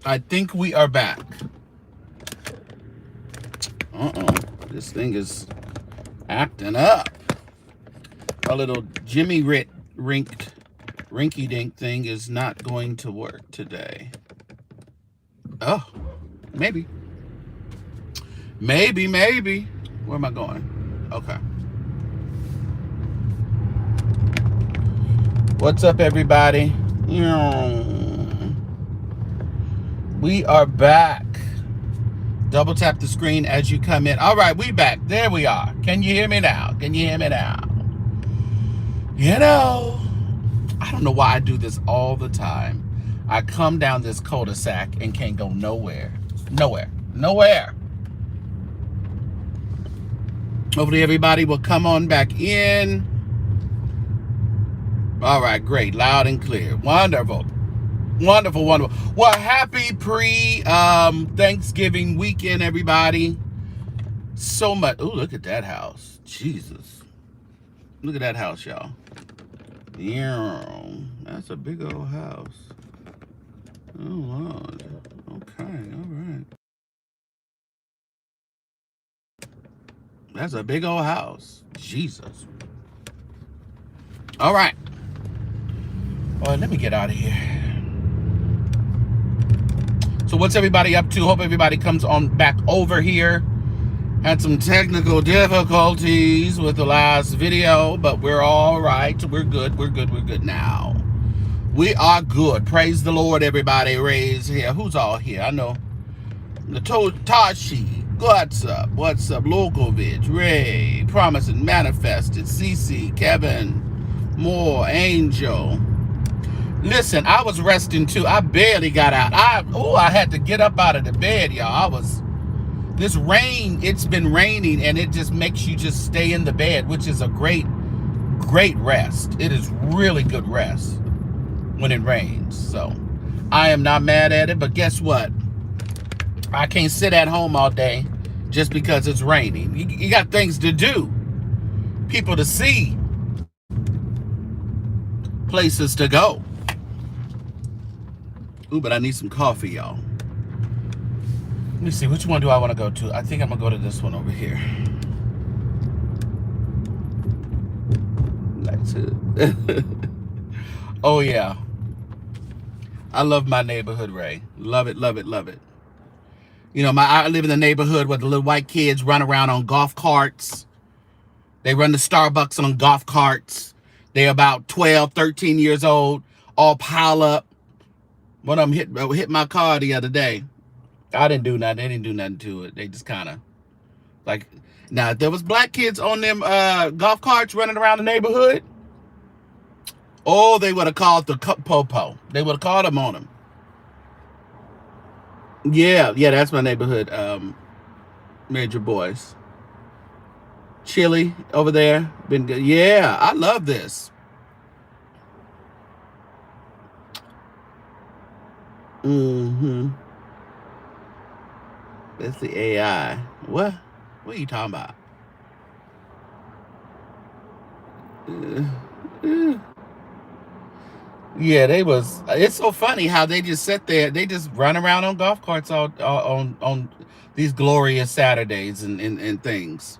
I think we are back. This thing is acting up. Our little Jimmy rinky dink thing is not going to work today. Oh, maybe. Maybe. Where am I going? Okay. What's up, everybody? We are back. Double tap the screen as you come in. All right, we back. There we are. Can you hear me now? I don't know why I do this all the time. I come down this cul-de-sac and can't go nowhere. Hopefully everybody will come on back in. All right, great. Loud and clear. Wonderful. Well, happy Thanksgiving weekend, everybody. So much. Oh, look at that house. Jesus. Look at that house, y'all. Yeah, that's a big old house. Oh, Lord. Okay, all right. That's a big old house. Jesus. All right. All right, let me get out of here. So what's everybody up to? Hope everybody comes on back over here. Had some technical difficulties with the last video, but we're all right. We're good now. We are good. Praise the Lord, everybody. Raise here. Who's all here? I know. Tashi. What's up? Lokovic, Ray, Promise and Manifested, CC, Kevin, Moore, Angel. Listen, I was resting too. I barely got out. I had to get up out of the bed, y'all. This rain, it's been raining, and it just makes you just stay in the bed, which is a great rest. It is really good rest when it rains. So I am not mad at it, but guess what? I can't sit at home all day just because it's raining. You got things to do, people to see, places to go. Ooh, but I need some coffee, y'all. Let me see, which one do I want to go to? I think I'm going to go to this one over here. That's it. Oh, yeah. I love my neighborhood, Ray. Love it. You know, I live in the neighborhood where the little white kids run around on golf carts. They run to Starbucks on golf carts. They're about 12, 13 years old, all pile up. One of them hit my car the other day. I didn't do nothing. They didn't do nothing to it. They just kind of like, now if there was black kids on them golf carts running around the neighborhood, oh, they would have called the popo. They would have called them on them. Yeah, that's my neighborhood. Major boys. Chili over there. Been good. Yeah, I love this. That's the AI. What are you talking about? Yeah, it's so funny how they just sit there. They just run around on golf carts on these glorious Saturdays and things.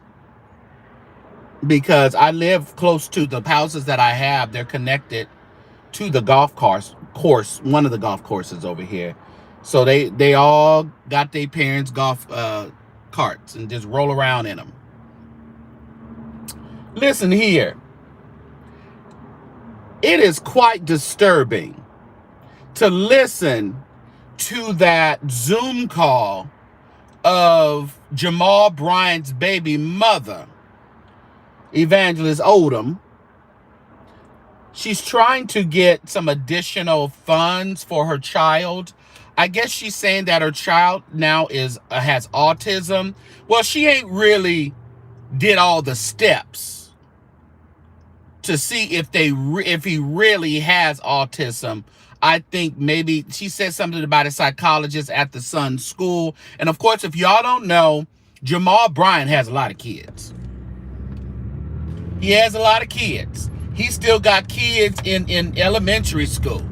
Because I live close to the houses that I have. They're connected to the golf course, one of the golf courses over here. So they all got their parents' golf carts and just roll around in them. Listen here. It is quite disturbing to listen to that Zoom call of Jamal Bryant's baby mother, Evangelist Odom. She's trying to get some additional funds for her child. I guess she's saying that her child now has autism. Well, she ain't really did all the steps to see if he really has autism. I think maybe she said something about a psychologist at the son's school. And of course, if y'all don't know, Jamal Bryant has a lot of kids. He has a lot of kids. He still got kids in elementary school.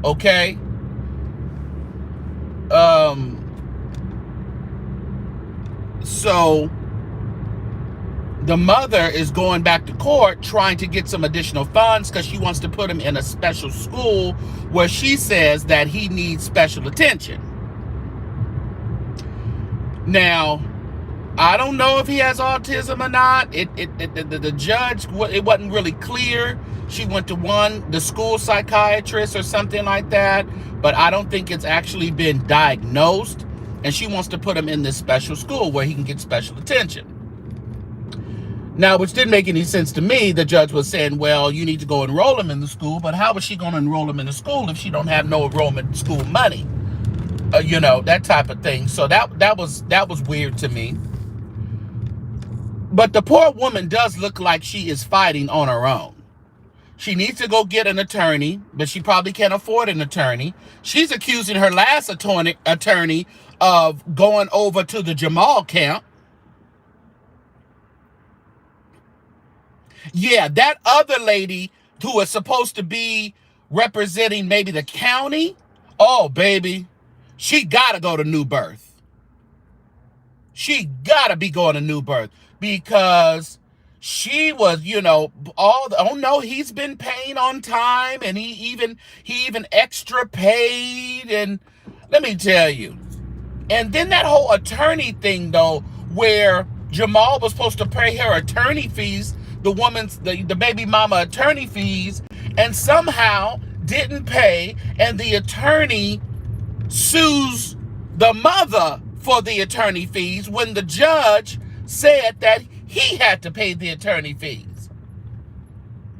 Okay? So the mother is going back to court trying to get some additional funds because she wants to put him in a special school where she says that he needs special attention. Now, I don't know if he has autism or not. The judge, it wasn't really clear. She went to the school psychiatrist or something like that, but I don't think it's actually been diagnosed. And she wants to put him in this special school where he can get special attention. Now, which didn't make any sense to me. The judge was saying, well, you need to go enroll him in the school, but how is she going to enroll him in the school if she don't have no enrollment school money? That type of thing. So that was weird to me. But the poor woman does look like she is fighting on her own. She needs to go get an attorney, but she probably can't afford an attorney. She's accusing her last attorney of going over to the Jamal camp. Yeah, that other lady who was supposed to be representing maybe the county. Oh, baby, she got to go to New Birth. She got to be going to New Birth because she was, oh no, he's been paying on time and he even extra paid. And let me tell you. And then that whole attorney thing, though, where Jamal was supposed to pay her attorney fees, the baby mama attorney fees, and somehow didn't pay, and the attorney sues the mother for the attorney fees when the judge said that he had to pay the attorney fees.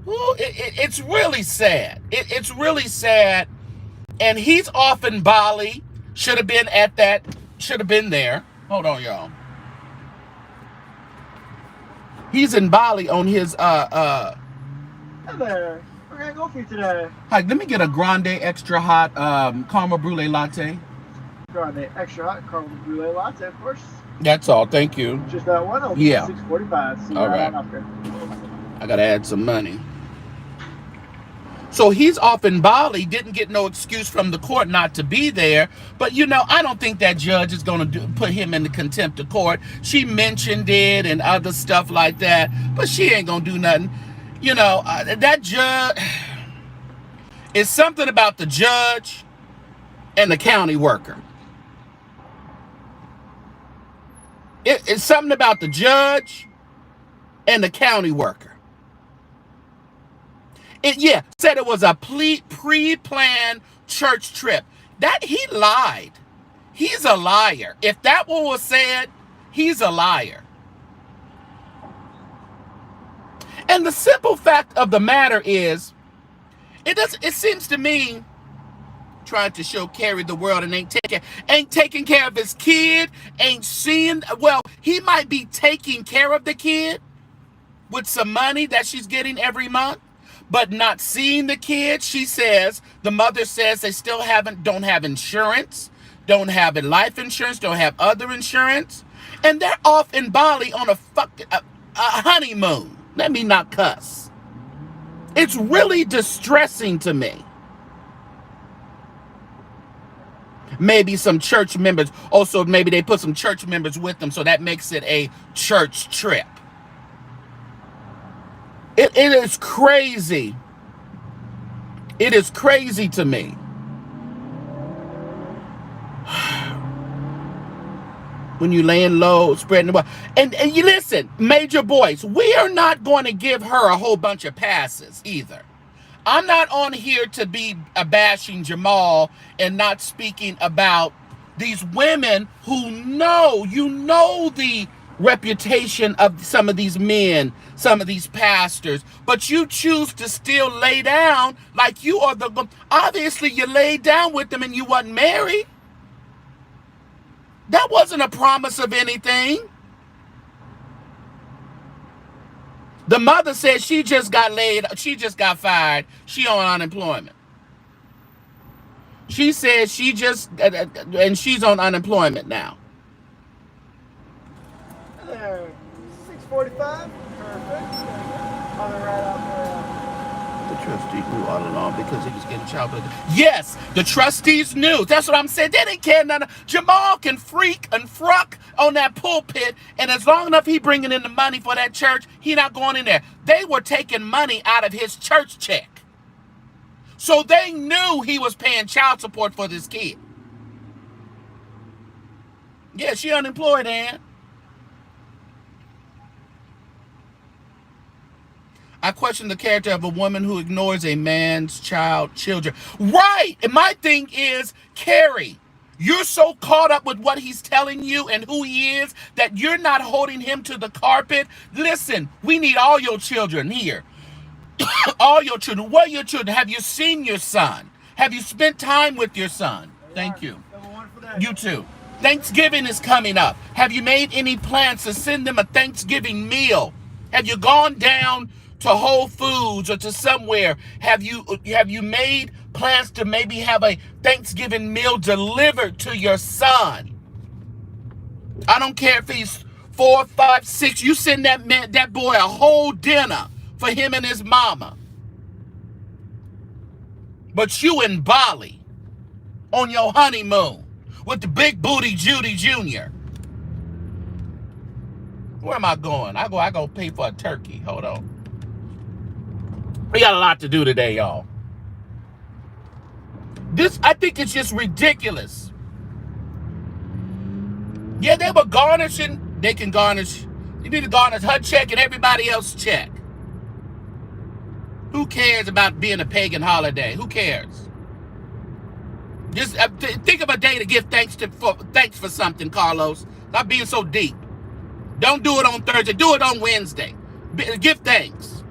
Ooh, it's really sad. It's really sad. And he's off in Bali. Should have been there. Hold on, y'all. He's in Bali on his Hey there. We're gonna go for you today. Hi, let me get a grande extra hot caramel brulee latte. Grande extra hot caramel brulee latte, of course. That's all. Thank you. Just that one. Yeah. $6.45. All right. I gotta add some money. So he's off in Bali, didn't get no excuse from the court not to be there. But, I don't think that judge is going to put him in the contempt of court. She mentioned it and other stuff like that, but she ain't going to do nothing. That judge, it's something about the judge and the county worker. It's something about the judge and the county worker. Said it was a pre-planned church trip. That he lied. He's a liar. If that one was said, he's a liar. And the simple fact of the matter is, it seems to me, trying to show Carrie the world and ain't taking care of his kid, ain't seeing, well, he might be taking care of the kid with some money that she's getting every month, but not seeing the kid. The mother says they still don't have insurance, don't have life insurance, don't have other insurance. And they're off in Bali on a honeymoon. Let me not cuss. It's really distressing to me. Maybe some church members, also maybe they put some church members with them, so that makes it a church trip. It is crazy. It is crazy to me. When you laying low, spreading the word. And you listen, Major Boyce, we are not going to give her a whole bunch of passes either. I'm not on here to be bashing Jamal and not speaking about these women who know the reputation of some of these men, some of these pastors, but you choose to still lay down like you are obviously you laid down with them and you wasn't married. That wasn't a promise of anything. The mother said she just got fired. She on unemployment. She said and she's on unemployment now. There, $6.45. Perfect. On the right out there. trustee knew all along because he was getting child support. Yes, the trustees knew. That's what I'm saying. They didn't care none. Jamal can freak and fruck on that pulpit, and as long enough he bringing in the money for that church, he not going in there. They were taking money out of his church check. So they knew he was paying child support for this kid. Yeah, she unemployed, Ann. I question the character of a woman who ignores a man's children. Right. And my thing is, Carrie, you're so caught up with what he's telling you and who he is that you're not holding him to the carpet. Listen, we need all your children here. All your children. What are your children? Have you seen your son? Have you spent time with your son? Thank you. You too. Thanksgiving is coming up. Have you made any plans to send them a Thanksgiving meal? Have you gone down to Whole Foods or to somewhere? Have you made plans to maybe have a Thanksgiving meal delivered to your son? I don't care if he's 4, 5, 6. You send that boy a whole dinner for him and his mama. But you in Bali on your honeymoon with the big booty Judy Jr. Where am I going? I go pay for a turkey. Hold on. We got a lot to do today, y'all. I think it's just ridiculous. Yeah, they were garnishing. They can garnish. You need to garnish her check and everybody else's check. Who cares about being a pagan holiday? Who cares? Just think of a day to give thanks for something, Carlos. Stop being so deep. Don't do it on Thursday. Do it on Wednesday. Give thanks.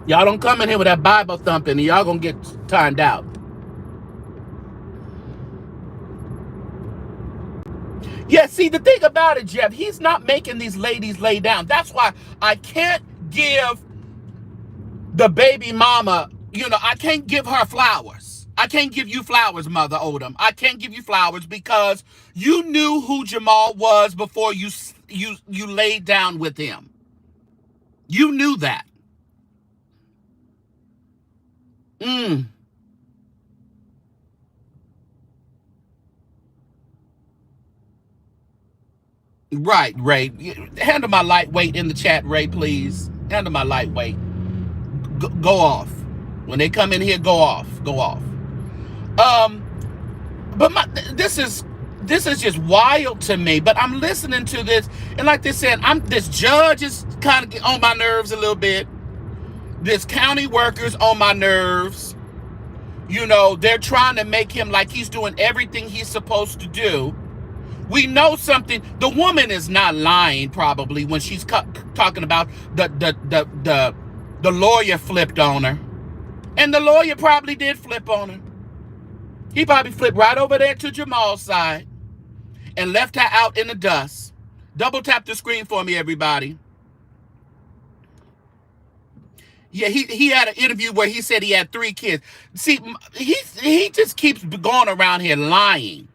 Y'all don't come in here with that Bible thumping and y'all gonna get timed out. Yeah, see, the thing about it, Jeff, he's not making these ladies lay down. That's why I can't give the baby mama, I can't give her flowers. I can't give you flowers, Mother Odom. I can't give you flowers because you knew who Jamal was before you laid down with him. You knew that. Right, Ray. Handle my lightweight in the chat, Ray, please. Handle my lightweight. Go off. When they come in here, go off. Go off. But this is just wild to me. But I'm listening to this, and like they said, this judge is kind of on my nerves a little bit. This county worker's on my nerves. They're trying to make him like he's doing everything he's supposed to do. We know something. The woman is not lying probably when she's talking about the lawyer flipped on her. And the lawyer probably did flip on her. He probably flipped right over there to Jamal's side and left her out in the dust. Double tap the screen for me, everybody. Yeah, he had an interview where he said he had 3 kids. See, he just keeps going around here lying.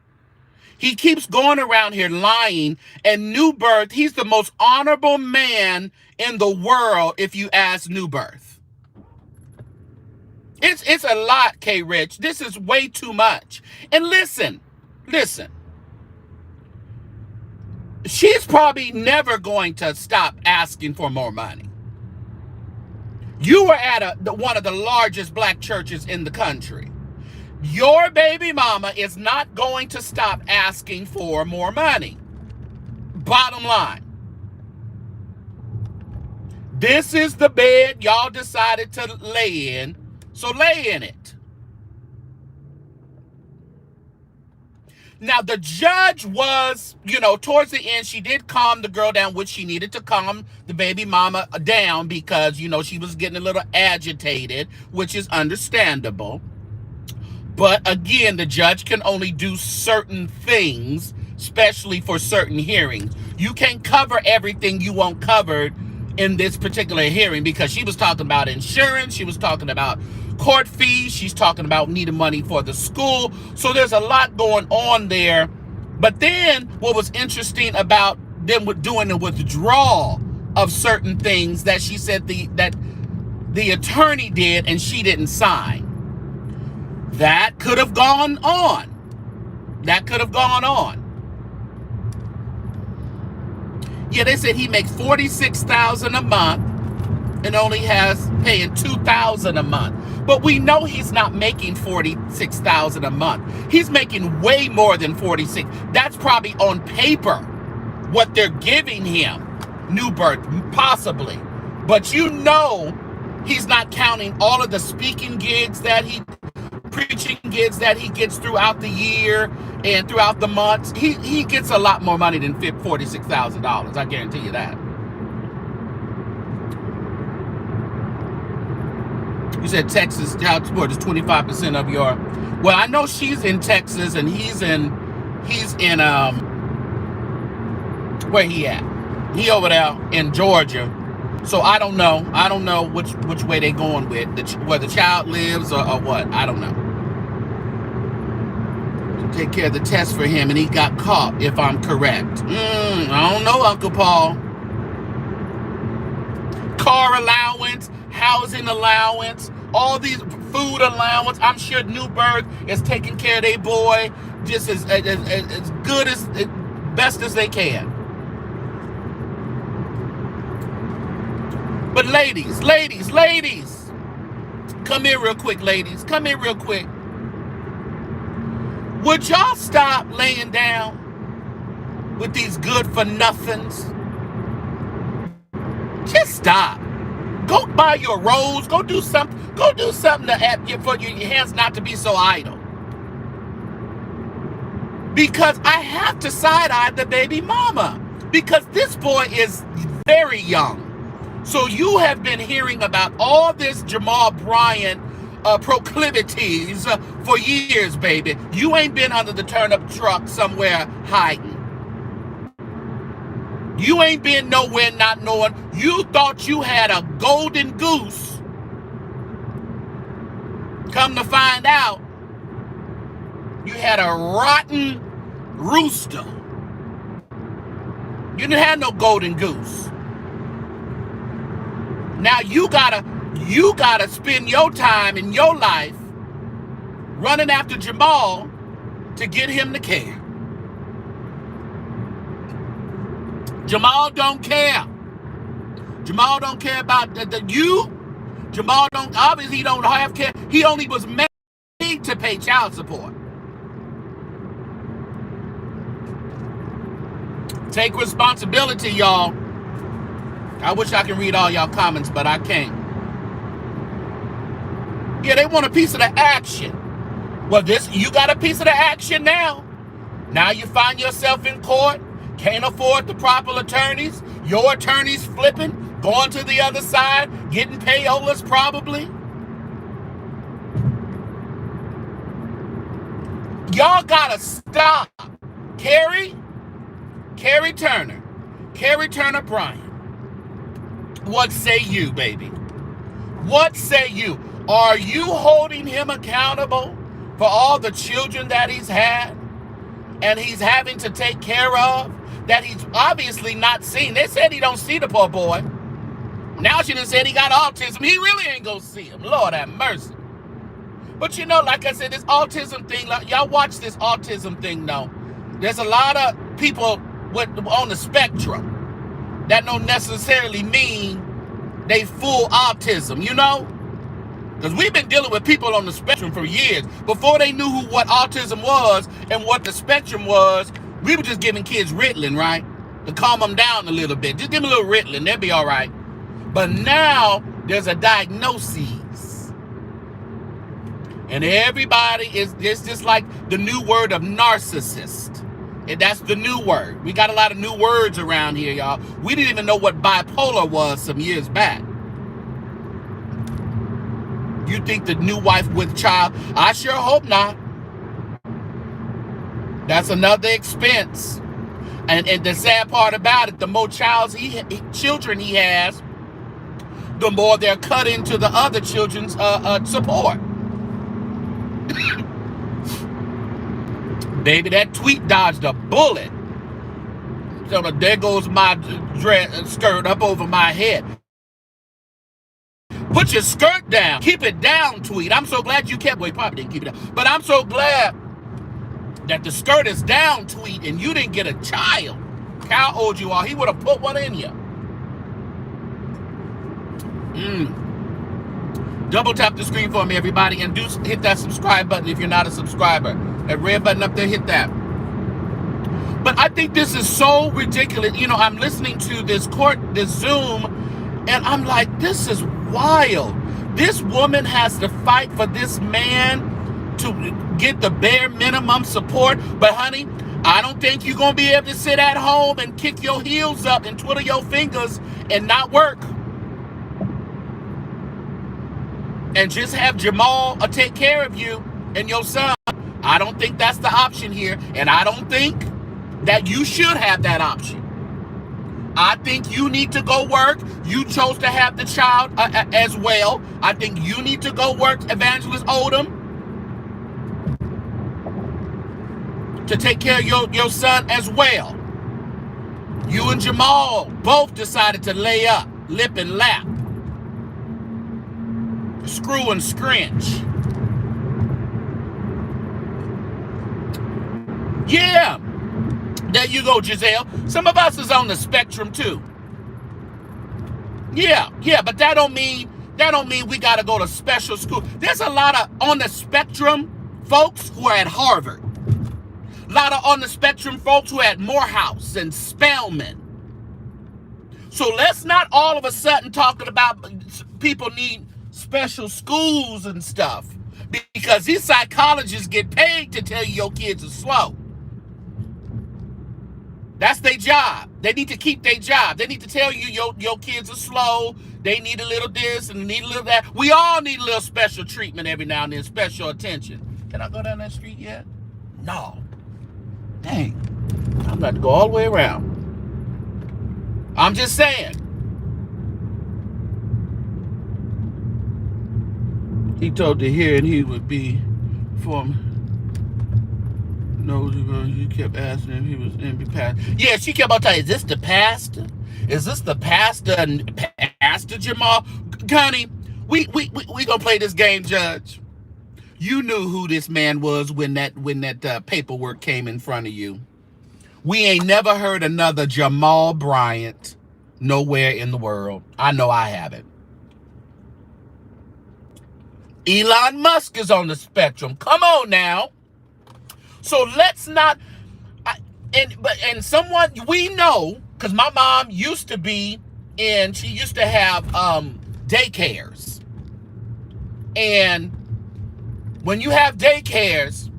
He keeps going around here lying. And New Birth, he's the most honorable man in the world if you ask New Birth. It's a lot, K. Rich. This is way too much. And listen. She's probably never going to stop asking for more money. You were at one of the largest black churches in the country. Your baby mama is not going to stop asking for more money. Bottom line. This is the bed y'all decided to lay in, so lay in it. Now, the judge was, towards the end, she did calm the girl down, which she needed to calm the baby mama down because, she was getting a little agitated, which is understandable. But again, the judge can only do certain things, especially for certain hearings. You can't cover everything you want covered in this particular hearing because she was talking about insurance. She was talking about court fees. She's talking about needing money for the school. So there's a lot going on there. But then what was interesting about them doing the withdrawal of certain things that she said that the attorney did and she didn't sign. That could have gone on. That could have gone on. Yeah, they said he makes $46,000 a month and only has paying $2,000 a month. But we know he's not making $46,000 a month. He's making way more than 46. That's probably on paper what they're giving him, new birth, possibly. But you know he's not counting all of the speaking gigs that preaching gigs that he gets throughout the year and throughout the months. He gets a lot more money than $46,000. I guarantee you that. You said Texas child support is 25% of your. Well, I know she's in Texas and he's in where he at? He over there in Georgia. So I don't know. I don't know which way they going with where the child lives or what. I don't know. Take care of the test for him and he got caught, if I'm correct. I don't know, Uncle Paul. Car allowance, housing allowance, all these food allowance. I'm sure New Birth is taking care of their boy just as good as best as they can. But ladies, come here real quick, ladies. Come here real quick. Would y'all stop laying down with these good for nothings? Just stop. Go buy your rose. Go do something. Go do something for your hands not to be so idle. Because I have to side-eye the baby mama. Because this boy is very young. So you have been hearing about all this Jamal Bryant proclivities for years, baby. You ain't been under the turnip truck somewhere hiding. You ain't been nowhere not knowing. You thought you had a golden goose. Come to find out, you had a rotten rooster. You didn't have no golden goose. Now you gotta spend your time in your life running after Jamal to get him to care. Jamal don't care. Jamal don't care about you. Jamal obviously don't have care. He only was made to pay child support. Take responsibility, y'all. I wish I could read all y'all comments, but I can't. Yeah, they want a piece of the action. Well, you got a piece of the action now. Now you find yourself in court, can't afford the proper attorneys. Your attorney's flipping, going to the other side, getting payolas probably. Y'all gotta stop. Carrie Turner Bryant. What say you, baby? What say you? Are you holding him accountable for all the children that he's had and he's having to take care of that he's obviously not seen? They said he don't see the poor boy. Now she done said he got autism. He really ain't gonna see him. Lord have mercy. But you know, like I said, this autism thing, y'all watch this autism thing now. There's a lot of people on the spectrum. That don't necessarily mean they full autism, you know? Because we've been dealing with people on the spectrum for years. Before they knew what autism was and what the spectrum was, we were just giving kids Ritalin, right? To calm them down a little bit. Just give them a little Ritalin, they'll be all right. But now, there's a diagnosis. And everybody it's just like the new word of narcissist. And that's the new word. We got a lot of new words around here, y'all. We didn't even know what bipolar was some years back. You think the new wife with child? I sure hope not. That's another expense. And the sad part about it, the more children he has, the more they're cut into the other children's support. Baby, that tweet dodged a bullet. So there goes my skirt up over my head. Put your skirt down. Keep it down, Tweet. I'm so glad you kept. Well, you probably didn't keep it down. But I'm so glad that the skirt is down, Tweet, and you didn't get a child. How old you are? He would have put one in you. Double tap the screen for me, everybody, and do hit that subscribe button if you're not a subscriber. That red button up there, hit that. But I think this is so ridiculous. You know, I'm listening to this Zoom, and I'm like, this is wild. This woman has to fight for this man to get the bare minimum support. But honey, I don't think you're going to be able to sit at home and kick your heels up and twiddle your fingers and not work. And just have Jamal take care of you and your son. I don't think that's the option here. And I don't think that you should have that option. I think you need to go work. You chose to have the child as well. I think you need to go work, Evangelist Odom, to take care of your son as well. You and Jamal both decided to lay up, lip and lap, screw and scrunch. Yeah, there you go, Giselle. Some of us is on the spectrum too. Yeah, but that don't mean we gotta go to special school. There's a lot of on the spectrum folks who are at Harvard. A lot of on the spectrum folks who are at Morehouse and Spelman. So let's not all of a sudden talking about people need special schools and stuff, because these psychologists get paid to tell you your kids are slow. That's their job. They need to keep their job. They need to tell you your kids are slow. They need a little this and need a little that. We all need a little special treatment every now and then, special attention. Can I go down that street yet? No. Dang. I'm about to go all the way around. I'm just saying. He told the hearing he would be from. No, you kept asking him. He was in the past. Yeah, she kept on telling, is this the pastor? Is this the pastor? Pastor Jamal? Connie, we gonna play this game, Judge. You knew who this man was when that paperwork came in front of you. We ain't never heard another Jamal Bryant nowhere in the world. I know I haven't. Elon Musk is on the spectrum. Come on now. So let's not, and someone we know, because my mom used to be she used to have daycares. And when you have daycares,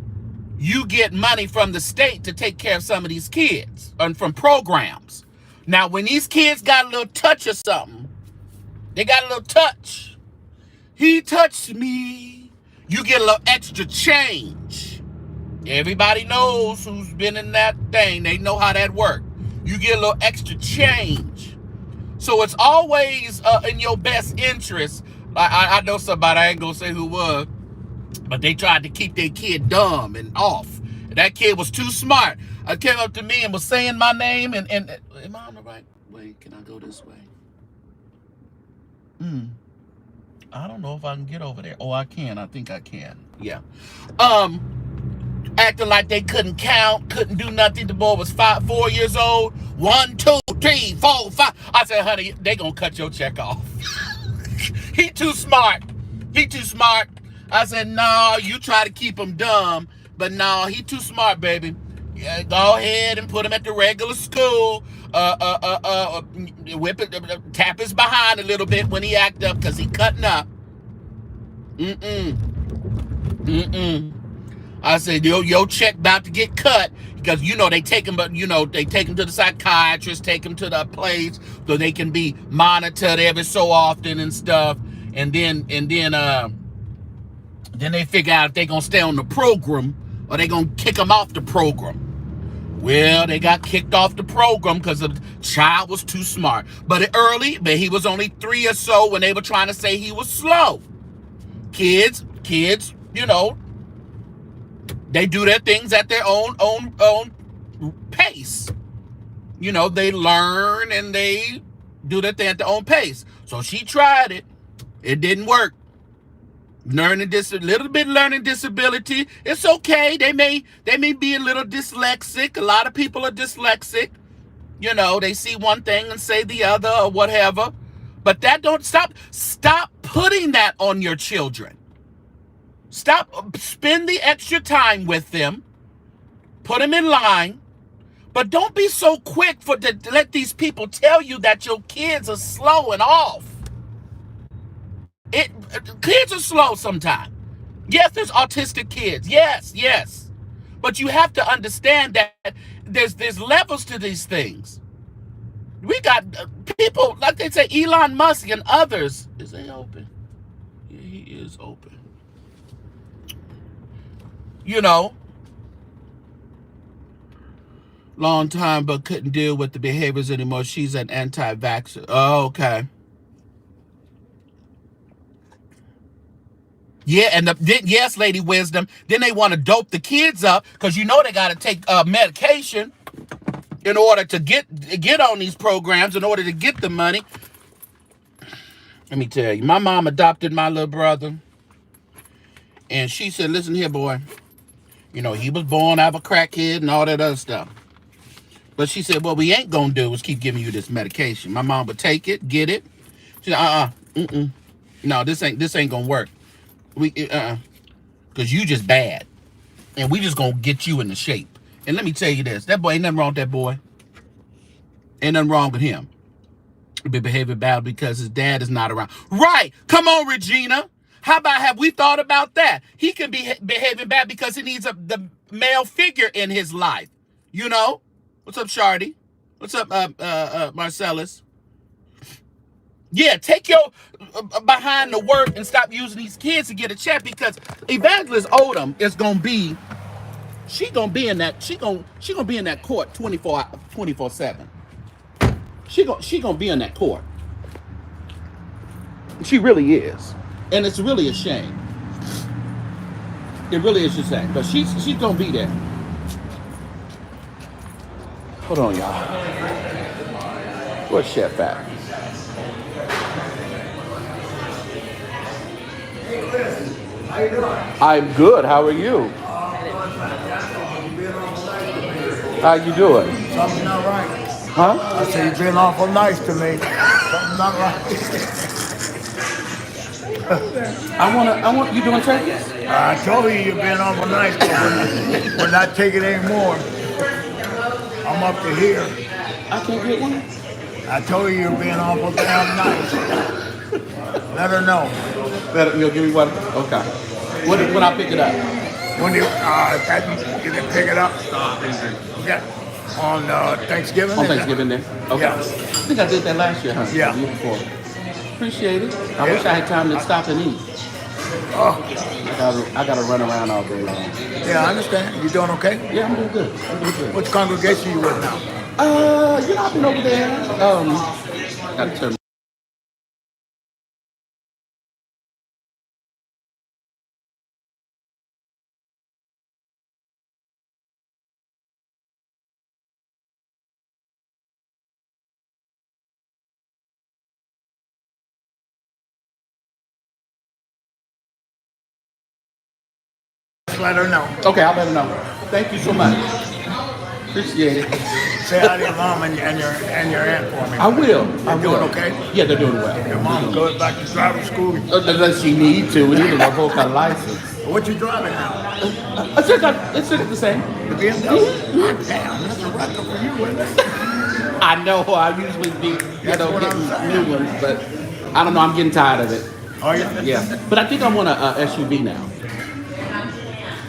you get money from the state to take care of some of these kids and from programs. Now, when these kids got a little touch or something, they got a little touch. He touched me. You get a little extra change. Everybody knows who's been in that thing. They know how that works. You get a little extra change. So it's always in your best interest. I know somebody, I ain't going to say who was, but they tried to keep their kid dumb and off. And that kid was too smart. Came up to me and was saying my name. And am I on the right way? Can I go this way? I don't know if I can get over there. Oh, I can. I think I can. Yeah. Acting like they couldn't count, couldn't do nothing. The boy was 4 years old. 1, 2, 3, 4, 5. I said, honey, they gonna cut your check off. He too smart. He too smart. I said, no, you try to keep him dumb, but no, he too smart, baby. Yeah, go ahead and put him at the regular school. Whip it, tap his behind a little bit when he act up, because he cutting up. I said, your check about to get cut, because they take him, they take him to the psychiatrist, take him to the place so they can be monitored every so often and stuff, and then they figure out if they gonna stay on the program or they gonna kick them off the program. Well, they got kicked off the program because the child was too smart. But he was only 3 or so when they were trying to say he was slow. Kids, they do their things at their own pace. They learn and they do their thing at their own pace. So she tried it, It didn't work. Little bit learning disability. It's okay. They may be a little dyslexic. A lot of people are dyslexic. You know, they see one thing and say the other or whatever. But that don't stop putting that on your children. Spend the extra time with them. Put them in line. But don't be so quick to let these people tell you that your kids are slow and off. Kids are slow sometimes. Yes, there's autistic kids. Yes. But you have to understand that there's levels to these things. We got people, like they say, Elon Musk and others. Is they open? Yeah, he is open. You know, long time, but couldn't deal with the behaviors anymore. She's an anti-vaxxer. Oh, okay. Yeah, and yes, Lady Wisdom. Then they want to dope the kids up because you know they got to take medication in order to get on these programs, in order to get the money. Let me tell you, my mom adopted my little brother, and she said, "Listen here, boy. You know he was born out of a crack kid and all that other stuff." But she said, "What we ain't gonna do is keep giving you this medication." My mom would take it, get it. She said, no, this ain't gonna work. Because you just bad. And we just gonna get you into shape. And let me tell you this, that boy, ain't nothing wrong with that boy. Ain't nothing wrong with him. He be behaving bad because his dad is not around. Right, come on, Regina. Have we thought about that? He can be behaving bad because he needs the male figure in his life. You know? What's up, Shardy? What's up, Marcellus? Yeah, take your behind the work and stop using these kids to get a check, because Evangelist Odom is gonna be, she gonna be in that court 24/7. She gonna be in that court. She really is, and it's really a shame. It really is a shame, but she's gonna be there. Hold on, y'all. Where's Chef at? How you doing? I'm good. How are you? How you doing? Something not right. Huh? I say you've been awful nice to me. Something not right. I want you doing turkeys? I told you you've been awful nice, but we're not taking any more. I'm up to here. I can't get one? I told you you're being awful damn nice. Let her know. You'll give me one? Okay. When I pick it up? When you can pick it up. Yeah. On Thanksgiving? On Thanksgiving Day? Okay. Yeah. I think I did that last year, huh? Yeah. The year before. Appreciate it. I wish I had time to stop and eat. Oh. I gotta run around all day long. Yeah, I understand. You doing okay? Yeah, I'm doing good. Which congregation you with now? You know, I've been over there. Gotta turn. Let her know. Okay, I'll let her know. Thank you so much. Appreciate it. Say hi to your mom and your aunt for me. I will. They're doing okay? Yeah, they're doing well. Your mom goes back to driving school. Does she need to? We need to revoke her license. What you driving now? It's the same. The BMW? Damn, that's a record for you, isn't it? I know. I usually be, getting new ones, but I don't know. I'm getting tired of it. Oh, yeah? Yeah. But I think I want a SUV now.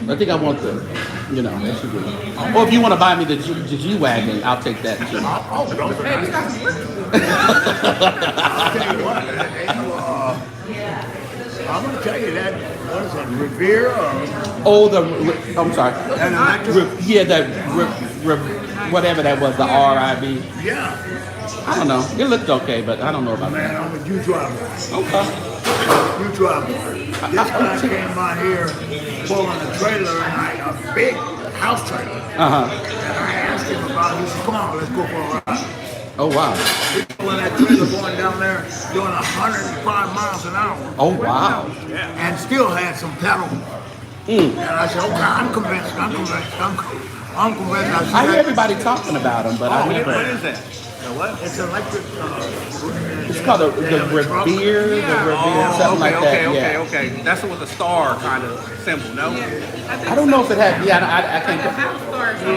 I think I want the, SUV. Or if you want to buy me the G-Wagon, I'll take that too. Oh, don't say that. I'll tell you what. I'm going to tell you that, what is it, Revere? I'm sorry. Whatever that was, the RIV. Yeah. I don't know. It looked okay, but I don't know about that. Man, I'm a U driver. Okay. U driver. This guy came by here pulling a trailer, a big house trailer. Uh-huh. And I asked him about it. He said, come on, let's go for a ride. Oh, wow. We pulling that trailer going down there doing 105 miles an hour. Oh, wow. And still had some pedal. And I said, okay, I'm convinced. I I hear everybody talking about them, but I never. What is that? What? It's electric. It's called the Revere, something like that. Okay. That's with the star kind of symbol, no? I don't know if it had. Yeah, I can't.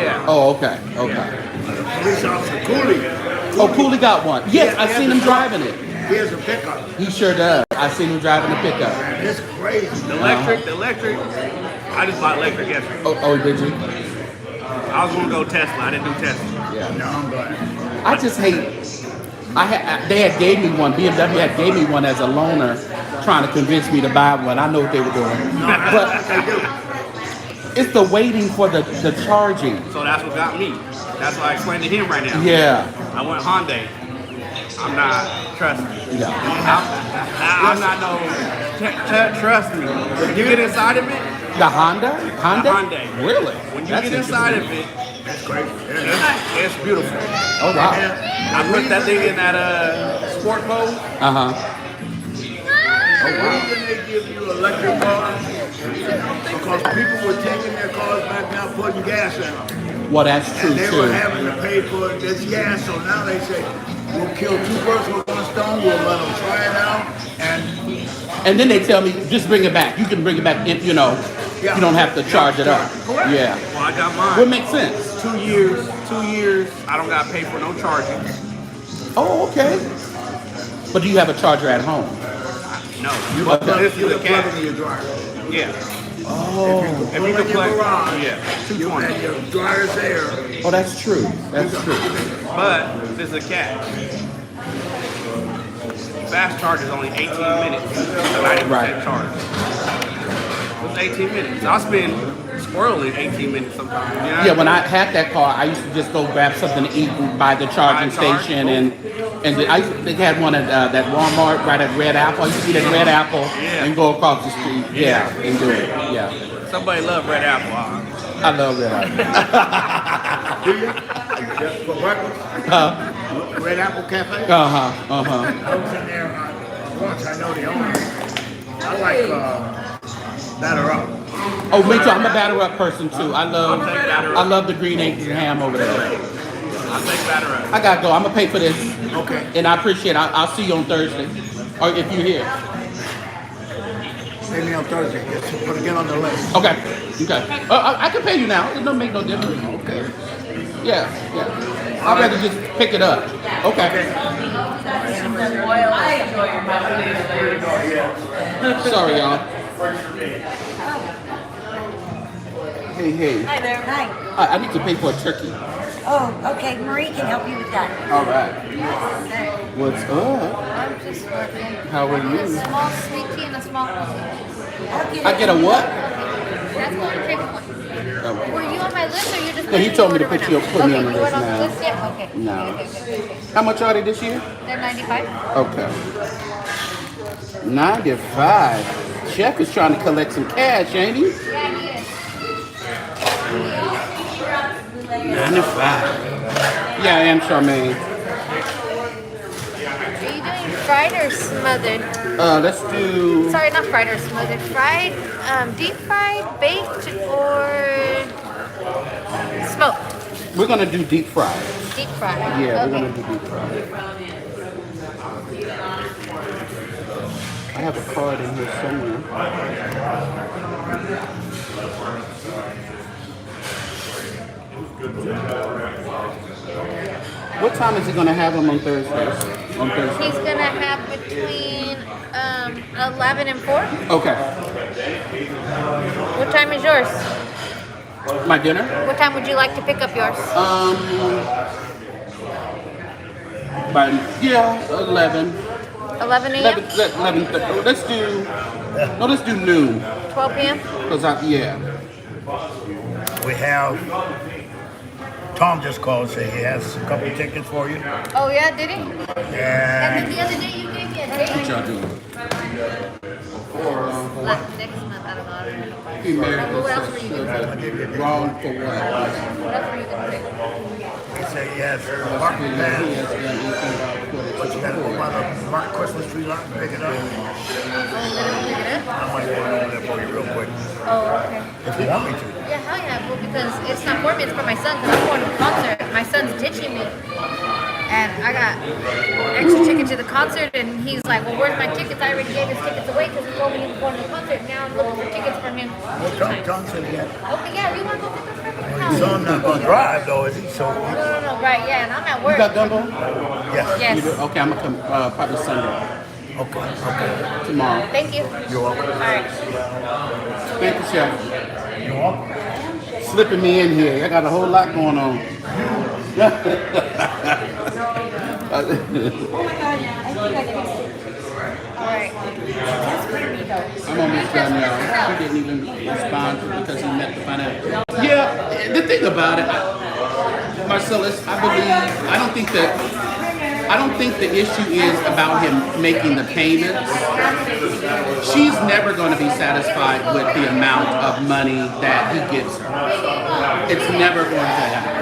Yeah. Oh, okay. Police officer Cooley. Oh, Cooley got one. Yes, I seen him driving it. He has a pickup. He sure does. I seen him driving the pickup. Man, it's crazy. The electric. I just bought electric yesterday. Oh, did you? I was gonna go Tesla. I didn't do Tesla. Yeah. No, I'm glad. I just hate. They had gave me one. BMW had gave me one as a loaner, trying to convince me to buy one. I know what they were doing, but it's the waiting for the charging. So that's what got me. That's why I explained to him right now. Yeah. I went Hyundai. I'm not trusting. Yeah. I'm not no. Trust me. When you get inside of it. The Honda? Hyundai. Really? When you get inside of it, It's crazy. it's beautiful. Oh wow. I put that thing in that sport mode. Uh-huh. The reason they give you electric cars because people were taking their cars back now putting gas in them. Well, that's true And they were too. having to pay for this gas, so now they say, we'll kill two birds with one stone, we'll let them try it out, And then they tell me, just bring it back. You can bring it back if you know. Yeah. You don't have to charge it up. Correct. Yeah. Well, I got mine. What makes sense? 2 years. 2 years. I don't got to pay for no charging. Oh, okay. But do you have a charger at home? No. Okay. This you is a can plug cat. in your dryer. Yeah. Oh. If you can plug. Yeah. You 220. and your dryer's there. Oh, that's true. That's true. But this is a cat. Fast charge is only 18 minutes to 90% Right. charge. It's 18 minutes. I'll spend squirreling 18 minutes sometimes. You know? Yeah, when I had that car, I used to just go grab something to eat by the charging By charge? station, they had one at that Walmart right at Red Apple. I used to eat at Red Apple and go across the street. Yeah, and do it. Yeah, Somebody love red apple. I love Red Apple. Do you? Just for breakfast? Red Apple Cafe? I was in there once, I know the owner. I like batter up. Oh, me too. I'm a batter up person too. I I'll take batter I up. love the green eggs and ham over there. I'll take batter up. I gotta go. I'm gonna pay for this, Okay. and I appreciate it. I'll see you on Thursday, or if you're here. Pay me on Thursday. Just put it on the list. Okay. I can pay you now. It don't make no difference. Okay. Yeah. I'd rather just pick it up. Okay. Sorry, y'all. Hey. Hi there. Hi. I need to pay for a turkey. Oh, okay. Marie can help you with that. All right. What's up? I'm just working. How are A you? small sweet tea and a small coffee. I get a what? That's what I'm taking one. Were you on my list or you just No, he put told me to order put right you- now? put me on the Okay, you list weren't on now. the list yet? Okay. No. Okay. How much are they this year? They're 95. Okay. 95. Chef is trying to collect some cash, ain't he? Yeah, he is. 95. Yeah, I am, Charmaine. Are you doing fried or smothered? Let's do. Sorry, not fried or smothered. Fried, deep fried, baked, or smoked? We're gonna do deep fried. Deep fried. Yeah, Okay. we're gonna do deep fried. I have a card in here somewhere. What time is he gonna have them on Thursdays? On Thursday. He's gonna have between 11 and 4. Okay. What time is yours? My dinner? What time would you like to pick up yours? By 11. 11 a.m. 11. Let's do noon. 12 p.m. Cause We have, Tom just called and said he has a couple tickets for you. Oh yeah, did he? And Yeah. then the other day you gave me a date. What y'all doing? Next month, I don't know. He married What else were you gonna wrong for what? What else were you gonna pick? say yes. He Mark has Pan. done anything about quarter But to you gotta go the by the Mark Christmas tree lot and pick it up. Oh, literally pick it up? I might go over there for you real quick. Oh, okay. If you want me to. Yeah, hell yeah. Well, because it's not for me, it's for my son. Because I'm going to the concert. My son's ditching me. And I got extra ticket to the concert, and he's like, well, where's my tickets? I already gave his tickets away because he told me he was going to the concert. Now I'm looking for tickets for him. Well, John said yeah. Okay, yeah, you want to go pick up for Well, your son's not gonna drive though, is he? So No, right, yeah, and I'm at work. You got gumbo? yes. Yes. You do? Okay, I'm gonna come probably Sunday Okay. tomorrow. Thank you. You're welcome. All right. Thank you, Chef. You're welcome. Slipping me in here. I got a whole lot going on. Oh my God, I think I fixed it. All right. That's for me though. I'm almost done now. He didn't even respond because he met to find out. Yeah, the thing about it, Marcellus, I don't think the issue is about him making the payments. She's never going to be satisfied with the amount of money that he gives her. It's never going to happen.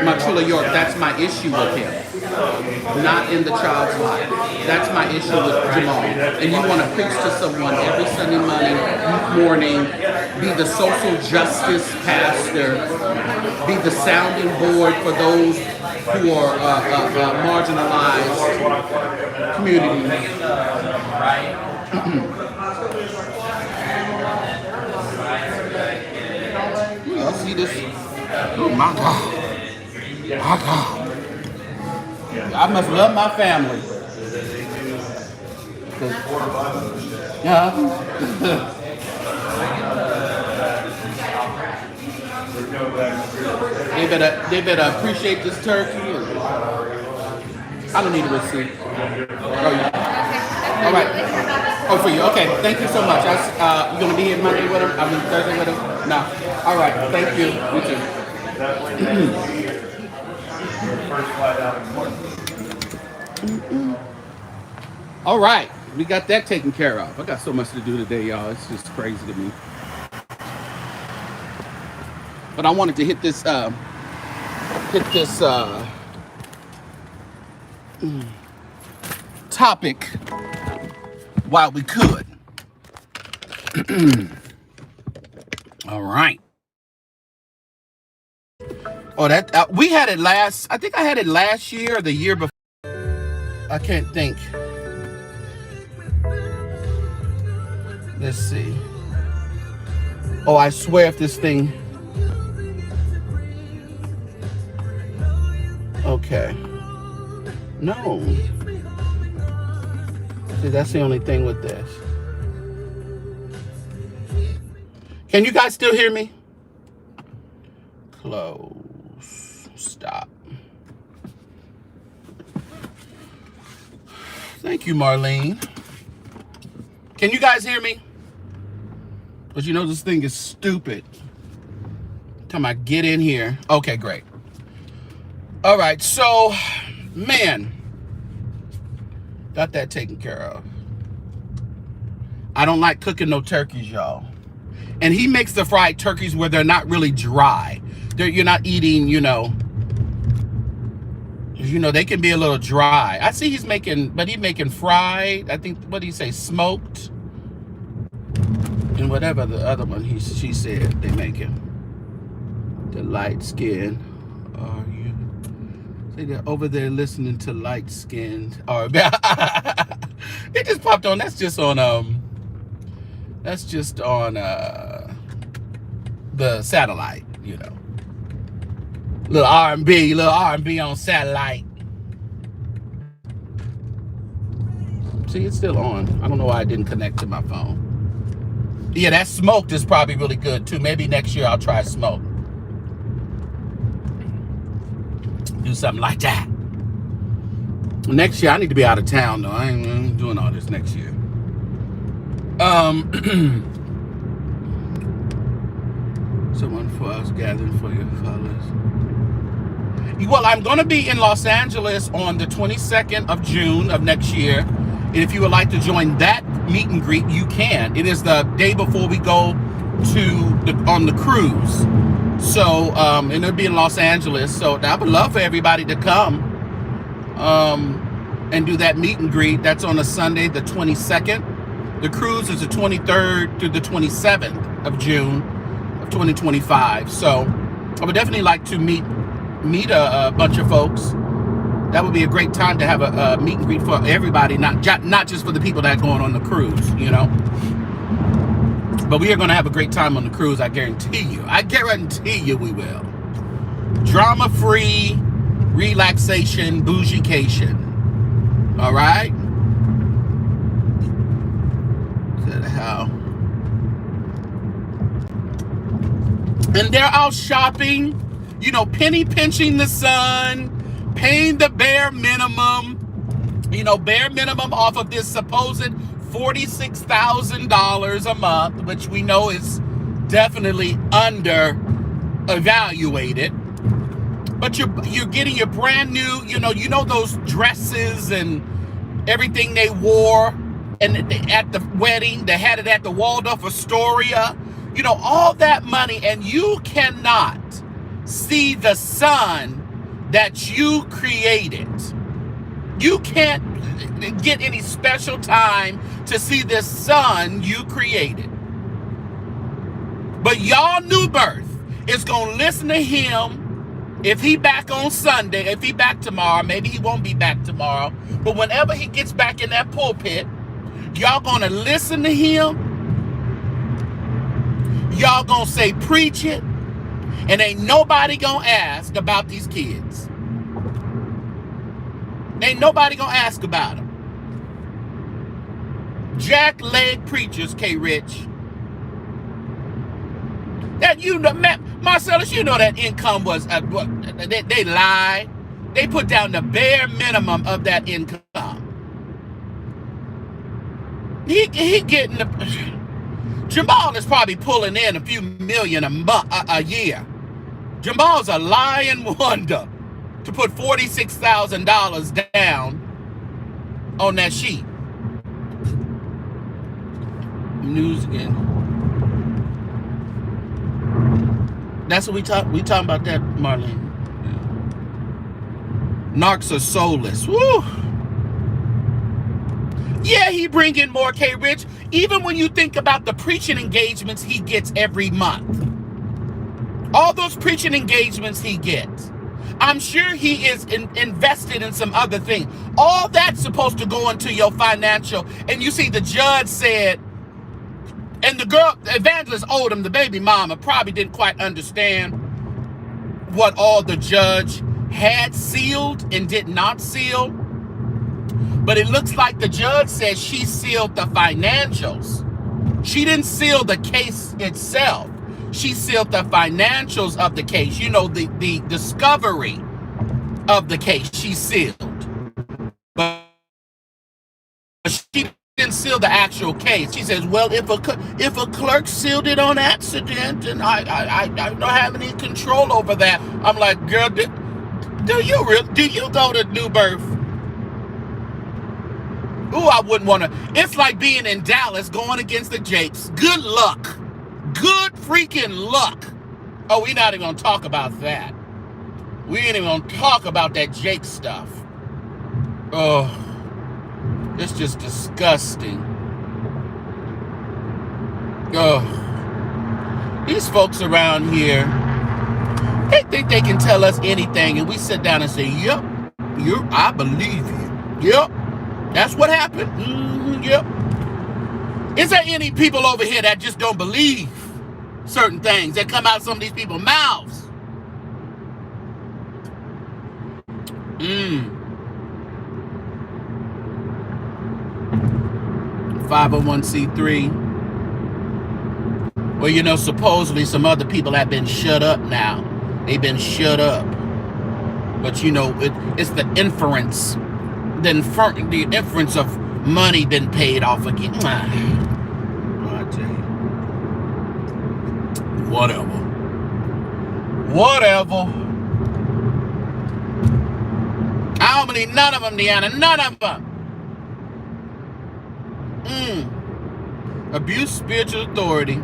Matula York, that's my issue with him. Not in the child's life. That's my issue with Jamal. And you want to preach to someone every Sunday morning, be the social justice pastor, be the sounding board for those who are marginalized communities. I see this. Oh my God. My God. I must love my family. Yeah. they better appreciate this turkey. I don't need a receipt. Oh, yeah. All right. Oh, for you. Okay. Thank you so much. You gonna be here Monday with him? I mean Thursday with him? No. All right. Thank you. You too. All right. We got that taken care of. I got so much to do today, y'all. It's just crazy to me. But I wanted to hit this topic while we could. All right. Oh, that we had it last. I think I had it last year or the year before. I can't think. Let's see. Oh, I swear if this thing. Okay. No. See, that's the only thing with this. Can you guys still hear me? Close. Stop. Thank you, Marlene. Can you guys hear me? But you know this thing is stupid. Time I get in here. Okay, great. All right, so, man, got that taken care of. I don't like cooking no turkeys, y'all. And he makes the fried turkeys where they're not really dry. You're not eating, they can be a little dry. I see he's making fried. I think, what do you say, smoked? And whatever the other one she said they make him. The light skin. Are you? See, they're over there listening to light skinned. Or it just popped on. That's just on the satellite, Little R&B on satellite. See, it's still on. I don't know why I didn't connect to my phone. Yeah, that smoked is probably really good too. Maybe next year I'll try smoke. Do something like that. Next year I need to be out of town though. I ain't doing all this next year. Someone for us gathering for your fellas. Well, I'm going to be in Los Angeles on the 22nd of June of next year. And if you would like to join that meet and greet, you can. It is the day before we go on the cruise. So, and it'll be in Los Angeles. So I would love for everybody to come and do that meet and greet. That's on a Sunday, the 22nd. The cruise is the 23rd through the 27th of June of 2025. So I would definitely like to meet a bunch of folks. That would be a great time to have a meet and greet for everybody, not just for the people that are going on the cruise, you know. But we are going to have a great time on the cruise, I guarantee you. I guarantee you we will. Drama-free, relaxation, bougiecation. All right? How? And they're out shopping, you know, penny pinching the sun, paying the bare minimum, you know, bare minimum off of this supposed $46,000 a month, which we know is definitely under evaluated. But you're getting your brand new, you know those dresses and everything they wore and at the wedding, they had it at the Waldorf Astoria, you know, all that money, and you cannot see the sun that you created. You can't get any special time to see this sun you created. But y'all new birth is gonna listen to him. If he back on Sunday, if he back tomorrow, maybe he won't be back tomorrow, but whenever he gets back in that pulpit, y'all gonna listen to him. Y'all gonna say, preach it, and ain't nobody gonna ask about these kids. Ain't nobody gonna ask about them. Jack-leg preachers, K-Rich. That, you know, Marcellus, you know that income was, they lied. They put down the bare minimum of that income. He getting the, Jamal is probably pulling in a few million a year. Jamal's a lying wonder to put $46,000 down on that sheet. News again. That's what we talking about that, Marlene. Yeah. Narcs are soulless. Woo! Yeah, he bring in more, K-Rich. Even when you think about the preaching engagements he gets every month. All those preaching engagements he gets. I'm sure he is invested in some other thing. All that's supposed to go into your financial. And you see the judge said, and the girl, Evangelist Odom, the baby mama, probably didn't quite understand what all the judge had sealed and did not seal. But it looks like the judge said she sealed the financials. She didn't seal the case itself. She sealed the financials of the case. You know, the discovery of the case she sealed. But she didn't seal the actual case. She says, well, if a clerk sealed it on accident and I don't have any control over that. I'm like, girl, do you go to New Birth? Ooh, I wouldn't want to. It's like being in Dallas going against the Jakes. Good luck. Good freaking luck. Oh, we're not even going to talk about that. We ain't even going to talk about that Jake stuff. Oh, it's just disgusting. Oh, these folks around here, they think they can tell us anything, and we sit down and say, yep, I believe you. Yep. That's what happened. Yep. Is there any people over here that just don't believe certain things that come out of some of these people's mouths? 501c3. Well, you know, supposedly some other people have been shut up now. They've been shut up. But, you know, it's the inference. The inference of money been paid off again. I tell you. Whatever. I don't believe none of them, Deanna. None of them. Abuse spiritual authority.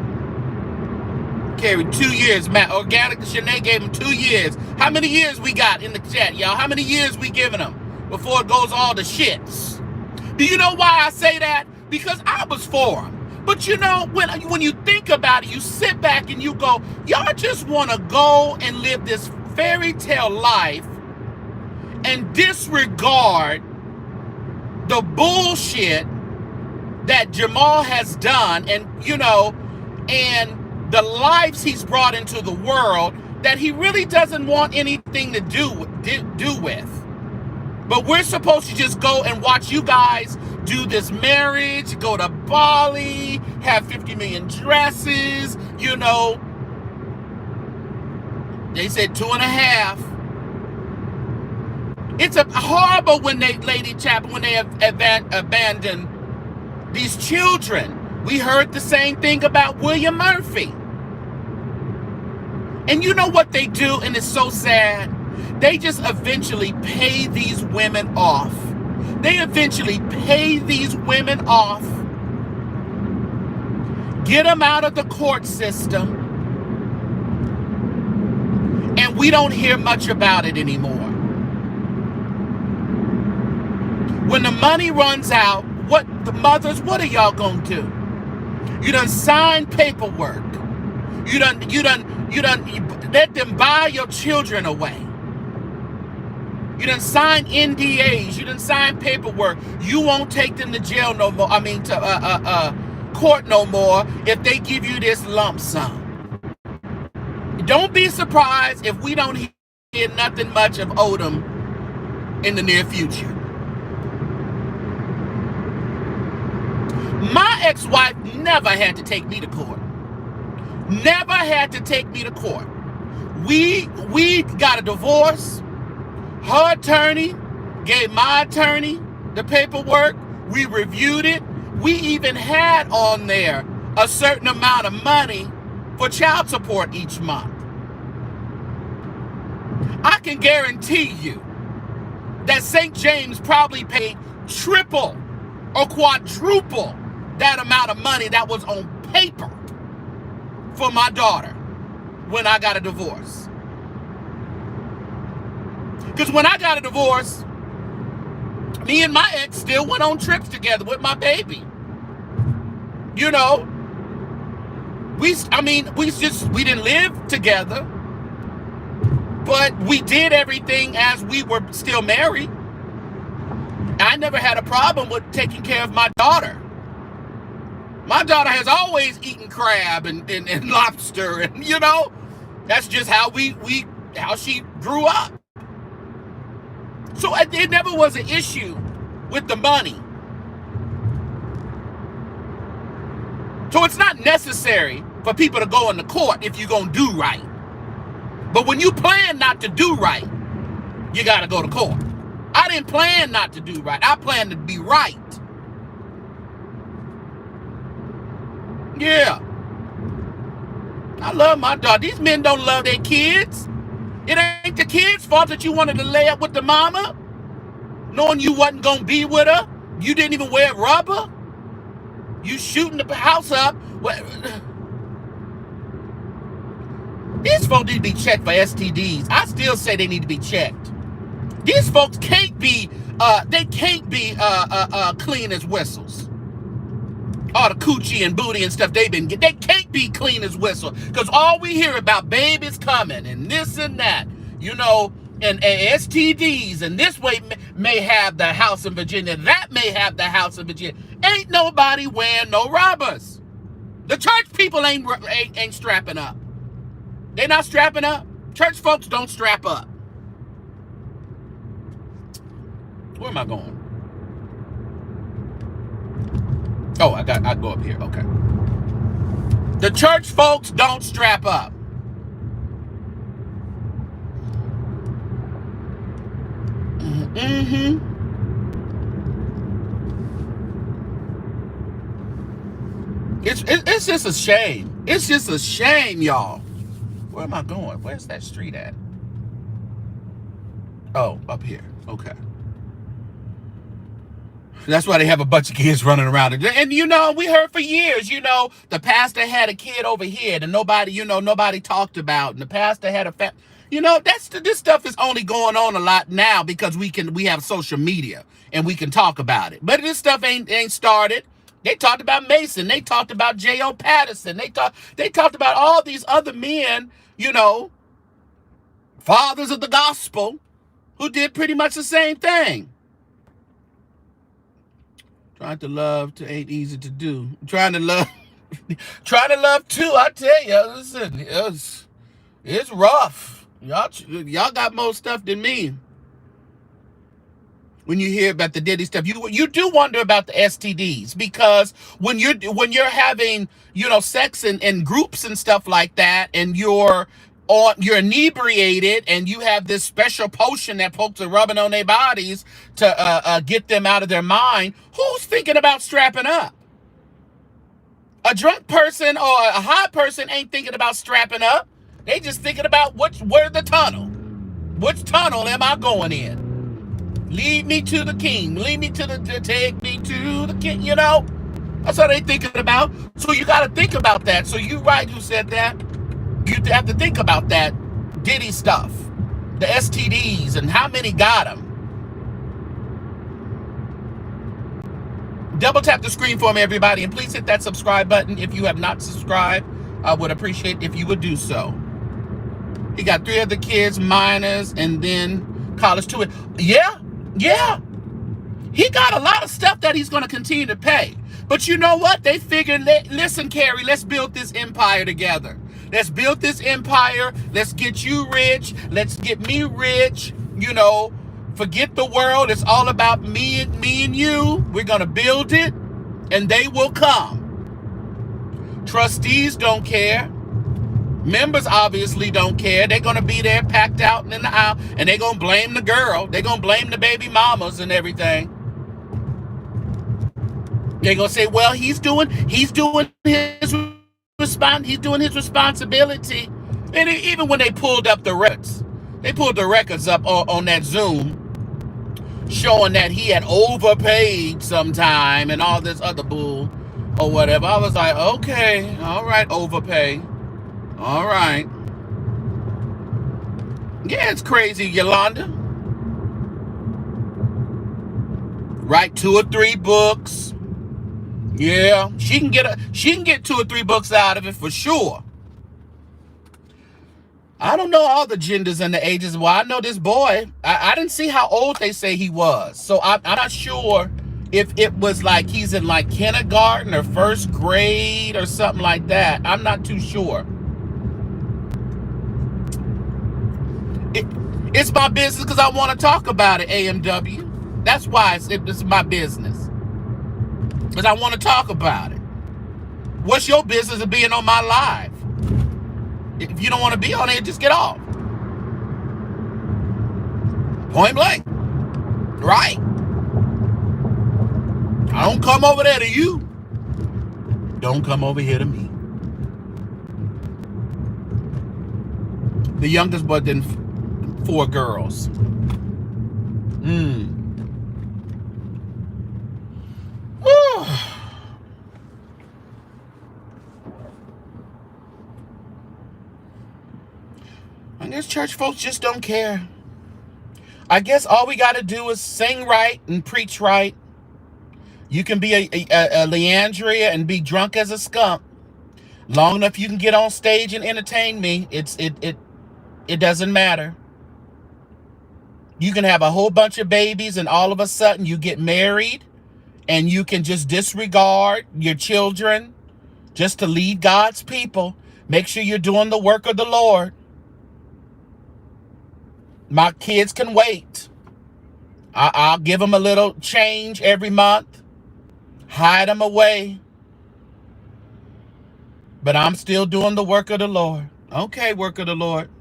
Carried 2 years. Matt Organic and Shanae gave him 2 years. How many years we got in the chat, y'all? How many years we giving them before it goes all to shits? Do you know why I say that? Because I was for them. But you know, when you think about it, you sit back and you go, y'all just want to go and live this fairy tale life and disregard the bullshit that Jamal has done, and you know, and the lives he's brought into the world that he really doesn't want anything to do with. But we're supposed to just go and watch you guys do this marriage, go to Bali, have 50 million dresses, you know. They said 2.5. It's a horrible when they, Lady Chapel, when they abandon these children. We heard the same thing about William Murphy. And you know what they do, and it's so sad? They just eventually pay these women off. They eventually pay these women off, get them out of the court system, and we don't hear much about it anymore. When the money runs out, what are y'all gonna do? You done signed paperwork. You done let them buy your children away. You done sign NDAs. You done sign paperwork. You won't take them to jail no more. I mean, to court no more if they give you this lump sum. Don't be surprised if we don't hear nothing much of Odom in the near future. My ex-wife never had to take me to court. Never had to take me to court. We got a divorce. Her attorney gave my attorney the paperwork. We reviewed it. We even had on there a certain amount of money for child support each month. I can guarantee you that St. James probably paid triple or quadruple that amount of money that was on paper for my daughter when I got a divorce. Because when I got a divorce, me and my ex still went on trips together with my baby. You know, we didn't live together, but we did everything as we were still married. I never had a problem with taking care of my daughter. My daughter has always eaten crab and lobster, and you know, that's just how how she grew up. So it never was an issue with the money. So it's not necessary for people to go into court if you're going to do right. But when you plan not to do right, you got to go to court. I didn't plan not to do right. I planned to be right. Yeah. I love my daughter. These men don't love their kids. It ain't the kids' fault that you wanted to lay up with the mama, knowing you wasn't going to be with her. You didn't even wear rubber. You shooting the house up. These folks need to be checked for STDs. I still say they need to be checked. These folks can't be, clean as whistles. All the coochie and booty and stuff they've been getting, they can't be clean as whistle. Because all we hear about babies coming and this and that, you know, and STDs, and this way may have the house in Virginia, that may have the house in Virginia. Ain't nobody wearing no rubbers. The church people ain't strapping up. They not strapping up. Church folks don't strap up. Where am I going? Oh, I go up here. Okay. The church folks don't strap up. Mm-hmm. It's just a shame. It's just a shame, y'all. Where am I going? Where's that street at? Oh, up here. Okay. That's why they have a bunch of kids running around. And we heard for years, the pastor had a kid over here that nobody talked about. And the pastor had this stuff is only going on a lot now because we have social media and we can talk about it. But this stuff ain't started. They talked about Mason. They talked about J.O. Patterson. They talked about all these other men, fathers of the gospel, who did pretty much the same thing. Trying to love ain't easy to do. Trying to love too. I tell you, listen, it's rough. Y'all got more stuff than me. When you hear about the Diddy stuff, you do wonder about the STDs, because when you're having sex in groups and stuff like that, and you're inebriated and you have this special potion that folks are rubbing on their bodies to get them out of their mind, who's thinking about strapping up? A drunk person or a high person ain't thinking about strapping up. They just thinking about where's the tunnel? Which tunnel am I going in? Lead me to the king. Lead me to take me to the king. That's what they thinking about. So you got to think about that. So you right who said that. You have to think about that Diddy stuff, the STDs, and how many got them. Double tap the screen for me, everybody, and please hit that subscribe button if you have not subscribed. I would appreciate if you would do so. He got 3 other kids, minors, and then college too. Yeah. He got a lot of stuff that he's going to continue to pay. But you know what? They figured, listen, Carrie, let's build this empire together. Let's build this empire. Let's get you rich. Let's get me rich. Forget the world. It's all about me and you. We're going to build it, and they will come. Trustees don't care. Members obviously don't care. They're going to be there packed out in the aisle, and they're going to blame the girl. They're going to blame the baby mamas and everything. They're going to say, well, he's doing his responsibility. And even when they pulled up the records up on that Zoom, showing that he had overpaid sometime and all this other bull or whatever. I was like, okay, all right, overpay. All right. Yeah, it's crazy, Yolanda. Write 2 or 3 books. Yeah, she can get 2 or 3 books out of it for sure. I don't know all the genders and the ages. Well, I know this boy. I didn't see how old they say he was, so I'm not sure if it was like he's in like kindergarten or 1st grade or something like that. I'm not too sure. It's my business because I want to talk about it, AMW. That's why it's my business. Because I want to talk about it. What's your business of being on my live? If you don't want to be on it, just get off. Point blank. Right? I don't come over there to you. Don't come over here to me. The youngest boy did 4 girls. I guess church folks just don't care. I guess all we got to do is sing right and preach right. You can be a Leandria and be drunk as a skunk. Long enough you can get on stage and entertain me. It doesn't matter. You can have a whole bunch of babies and all of a sudden you get married and you can just disregard your children just to lead God's people. Make sure you're doing the work of the Lord. My kids can wait. I'll give them a little change every month. Hide them away. But I'm still doing the work of the Lord. Okay, work of the Lord.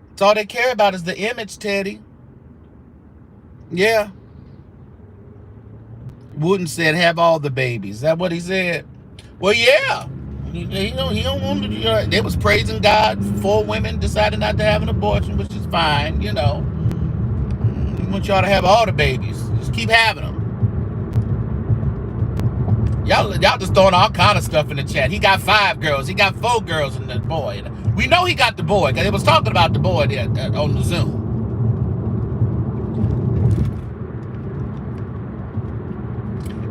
That's all they care about is the image, Teddy. Yeah. Wooden said, have all the babies. Is that what he said? Well, yeah. He don't want to. They was praising God. 4 women decided not to have an abortion, which is fine, He wants y'all to have all the babies. Just Keep having them. Y'all just throwing all kind of stuff in the chat. He got 5 girls. He got 4 girls and the boy. We know he got the boy because they was talking about the boy there on the Zoom.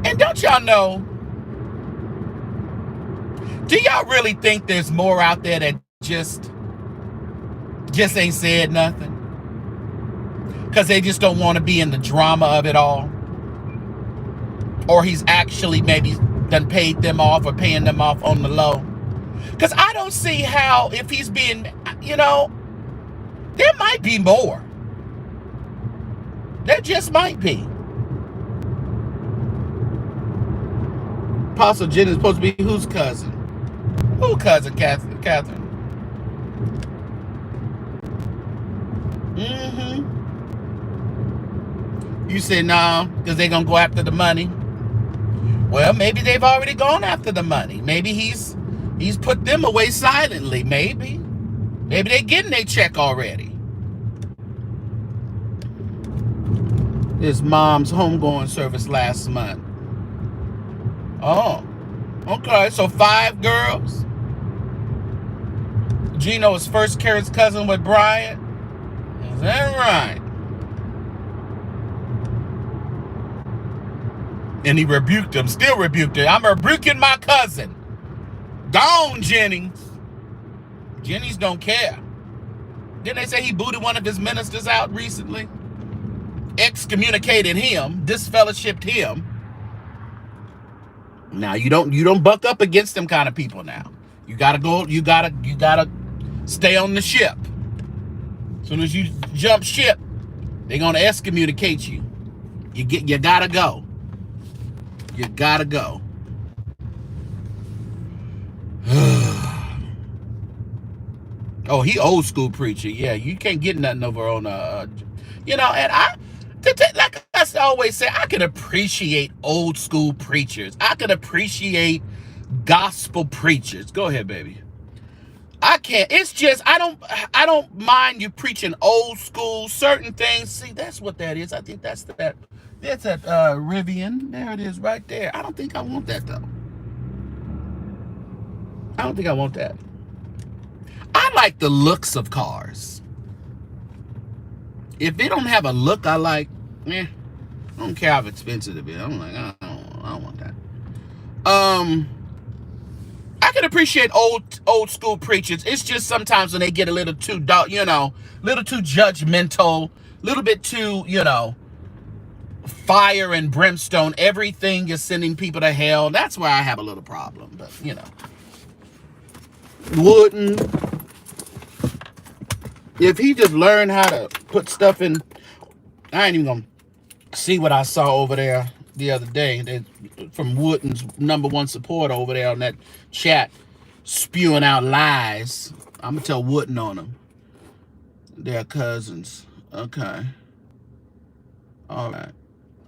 And don't y'all know? Do y'all really think there's more out there that just ain't said nothing? Because they just don't want to be in the drama of it all? Or he's actually maybe done paid them off or paying them off on the low? Because I don't see how, if he's being, you know, there might be more. There just might be. Apostle Jen is supposed to be whose cousin? Who cousin, Catherine? You said no, because they're going to go after the money. Well, maybe they've already gone after the money. Maybe he's put them away silently. Maybe they're getting their check already. His mom's homegoing service last month. Oh, okay. So 5 girls. Gino is first cousin with Bryant. Is that right? And he rebuked him, still rebuked him. I'm rebuking my cousin. Gone, Jennings. Jennings don't care. Didn't they say he booted one of his ministers out recently? Excommunicated him, disfellowshipped him. Now you don't buck up against them kind of people now. You gotta go, you gotta stay on the ship. As soon as you jump ship, they're gonna excommunicate you. You gotta go. You gotta go. Oh, he old school preacher. Yeah, you can't get nothing over on you know, and like I always say, I can appreciate old school preachers. I can appreciate gospel preachers. Go ahead, baby. I can't. It's just I don't mind you preaching old school certain things. See, that's what that is. I think that's that Rivian. There it is right there. I don't think I want that though. I don't think I want that. I like the looks of cars. If they don't have a look I like, I don't care how expensive it is. I'm like, I don't want that. I can appreciate old school preachers. It's just sometimes when they get a little too, little too judgmental, little bit too, fire and brimstone. Everything is sending people to hell. That's where I have a little problem. But wouldn't. If he just learned how to put stuff in, I ain't even gonna see what I saw over there the other day. From Wooden's #1 supporter over there on that chat, spewing out lies. I'm gonna tell Wooden on them. They're cousins. Okay. All right.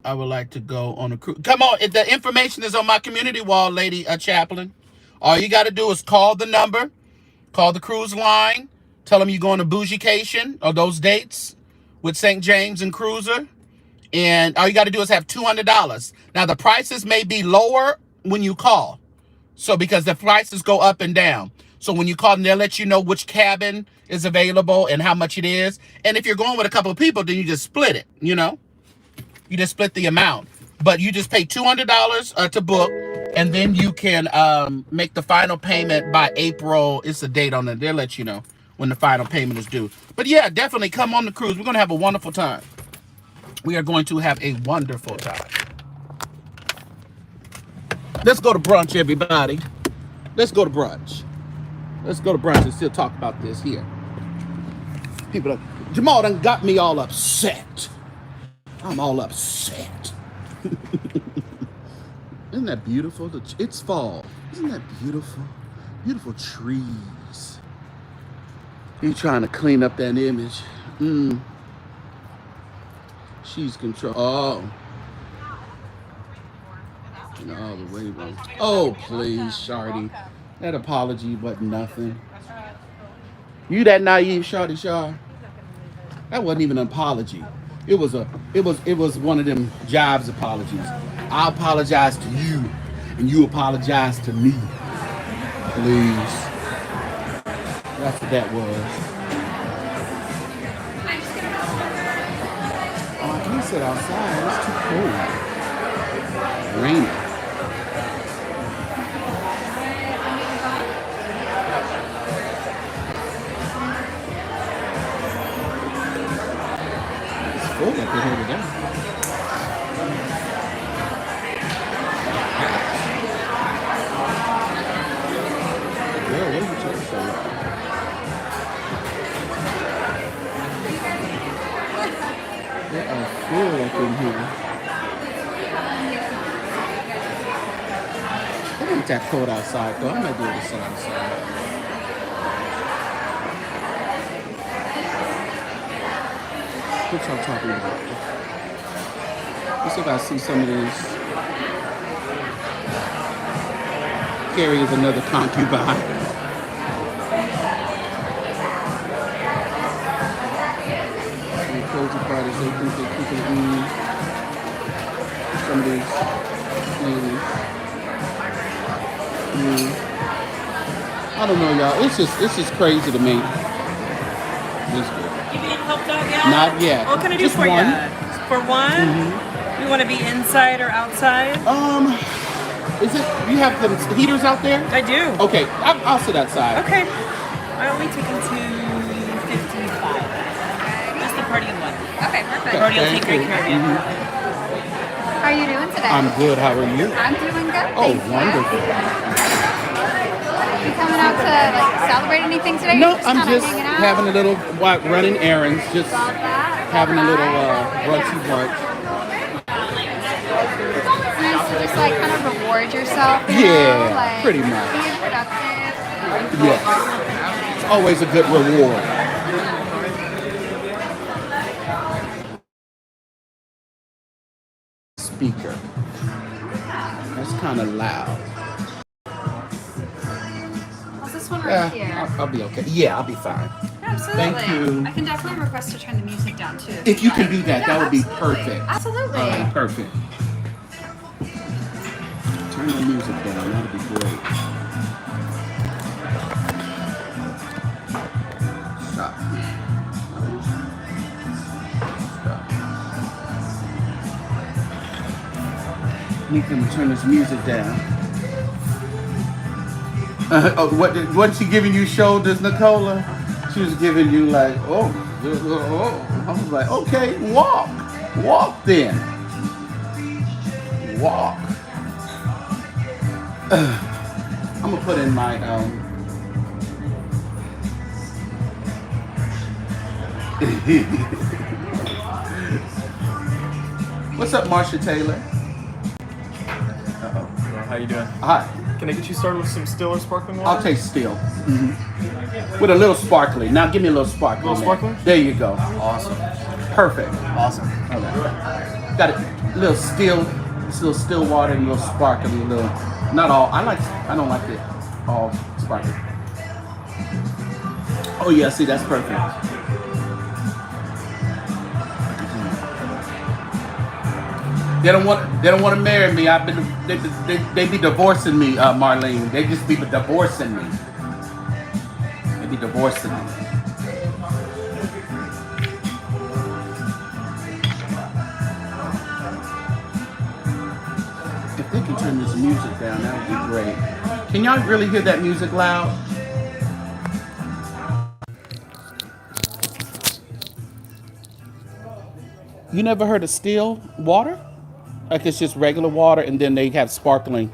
I would like to go on a cruise. Come on, if the information is on my community wall, Lady Chaplain. All you got to do is call the number, call the cruise line, tell them you're going to Bougiecation or those dates with St. James and Cruiser. And all you got to do is have $200. Now, the prices may be lower when you call. So, because the prices go up and down. So, when you call them, they'll let you know which cabin is available and how much it is. And if you're going with a couple of people, then you just split it, You just split the amount. But you just pay $200 to book. And then you can make the final payment by April. It's a date on it. They'll let you know when the final payment is due. But yeah, definitely come on the cruise. We're going to have a wonderful time. We are going to have a wonderful time. Let's go to brunch, everybody. Let's go to brunch. Let's go to brunch and still talk about this here. Jamal done got me all upset. I'm all upset. Isn't that beautiful? It's fall. Isn't that beautiful? Beautiful trees. He's trying to clean up that image. She's control. Oh. No, the way wrong. Oh, please, Shardy. That apology wasn't nothing. You that naive, Shardy Shar? That wasn't even an apology. It was one of them Jobs apologies. I apologize to you, and you apologize to me. Please. That's what that was. Oh, I can't sit outside. It's too cold. Raining. It's full up in here today. Girl, what are you talking about? They are full up in here. It ain't that cold outside though. I might be able to sit outside. What y'all talking about? Let's see if I see some of these. Carrie is another concubine. Some cozy parties, they think they're cooking some of these ladies. I don't know, y'all. It's just crazy to me. Just good. You being helped out yet? Not yet. What can I do Just for one. you? For one? You want to be inside or outside? Is it? You have the heaters out there? I do. Okay, I'll sit outside. Okay. I only take him to 55. That's the party of one. Okay, perfect. Party will take great care of you. How are you doing today? I'm good. How are you? I'm doing good. Oh, thank you. wonderful. You coming out to celebrate anything today? No, Or I'm kinda just hanging out? having a little running errands, just Love that. having a little brunchy brunch. It's always nice to just like kind of reward yourself. You Yeah, know? Like, pretty much. Being productive. Yes, it's always a good reward. Speaker. That's kind of loud. How's this one right here? I'll be okay. Yeah, I'll be fine. Absolutely. Thank you. I can definitely request to turn the music down too. If you can do that, Yeah, that would be absolutely. perfect. Absolutely. Perfect. Turn the music down. That'd be great. Stop. Stop. Need them to turn this music down. Wasn't she giving you shoulders, Nicola? She was giving you like, oh. I was like, okay, walk then. Walk. I'm gonna put in my What's up, Marsha Taylor? How you doing? Hi. Can I get you started with some still or sparkling water? I'll take still. With a little sparkly. Now give me a little sparkly. Little sparkly? There you go. Awesome. Perfect. Awesome. Okay. Got a little still water and a little sparkly, little. Not all. I don't like it all sparkly. Oh yeah, see that's perfect. They don't want to marry me. They be divorcing me, Marlene. They just be divorcing me. They be divorcing me. If they can turn this music down, that would be great. Can y'all really hear that music loud? You never heard of still water? Like it's just regular water and then they have sparkling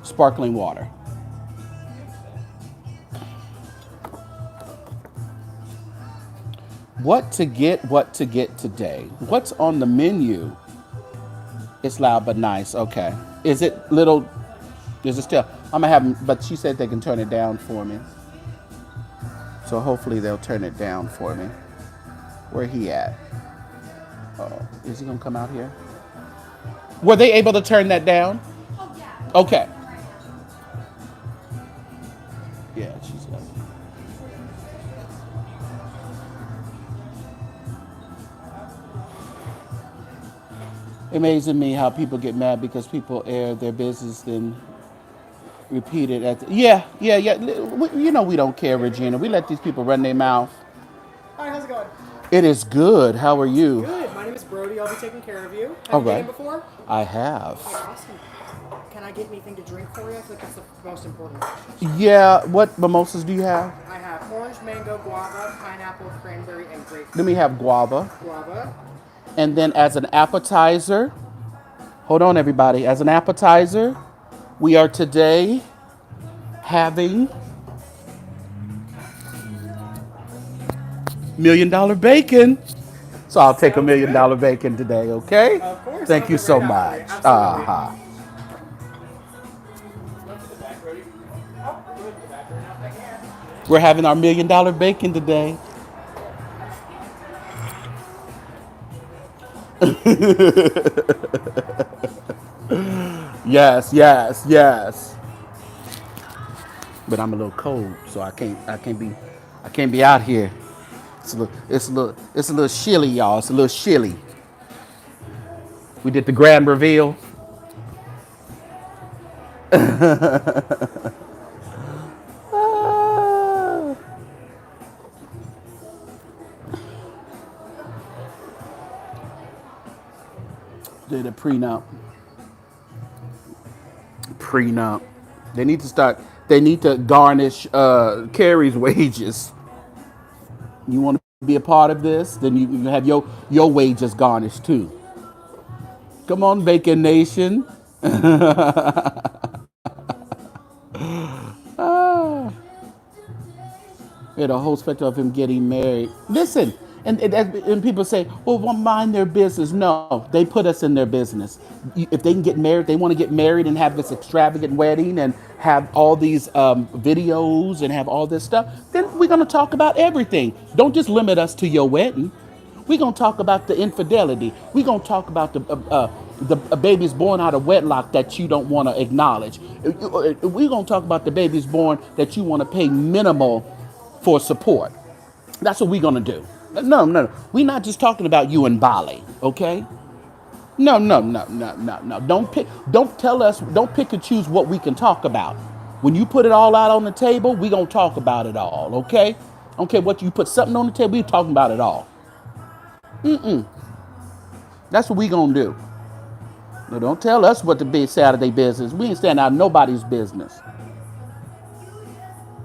water. What to get today? What's on the menu? It's loud but nice. Okay. Is it little? Is it still? I'm gonna have them, but she said they can turn it down for me. So hopefully they'll turn it down for me. Where he at? Oh, is he gonna come out here? Were they able to turn that down? Oh, yeah. Okay. Yeah, she's got it. Amazing me how people get mad because people air their business then repeat it at yeah. You know we don't care, Regina. We let these people run their mouth. Hi, how's it going? It is good. How are you? Good. My name is Brody. I'll be taking care of you. Have All you been right. in before? I have. Okay, awesome. Can I get anything to drink for you? I think that's the most important. Yeah. What mimosas do you have? I have orange, mango, guava, pineapple, cranberry, and grapefruit. Let me have guava. Guava. And then as an appetizer, hold on everybody. As an appetizer, we are today having $1 million bacon. So I'll take $1 million bacon today, okay? Of course. Thank you so much. Uh-huh. We're having our $1 million bacon today. Yes. But I'm a little cold, so I can't be out here. It's a little chilly, y'all. It's a little chilly. We did the grand reveal. Did a prenup. They need to garnish Carrie's wages. You want to be a part of this? Then you can have your wages garnished too. Come on, Bacon Nation. We had a whole spectrum of him getting married. Listen, and people say, well, mind their business. No, they put us in their business. If they can get married, they want to get married and have this extravagant wedding and have all these videos and have all this stuff, then we're going to talk about everything. Don't just limit us to your wedding. We're going to talk about the infidelity. We're going to talk about the babies born out of wedlock that you don't want to acknowledge. We're going to talk about the babies born that you want to pay minimal for support. That's what we're going to do. No. We're not just talking about you and Bali, okay? No. Don't tell us, don't pick and choose what we can talk about. When you put it all out on the table, we're going to talk about it all, okay? I don't care what you put something on the table, we're talking about it all. That's what we're going to do. No, don't tell us what to be Saturday business. We ain't standing out nobody's business.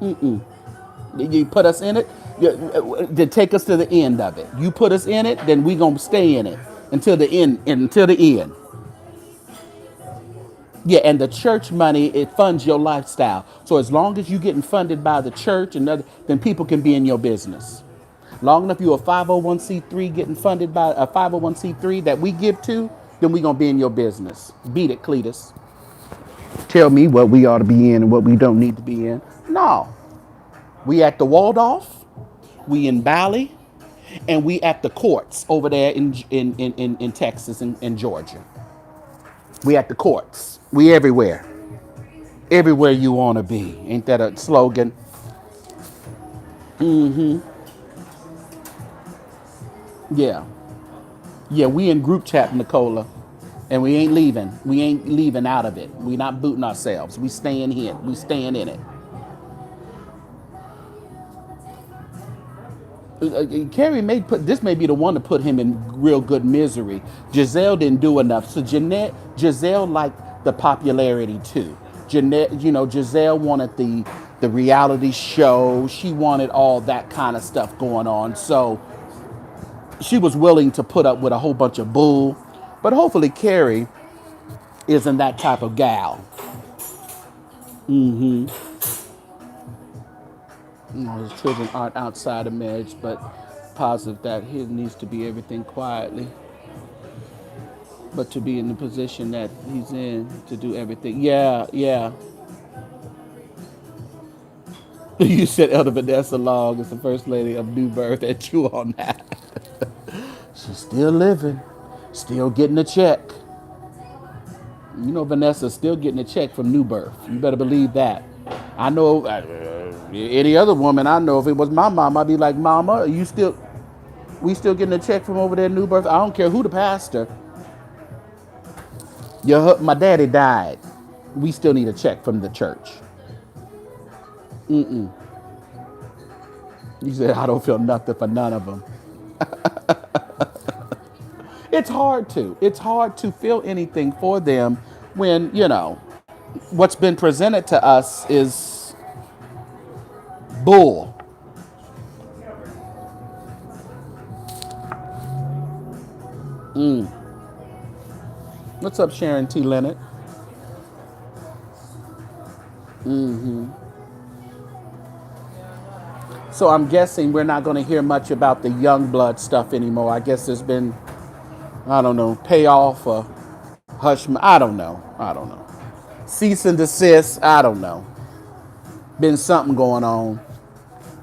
You put us in it, then take us to the end of it. You put us in it, then we gonna stay in it until the end. Yeah, and the church money, it funds your lifestyle. So as long as you're getting funded by the church and other, then people can be in your business. Long enough you're a 501c3 getting funded by a 501c3 that we give to, then we gonna be in your business. Beat it, Cletus. Tell me what we ought to be in and what we don't need to be in. No. We at the Waldorf, we in Bali, and we at the courts over there in Texas and Georgia. We at the courts. We everywhere. Everywhere you want to be. Ain't that a slogan? Yeah. Yeah, we in group chat, Nicola. And we ain't leaving. We ain't leaving out of it. We not booting ourselves. We staying here. We staying in it. Carrie may be the one to put him in real good misery. Giselle didn't do enough. So Giselle liked the popularity too. Giselle wanted the reality show. She wanted all that kind of stuff going on. So she was willing to put up with a whole bunch of bull. But hopefully Carrie isn't that type of gal. His children aren't outside of marriage, but positive that he needs to be everything quietly. But to be in the position that he's in, to do everything. Yeah. You said Elder Vanessa Long is the first lady of New Birth, and chew on that. She's still living, still getting a check. You know Vanessa's still getting a check from New Birth. You better believe that. I know any other woman I know, if it was my mom, I'd be like, Mama, we still getting a check from over there, New Birth? I don't care who the pastor. My daddy died. We still need a check from the church. Mm-mm. You said, I don't feel nothing for none of them. It's hard to. It's hard to feel anything for them when, what's been presented to us is bull. What's up, Sharon T. Leonard? So I'm guessing we're not going to hear much about the young blood stuff anymore. I guess there's been, I don't know, payoff or hush. I don't know. Cease and desist. I don't know. Been something going on.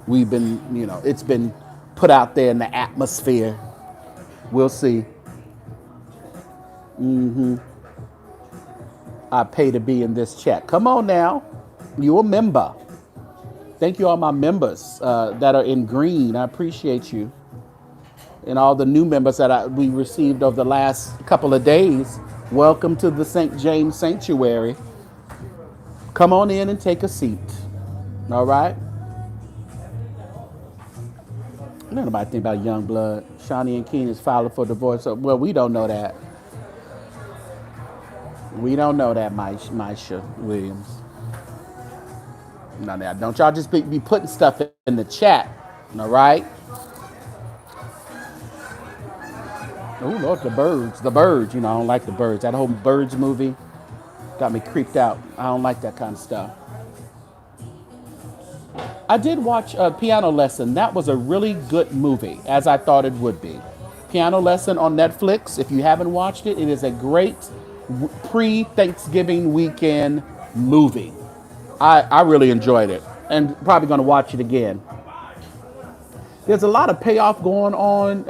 We've been, it's been put out there in the atmosphere. We'll see. I pay to be in this chat. Come on now. You a member. Thank you all my members that are in green. I appreciate you. And all the new members that we received over the last couple of days. Welcome to the St. James Sanctuary. Come on in and take a seat. All right? Nobody think about young blood. Shawnee and Keen is filing for divorce. Well, we don't know that. We don't know that, Misha Williams. No, don't y'all just be putting stuff in the chat. All right? Oh, Lord, the birds. The birds, I don't like the birds. That whole birds movie got me creeped out. I don't like that kind of stuff. I did watch a Piano Lesson. That was a really good movie, as I thought it would be. Piano Lesson on Netflix. If you haven't watched it, it is a great pre-Thanksgiving weekend movie. I really enjoyed it and probably going to watch it again. There's a lot of payoff going on,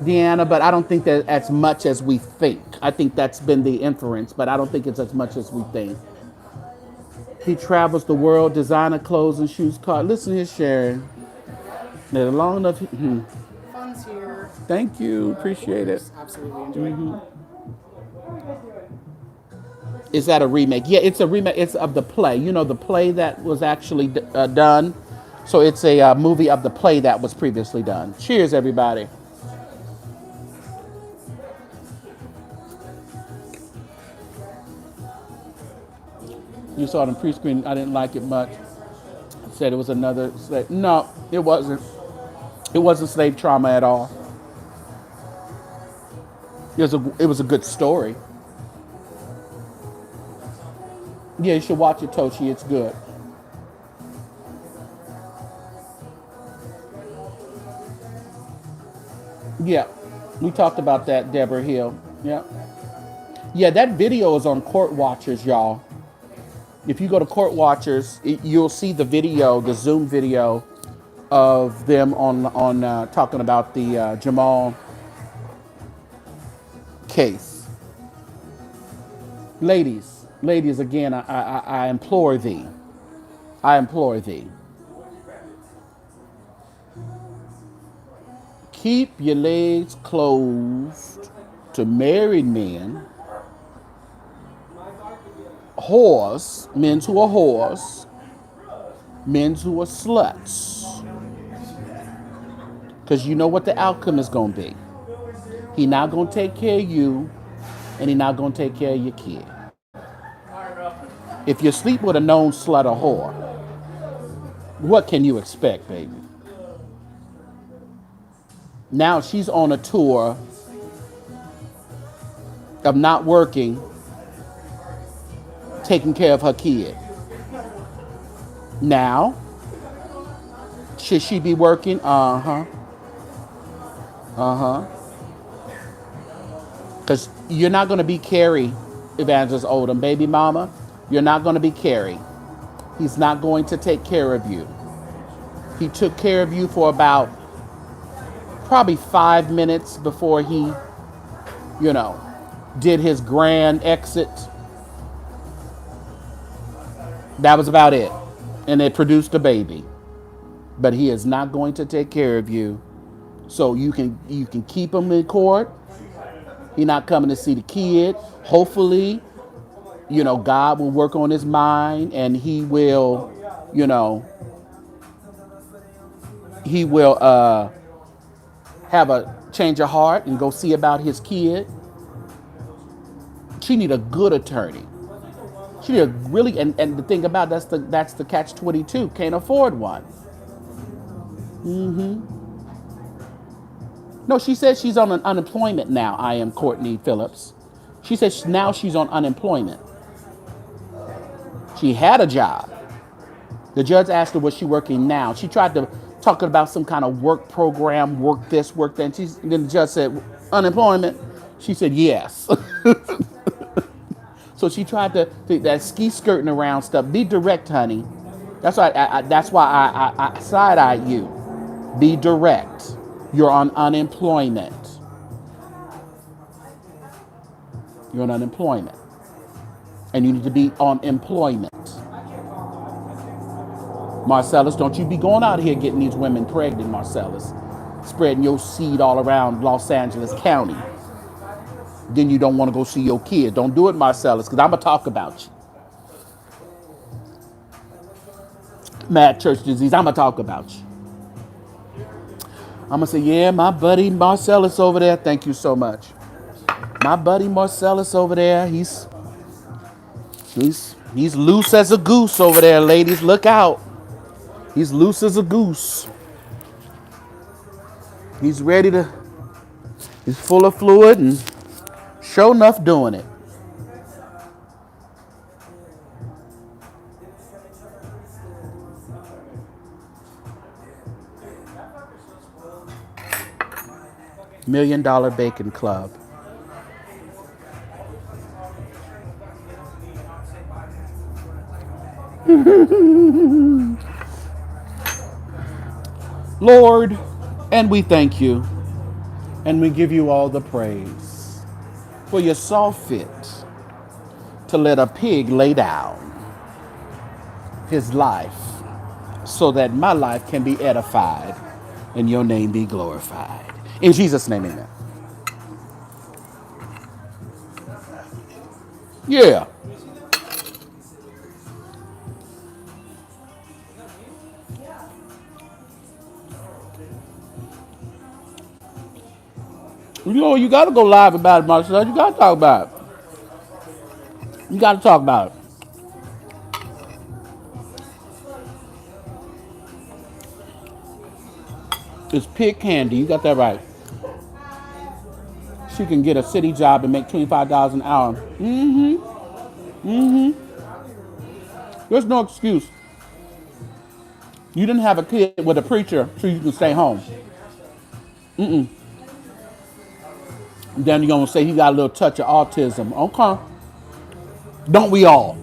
Deanna, but I don't think that as much as we think. I think that's been the inference, but I don't think it's as much as we think. He travels the world, designer clothes and shoes, car. Listen here, Sharon. They're long enough. Fun's here. Thank you. Appreciate it. Absolutely enjoyed it. Is that a remake? Yeah, it's a remake. It's of the play. The play that was actually done. So it's a movie of the play that was previously done. Cheers, everybody. You saw it in pre-screen. I didn't like it much. Said it was another slave. No, it wasn't. It wasn't slave trauma at all. It was a good story. Yeah, you should watch it, Toshi. It's good. Yeah, we talked about that, Deborah Hill. Yeah. Yeah, that video is on Court Watchers, y'all. If you go to Court Watchers, you'll see the video, the Zoom video of them on talking about the Jamal case. Ladies, again, I implore thee. Keep your legs closed to married men, whores, men who are whores, men who are sluts. Because you know what the outcome is going to be. He not going to take care of you, and he not going to take care of your kid. If you sleep with a known slut or whore, what can you expect, baby? Now she's on a tour of not working, taking care of her kid. Now, should she be working? Because you're not going to be Carrie, Evangelist Oldham, baby mama. You're not going to be Carrie. He's not going to take care of you. He took care of you for about probably 5 minutes before he, did his grand exit. That was about it. And it produced a baby. But he is not going to take care of you. So you can keep him in court. He not coming to see the kid. Hopefully, God will work on his mind and you know, he will have a change of heart and go see about his kid. She need a good attorney. She need a really and the thing about that's the catch 22. Can't afford one. No, she says she's on an unemployment now. I am Courtney Phillips. She says now she's on unemployment. She had a job. The judge asked her, was she working now? She tried to talk about some kind of work program, work this, work that. And then the judge said, unemployment? She said, yes. So she tried to that ski skirting around stuff. Be direct, honey. That's why I side-eyed you. Be direct. You're on unemployment. You're on unemployment. And you need to be on employment. Marcellus, don't you be going out here getting these women pregnant, Marcellus. Spreading your seed all around Los Angeles County. Then you don't want to go see your kids. Don't do it, Marcellus, because I'm going to talk about you. Mad church disease, I'm going to talk about you. I'm going to say, yeah, my buddy Marcellus over there, thank you so much. My buddy Marcellus over there, he's loose as a goose over there, ladies. Look out. He's loose as a goose. He's full of fluid and sure enough doing it. $1 Million Bacon Club. Lord, and we thank you, and we give you all the praise, for you saw fit to let a pig lay down his life so that my life can be edified and your name be glorified. In Jesus' name, amen. Yeah. You got to go live about it, Marcel. You got to talk about it. You got to talk about it. It's pig candy. You got that right. She can get a city job and make $25 an hour. There's no excuse. You didn't have a kid with a preacher so you can stay home. Then you're going to say he got a little touch of autism. Okay. Don't we all?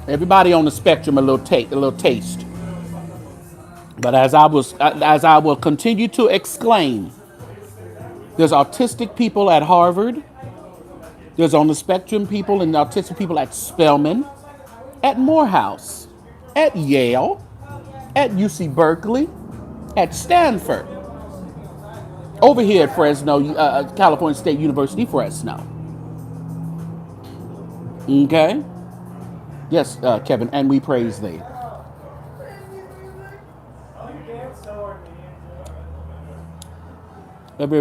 Everybody on the spectrum a little taste. But as I will continue to exclaim, there's autistic people at Harvard. There's on the spectrum people and autistic people at Spelman, at Morehouse, at Yale, at UC Berkeley, at Stanford, over here at Fresno, California State University, Fresno. Okay? Yes, Kevin, and we praise thee. And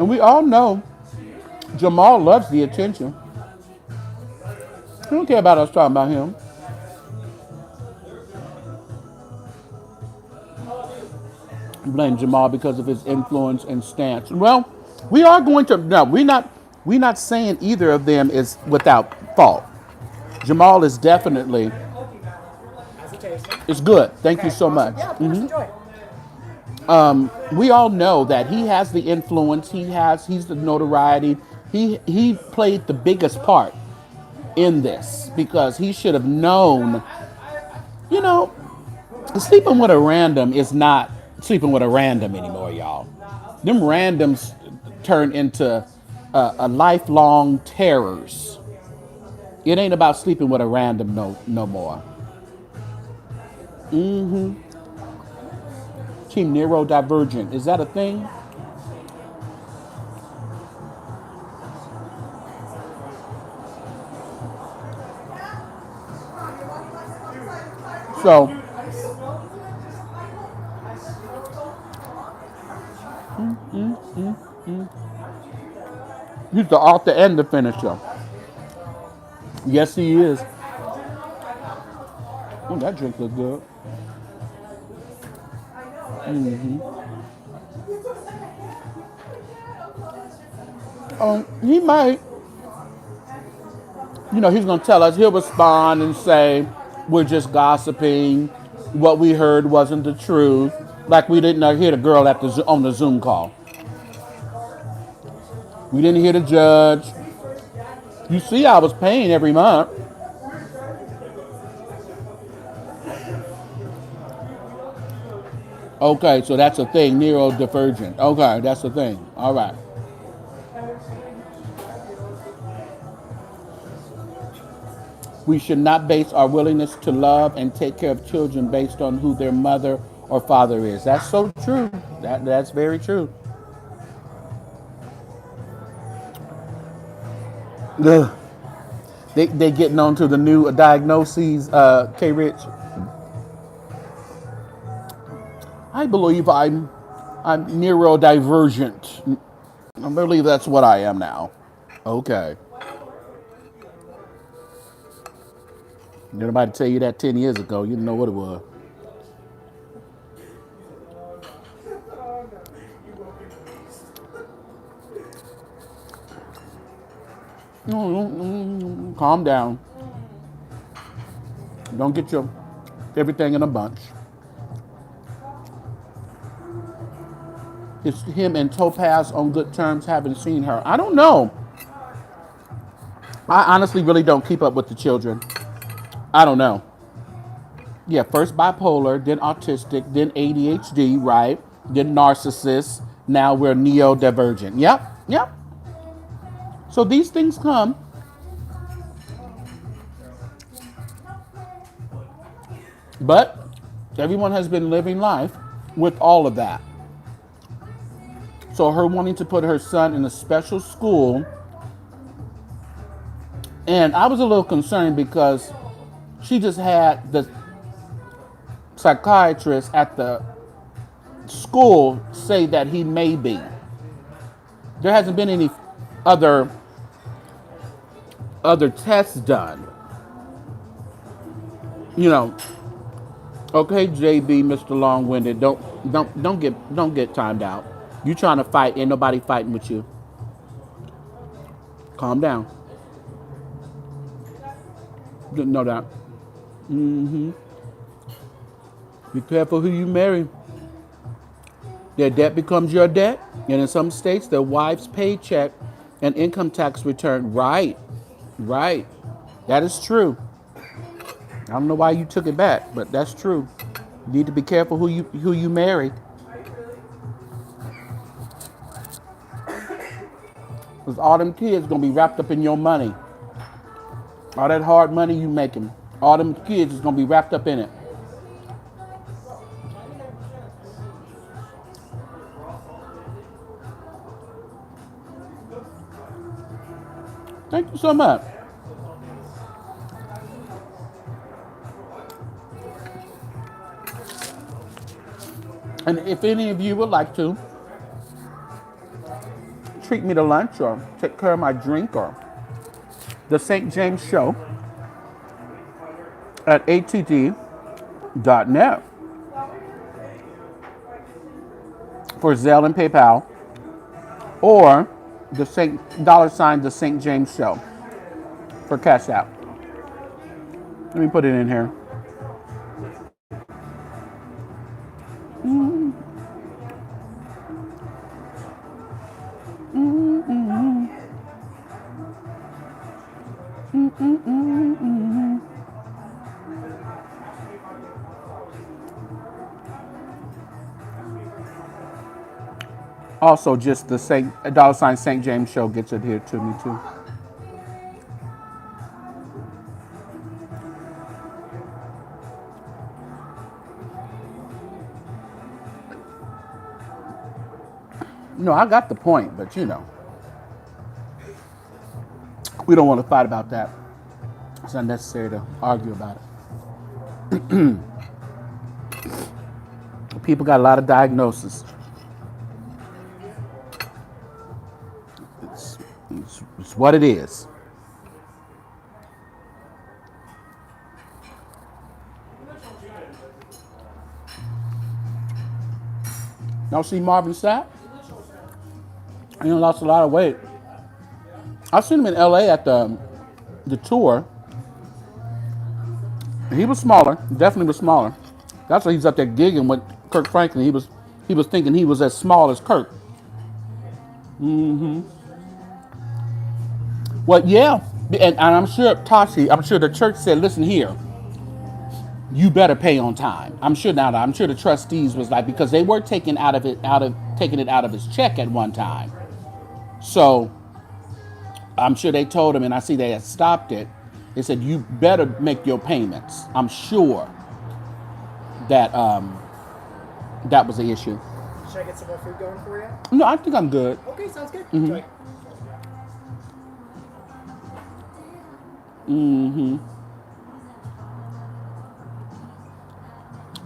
we all know Jamal loves the attention. He don't care about us talking about him. Blame Jamal because of his influence and stance. Well, we are going to. No, we're not saying either of them is without fault. Jamal is definitely. It's good. Thank you so much. Yeah, please enjoy. We all know that he has the influence. He's the notoriety. He played the biggest part in this because he should have known. Sleeping with a random is not sleeping with a random anymore, y'all. Them randoms turn into a lifelong terrors. It ain't about sleeping with a random no more. Mm-hmm. Team neurodivergent. Is that a thing? So, he's the author and the finisher. Yes, he is. Oh, that drink looks good. He might. He's going to tell us. He'll respond and say, we're just gossiping. What we heard wasn't the truth. Like we didn't hear the girl on the Zoom call. We didn't hear the judge. You see, I was paying every month. Okay, so that's a thing, neurodivergent. Okay, that's a thing. All right. We should not base our willingness to love and take care of children based on who their mother or father is. That's so true. That's very true. Ugh. They getting on to the new diagnoses, K. Rich. I believe I'm neurodivergent. I believe that's what I am now. Okay. Did anybody tell you that 10 years ago? You didn't know what it was. Calm down. Don't get your everything in a bunch. Is him and Topaz on good terms? Haven't seen her. I don't know. I honestly really don't keep up with the children. I don't know. Yeah, first bipolar, then autistic, then ADHD, right? Then narcissist. Now we're neurodivergent. Yep. So these things come. But everyone has been living life with all of that. So her wanting to put her son in a special school, and I was a little concerned because she just had the psychiatrist at the school say that he may be. There hasn't been any other tests done. Okay, JB, Mr. Long-winded, don't get timed out. You trying to fight, ain't nobody fighting with you. Calm down. Didn't know that. Be careful who you marry. Their debt becomes your debt, and in some states, their wife's paycheck and income tax return. Right. That is true. I don't know why you took it back, but that's true. You need to be careful who you marry. Because all them kids gonna be wrapped up in your money. All that hard money you making, all them kids is gonna be wrapped up in it. Thank you so much. And if any of you would like to treat me to lunch or take care of my drink or the St. James Show at att.net for Zelle and PayPal, or the Saint James Show for CashApp. Let me put it in here. Also, just the St. James Show gets it here to me too. No, I got the point, but you know, we don't want to fight about that. It's unnecessary to argue about it. People got a lot of diagnoses. It's, it's what it is. Y'all see Marvin Sapp? He lost a lot of weight. I seen him in LA at the tour. He was smaller, definitely was smaller. That's why he's up there gigging with Kirk Franklin. He was thinking he was as small as Kirk. Well, yeah, and I'm sure Tashi, I'm sure the church said, listen here, you better pay on time. I'm sure the trustees was like, because they were taking taking it out of his check at one time. So I'm sure they told him, and I see they had stopped it. They said, you better make your payments. I'm sure that that was the issue. Should I get some more food going for you? No, I think I'm good. Okay, sounds good. Enjoy.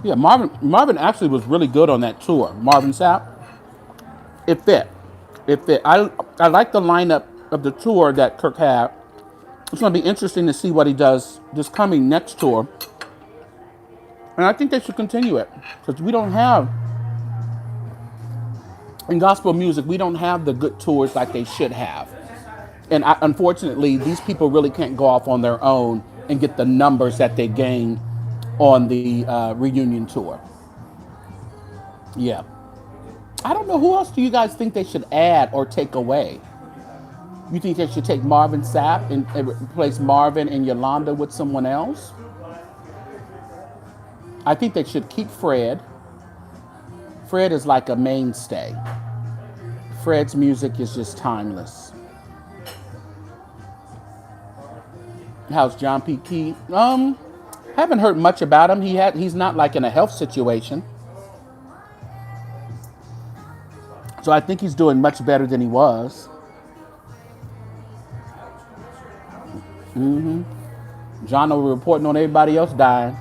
Yeah, Marvin actually was really good on that tour. Marvin Sapp. It fit. It fit. I like the lineup of the tour that Kirk had. It's going to be interesting to see what he does this coming next tour. And I think they should continue it because we don't have, in gospel music, we don't have the good tours like they should have. And unfortunately, these people really can't go off on their own and get the numbers that they gained on the reunion tour. Yeah. I don't know, who else do you guys think they should add or take away? You think they should take Marvin Sapp and replace Marvin and Yolanda with someone else? I think they should keep Fred. Fred is like a mainstay. Fred's music is just timeless. How's John P. Key? Haven't heard much about him. He's not like in a health situation. So I think he's doing much better than he was. John will be reporting on everybody else dying.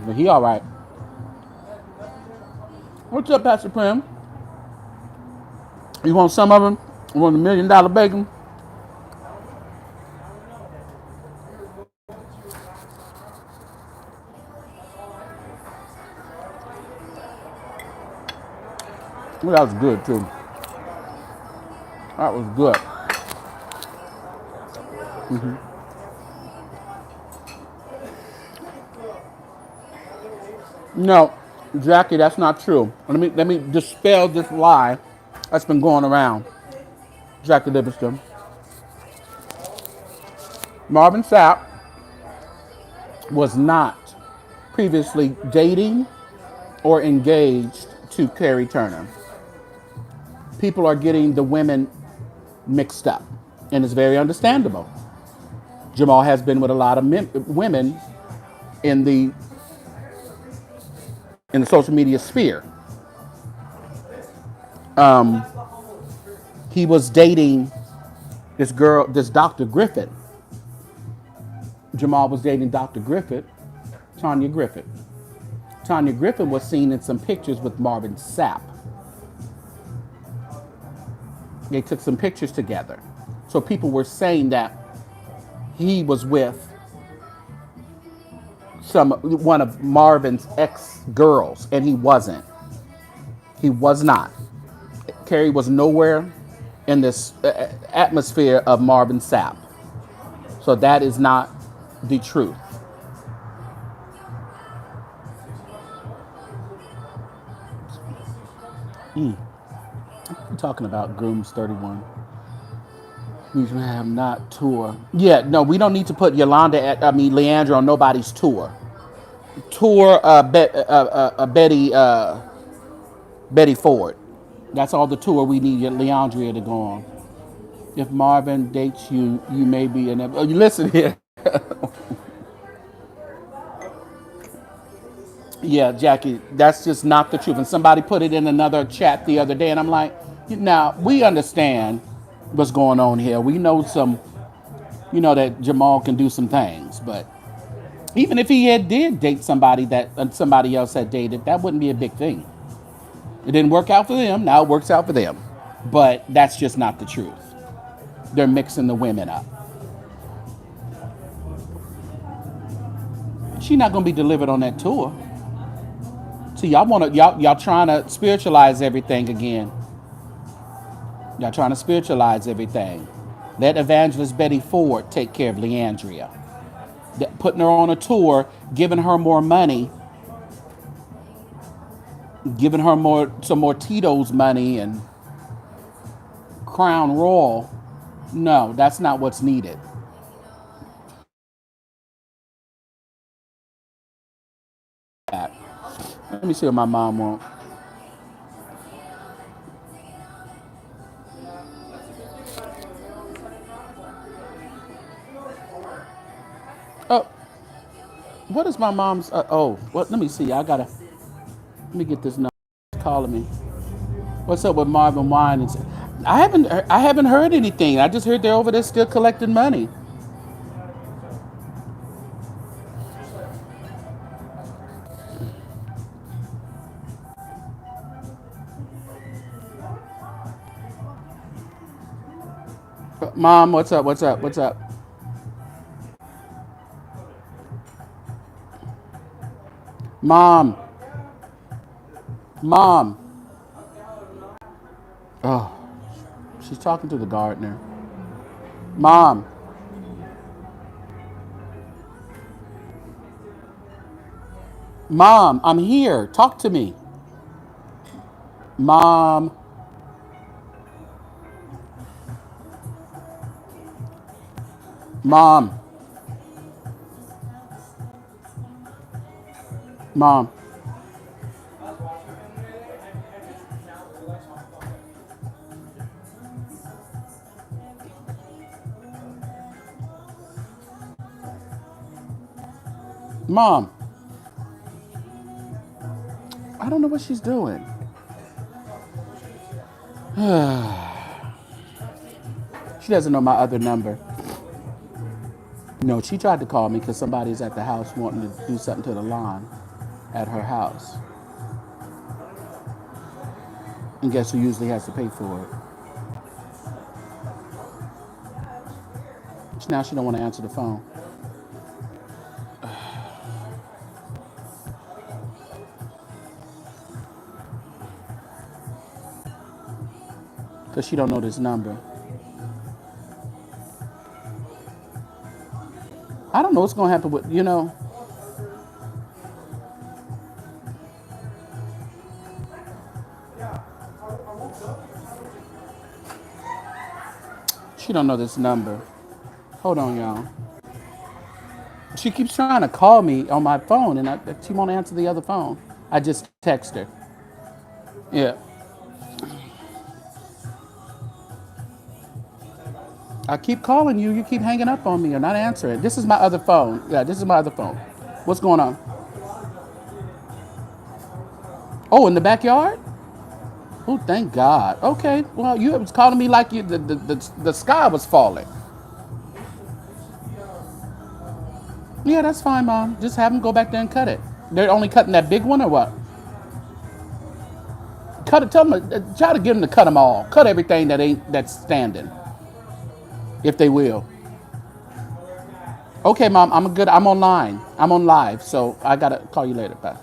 But he all right. What's up, Pastor Prim? You want some of them? You want $1 million bacon? Well, that was good too. That was good. No, Jackie, that's not true. Let me dispel this lie that's been going around. Jackie Livingston. Marvin Sapp was not previously dating or engaged to Carrie Turner. People are getting the women mixed up, and it's very understandable. Jamal has been with a lot of women in the social media sphere. He was dating this girl, this Dr. Griffith. Jamal was dating Dr. Griffith, Tanya Griffith. Tanya Griffith was seen in some pictures with Marvin Sapp. They took some pictures together. So people were saying that he was with one of Marvin's ex-girls, and he wasn't. He was not. Carrie was nowhere in this atmosphere of Marvin Sapp. So that is not the truth. I'm talking about Grooms 31. We have not tour. Yeah, no, we don't need to put Leandra on nobody's tour. Tour Betty Ford. That's all the tour we need Leandria to go on. If Marvin dates you, you may be in listen here. Yeah, Jackie, that's just not the truth. And somebody put it in another chat the other day, and I'm like, now we understand what's going on here. We know that Jamal can do some things, but even if he did date somebody that somebody else had dated, that wouldn't be a big thing. It didn't work out for them. Now it works out for them, but that's just not the truth. They're mixing the women up. She's not gonna be delivered on that tour. See, y'all trying to spiritualize everything again. Y'all trying to spiritualize everything. Let Evangelist Betty Ford take care of Leandria. Putting her on a tour, giving her more money, giving her some more Tito's money and Crown Royal. No, that's not what's needed. Let me see what my mom wants. Oh, what is my mom's? What? Let me see. Let me get this number. Calling me. What's up with Marvin Wine? I haven't heard anything. I just heard they're over there still collecting money. Mom, what's up? What's up? What's up? Mom. Mom. Oh, she's talking to the gardener. Mom. Mom, I'm here. Talk to me. Mom. Mom. Mom. Mom. I don't know what she's doing. She doesn't know my other number. No, she tried to call me because somebody's at the house wanting to do something to the lawn at her house. And guess who usually has to pay for it? Now she don't want to answer the phone. Because she don't know this number. I don't know what's going to happen with, She don't know this number. Hold on, y'all. She keeps trying to call me on my phone, and she won't answer the other phone. I just text her. Yeah. I keep calling you. You keep hanging up on me or not answering. This is my other phone. Yeah, this is my other phone. What's going on? Oh, in the backyard? Oh, thank God. Okay. Well, you was calling me like the sky was falling. Yeah, that's fine, Mom. Just have them go back there and cut it. They're only cutting that big one or what? Cut it. Tell them. Try to get them to cut them all. Cut everything that's standing. If they will. Okay, Mom. I'm good. I'm online. I'm on live, so I gotta call you later. Bye.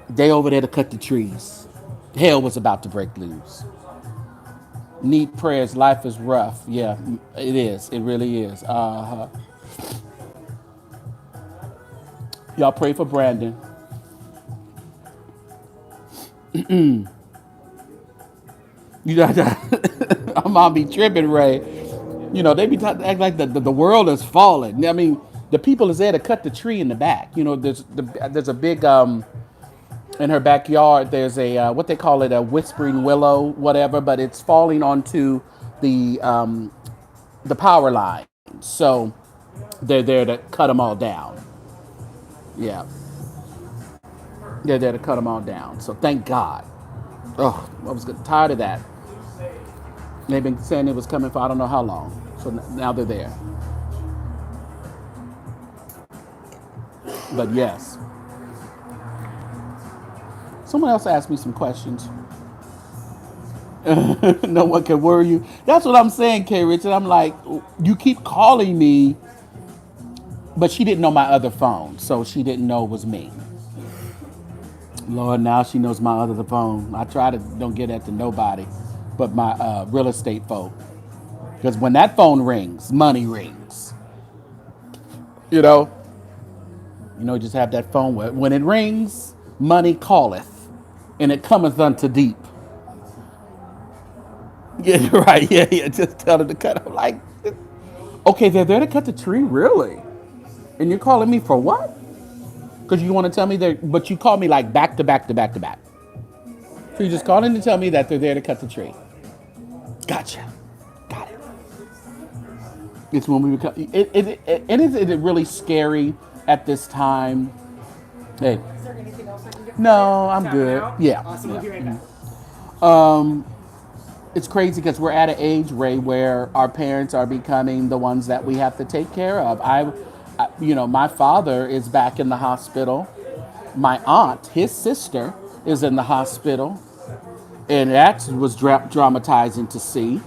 They over there to cut the trees. Hell was about to break loose. Need prayers. Life is rough. Yeah, it is. It really is. Y'all pray for Brandon. You know, I'm gonna be tripping, Ray. They be act like the world is falling. I mean, the people is there to cut the tree in the back. There's a big in her backyard. There's a what they call it, a whispering willow, whatever, but it's falling onto the power line. So they're there to cut them all down. Yeah, they're there to cut them all down. So thank God. Oh, I was getting tired of that. They've been saying it was coming for I don't know how long. So now they're there. But yes, someone else asked me some questions. No one can worry you. That's what I'm saying, K. Richard. I'm like, you keep calling me, but she didn't know my other phone, so she didn't know it was me. Lord, now she knows my other phone. I try to don't get that to nobody, but my real estate folk. Because when that phone rings, money rings. You know, just have that phone where when it rings, money calleth, and it cometh unto deep. Yeah, right. Yeah, yeah. Just tell her to cut. I'm like, okay, they're there to cut the tree, really? And you're calling me for what? Because you want to tell me that, but you call me like back to back to back to back. So you're just calling to tell me that they're there to cut the tree. Gotcha. Got it. It's when we become. And is it really scary at this time? Hey. Is there anything else I can get? No, I'm Tap good. out? Yeah. Awesome. Yeah. We'll be right back. It's crazy because we're at an age, Ray, where our parents are becoming the ones that we have to take care of. My father is back in the hospital. My aunt, his sister, is in the hospital, and that was dramatizing to see.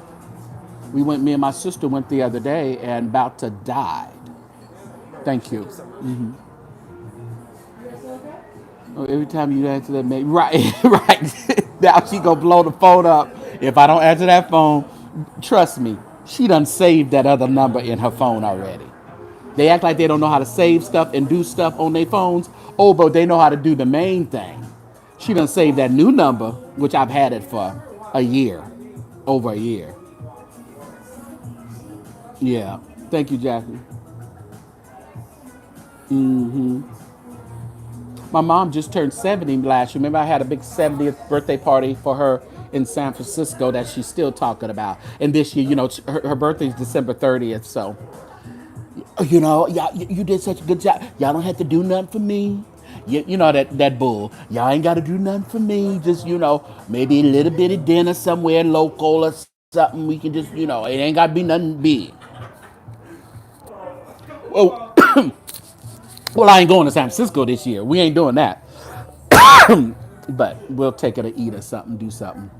Me and my sister went the other day and about to die. Thank you. Oh, every time you answer that, right, right. Now she gonna blow the phone up. If I don't answer that phone, trust me, she done saved that other number in her phone already. They act like they don't know how to save stuff and do stuff on their phones. Oh, but they know how to do the main thing. She done saved that new number, which I've had it for a year, over a year. Yeah. Thank you, Jackie. My mom just turned 70 last year. Remember, I had a big 70th birthday party for her in San Francisco that she's still talking about. And this year, her birthday is December 30th. So, you did such a good job. Y'all don't have to do nothing for me. You know that bull. Y'all ain't got to do nothing for me. Just, maybe a little bit of dinner somewhere local or something. We can just, it ain't got to be nothing big. Oh, well, I ain't going to San Francisco this year. We ain't doing that. But we'll take her to eat or something, do something.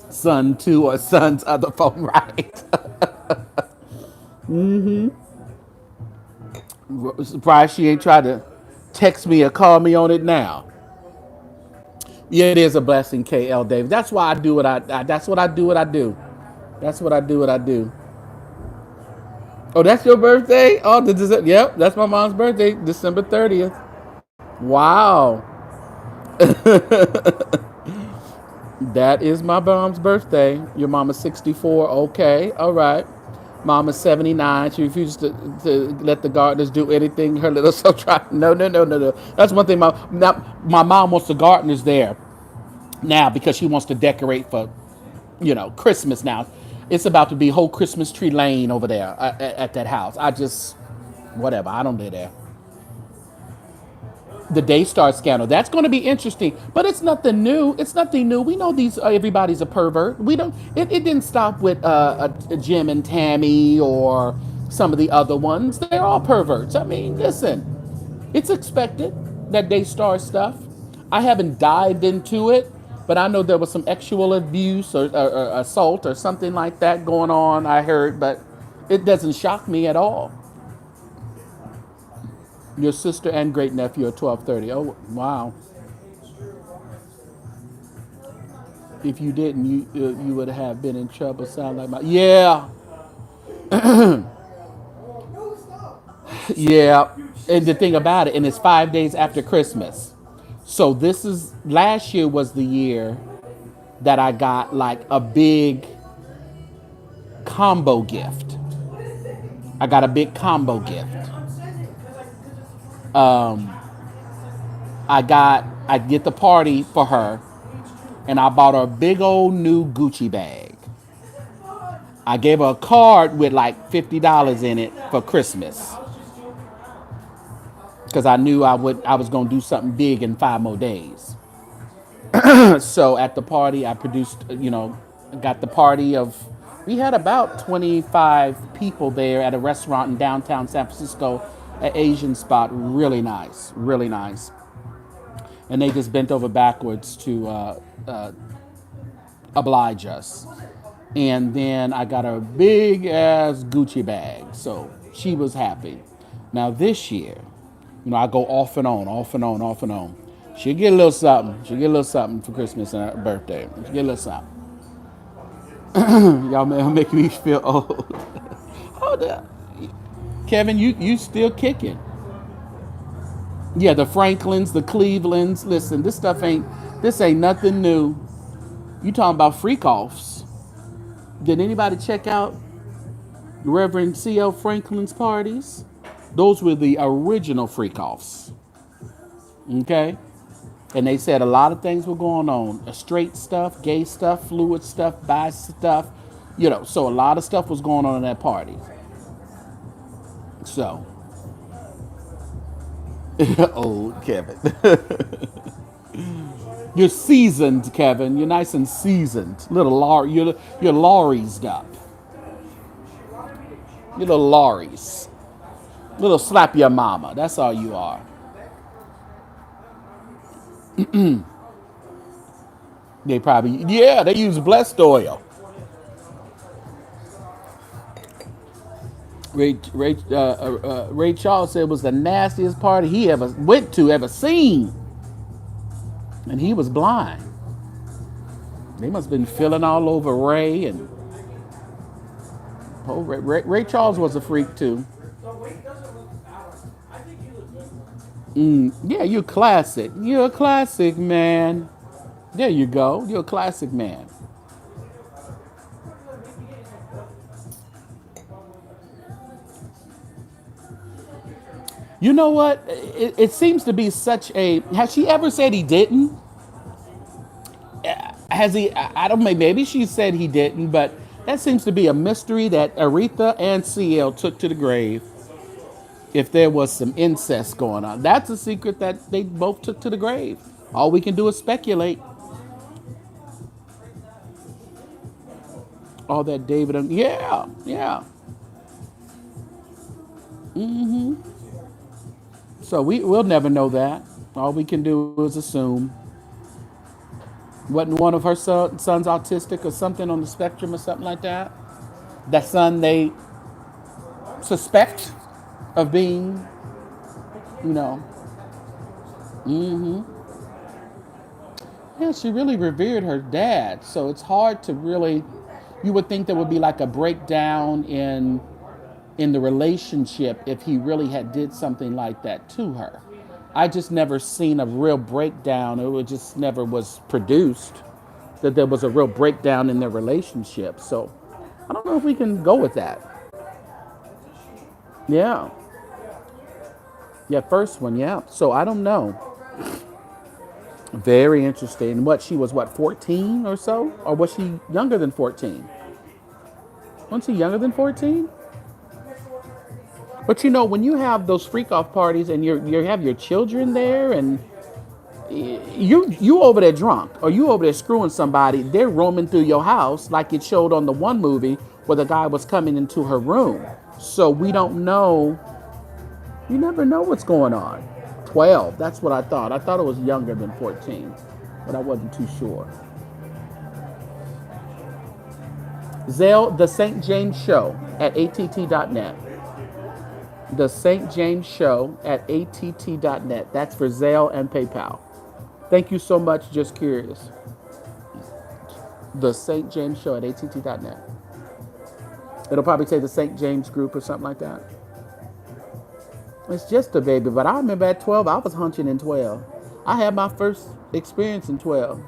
Son 2 or son's other phone, right? Surprised she ain't tried to text me or call me on it now. Yeah, it is a blessing, KL Dave. That's why I do what that's what I do what I do. That's what I do what I do. Oh, that's your birthday? Oh, yep, that's my mom's birthday, December 30th. Wow. That is my mom's birthday. Your mama's 64. Okay, all right. Mama's 79. She refuses to let the gardeners do anything. Her little self try. No. That's one thing. My mom wants the gardeners there now because she wants to decorate for, Christmas now. It's about to be whole Christmas tree lane over there at that house. Whatever. I don't live there. The Daystar scandal. That's going to be interesting, but it's nothing new. It's nothing new. We know everybody's a pervert. We don't. It didn't stop with Jim and Tammy or some of the other ones. They're all perverts. I mean, listen, it's expected that Daystar stuff. I haven't dived into it, but I know there was some sexual abuse or assault or something like that going on. I heard, but it doesn't shock me at all. Your sister and great nephew are 1230. Oh, wow. If you didn't, you would have been in trouble. Sound like yeah. Yeah. And the thing about it, and it's 5 days after Christmas. So last year was the year that I got like a big combo gift. I got a big combo gift. I get the party for her, and I bought her a big old new Gucci bag. I gave her a card with like $50 in it for Christmas because I knew I was gonna do something big in 5 more days. So at the party, I produced, got the party of. We had about 25 people there at a restaurant in downtown San Francisco, an Asian spot. Really nice, really nice. And they just bent over backwards to oblige us. And then I got a big ass Gucci bag. So she was happy. Now this year, I go off and on, off and on, off and on. She'll get a little something. She'll get a little something for Christmas and her birthday. She'll get a little something. Y'all make me feel old. Hold up. Kevin, you still kicking. Yeah, the Franklins, the Clevelands. Listen, this ain't nothing new. You talking about freak offs. Did anybody check out Reverend C.L. Franklin's parties? Those were the original freak offs. Okay? And they said a lot of things were going on. Straight stuff, gay stuff, fluid stuff, bi stuff. So a lot of stuff was going on in that party. So. Old Kevin. You're seasoned, Kevin. You're nice and seasoned. You're Laurie's up. You're little Laurie's. Little slap your mama. That's all you are. They probably, they use blessed oil. Ray Charles said it was the nastiest party he ever went to, ever seen. And he was blind. They must have been feeling all over Ray. And Ray Charles was a freak too. Yeah, you're classic. You're a classic man. There you go. You're a classic man. You know what? It seems to be such a. Has she ever said he didn't? Has he? I don't know. Maybe she said he didn't, but that seems to be a mystery that Aretha and CL took to the grave. If there was some incest going on, that's a secret that they both took to the grave. All we can do is speculate. All that David, yeah. So we'll never know that. All we can do is assume. Wasn't one of her sons autistic or something on the spectrum or something like that? That son they suspect of being, Yeah, she really revered her dad. So it's hard to really, you would think there would be like a breakdown in the relationship if he really had did something like that to her. I just never seen a real breakdown. It just never was produced that there was a real breakdown in their relationship. So I don't know if we can go with that. Yeah. Yeah, first one, yeah. So I don't know. Very interesting. She was 14 or so? Or was she younger than 14? Wasn't she younger than 14? But when you have those freak off parties and you have your children there and you over there drunk or you over there screwing somebody, they're roaming through your house like it showed on the one movie where the guy was coming into her room. So we don't know. You never know what's going on. 12, that's what I thought. I thought it was younger than 14, but I wasn't too sure. Zelle, TheSaintJamesShow at att.net. TheSaintJamesShow at att.net. That's for Zelle and PayPal. Thank you so much. Just curious. TheSaintJamesShow at att.net. It'll probably say the St. James Group or something like that. It's just a baby, but I remember at 12, I was hunching in 12. I had my first experience in 12.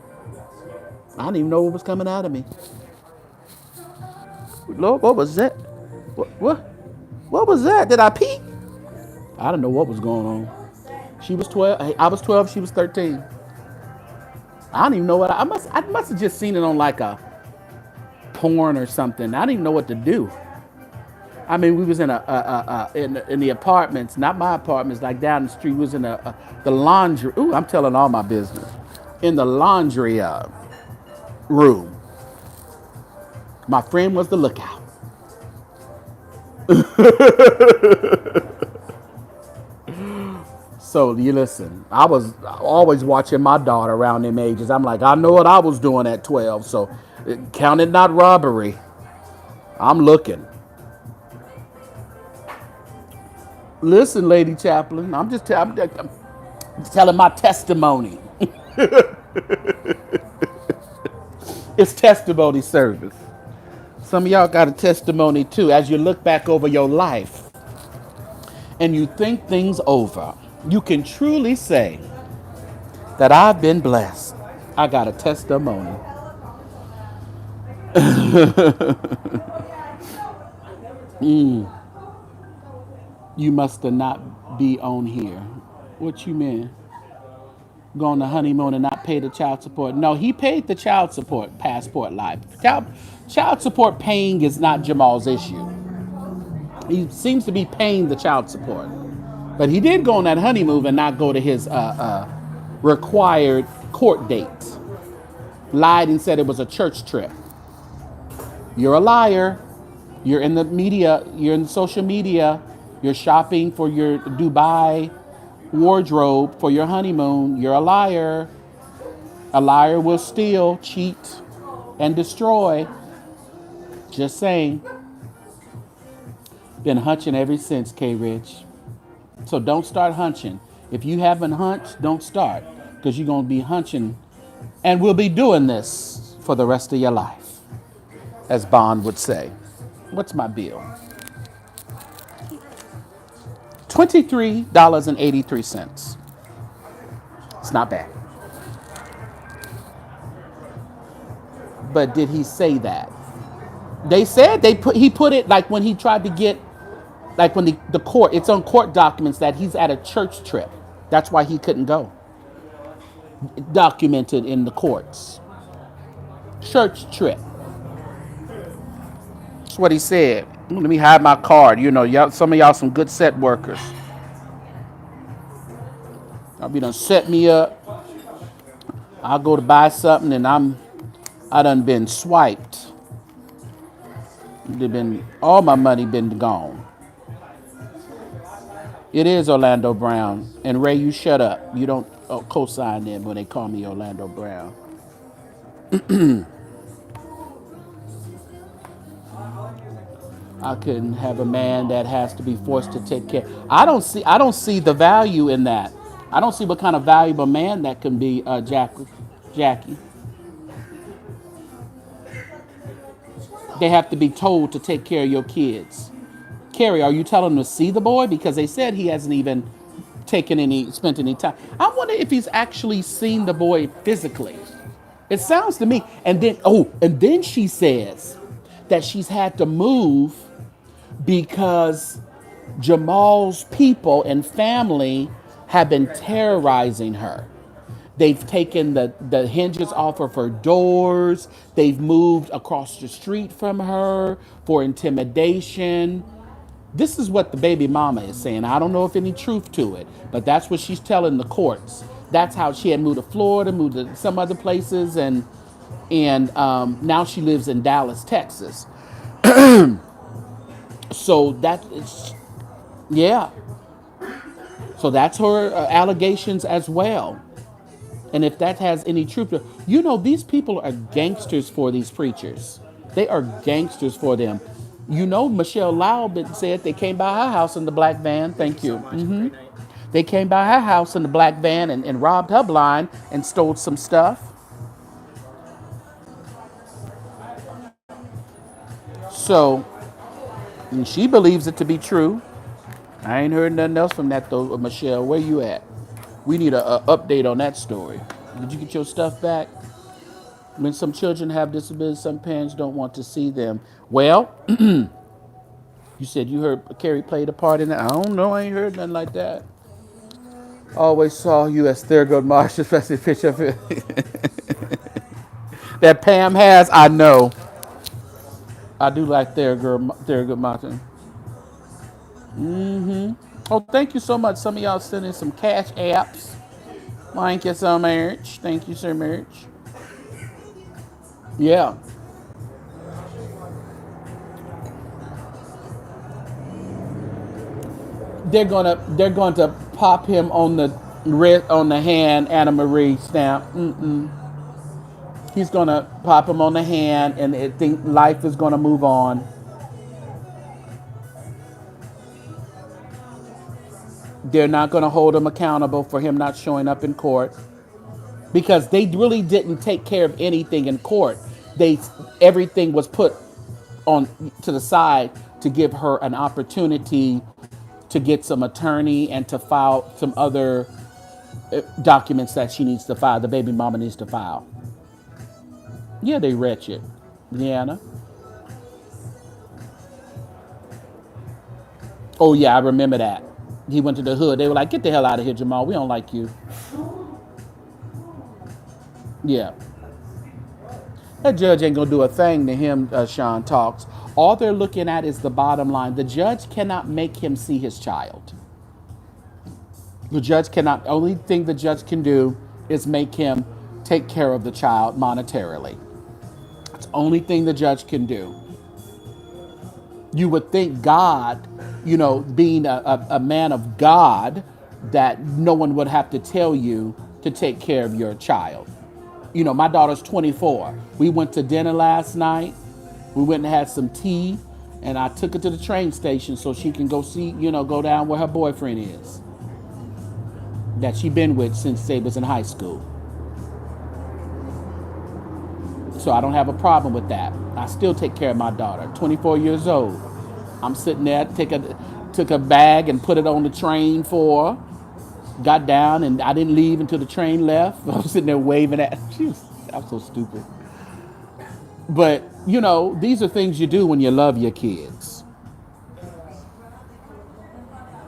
I didn't even know what was coming out of me. Lord, what was that? What was that? Did I peek? I didn't know what was going on. She was 12. I was 12. She was 13. I don't even know what I must have just seen it on like a porn or something. I didn't even know what to do. I mean, we was in in the apartments, not my apartments, like down the street. We was in the laundry. Ooh, I'm telling all my business. In the laundry room. My friend was the lookout. So you listen, I was always watching my daughter around them ages. I'm like, I know what I was doing at 12, so count it not robbery. I'm looking. Listen, Lady Chaplain, I'm telling my testimony. It's testimony service. Some of y'all got a testimony too. As you look back over your life and you think things over, you can truly say that I've been blessed. I got a testimony. You must have not be on here. What you mean? Go on the honeymoon and not pay the child support? No, he paid the child support, passport life. Child support paying is not Jamal's issue. He seems to be paying the child support. But he did go on that honeymoon and not go to his required court date. Lied and said it was a church trip. You're a liar. You're in the media. You're in social media. You're shopping for your Dubai wardrobe for your honeymoon. You're a liar. A liar will steal, cheat, and destroy. Just saying. Been hunching ever since, K-Rich. So don't start hunching. If you haven't hunched, don't start. Because you're going to be hunching. And we'll be doing this for the rest of your life. As Bond would say. What's my bill? $23.83. It's not bad. But did he say that? They said he put it like when he tried to get, like when the court, it's on court documents that he's at a church trip. That's why he couldn't go. Documented in the courts. Church trip. That's what he said. Let me hide my card. You know, y'all, some of y'all some good set workers. Y'all be done set me up. I'll go to buy something and I done been swiped. All my money been gone. It is Orlando Brown. And Ray, you shut up. You don't co-sign them when they call me Orlando Brown. I couldn't have a man that has to be forced to take care. I don't see the value in that. I don't see what kind of valuable man that can be, Jackie. They have to be told to take care of your kids. Carrie, are you telling them to see the boy? Because they said he hasn't even spent any time. I wonder if he's actually seen the boy physically. It sounds to me. And then she says that she's had to move because Jamal's people and family have been terrorizing her. They've taken the hinges off of her doors. They've moved across the street from her for intimidation. This is what the baby mama is saying. I don't know if any truth to it, but that's what she's telling the courts. That's how she had moved to Florida, moved to some other places, and now she lives in Dallas, Texas. So that is, yeah. So that's her allegations as well. And if that has any truth to it, you know, these people are gangsters for these preachers. They are gangsters for them. You know, Michelle Loud said they came by her house in the black van. Thank you. Mm-hmm. They came by her house in the black van and robbed her blind and stole some stuff. So, and she believes it to be true. I ain't heard nothing else from that though, Michelle. Where you at? We need an update on that story. Did you get your stuff back? When some children have disabilities, some parents don't want to see them. Well, you said you heard Carrie played a part in that. I don't know. I ain't heard nothing like that. Always saw you as Thurgood Marshall, especially picture of it. That Pam has, I know. I do like Thurgood Martin. Mm-hmm. Oh, thank you so much. Some of y'all sending some cash apps. Thank you so much. Thank you so much. Yeah. They're going to pop him on the hand, Anna Marie stamp. He's gonna pop him on the hand, and it think life is gonna move on. They're not gonna hold him accountable for him not showing up in court because they really didn't take care of anything in court. They Everything was put on to the side to give her an opportunity to get some attorney and to file some other documents that she needs to file. The baby mama needs to file. Yeah, they wretched. Deanna. Oh yeah, I remember that. He went to the hood. They were like, "Get the hell out of here, Jamal. We don't like you." Yeah, that judge ain't gonna do a thing to him. Sean talks. All they're looking at is the bottom line. The judge cannot make him see his child. The judge cannot. Only thing the judge can do is make him take care of the child monetarily. That's the only thing the judge can do. You would think God, being a man of God, that no one would have to tell you to take care of your child. My daughter's 24. We went to dinner last night. We went and had some tea, and I took her to the train station so she can go see, go down where her boyfriend is, that she been with since they was in high school. So I don't have a problem with that. I still take care of my daughter, 24 years old. I'm sitting there, took a bag and put it on the train for her. Got down, and I didn't leave until the train left. I was sitting there waving at her. I'm so stupid. But, these are things you do when you love your kids.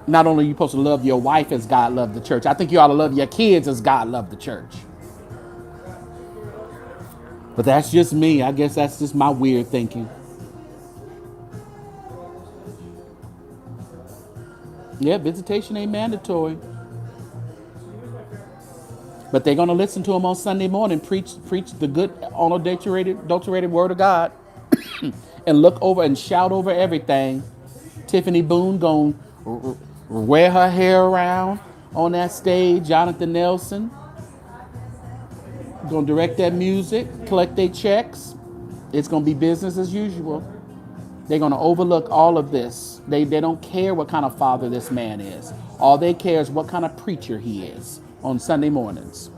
Not only are you supposed to love your wife as God loved the church, I think you ought to love your kids as God loved the church. But that's just me. I guess that's just my weird thinking. Yeah, visitation ain't mandatory. But they're going to listen to him on Sunday morning, preach the good, unadulterated word of God, and look over and shout over everything. Tiffany Boone going to wear her hair around on that stage. Jonathan Nelson going to direct that music, collect their checks. It's going to be business as usual. They're going to overlook all of this. They don't care what kind of father this man is. All they care is what kind of preacher he is on Sunday mornings.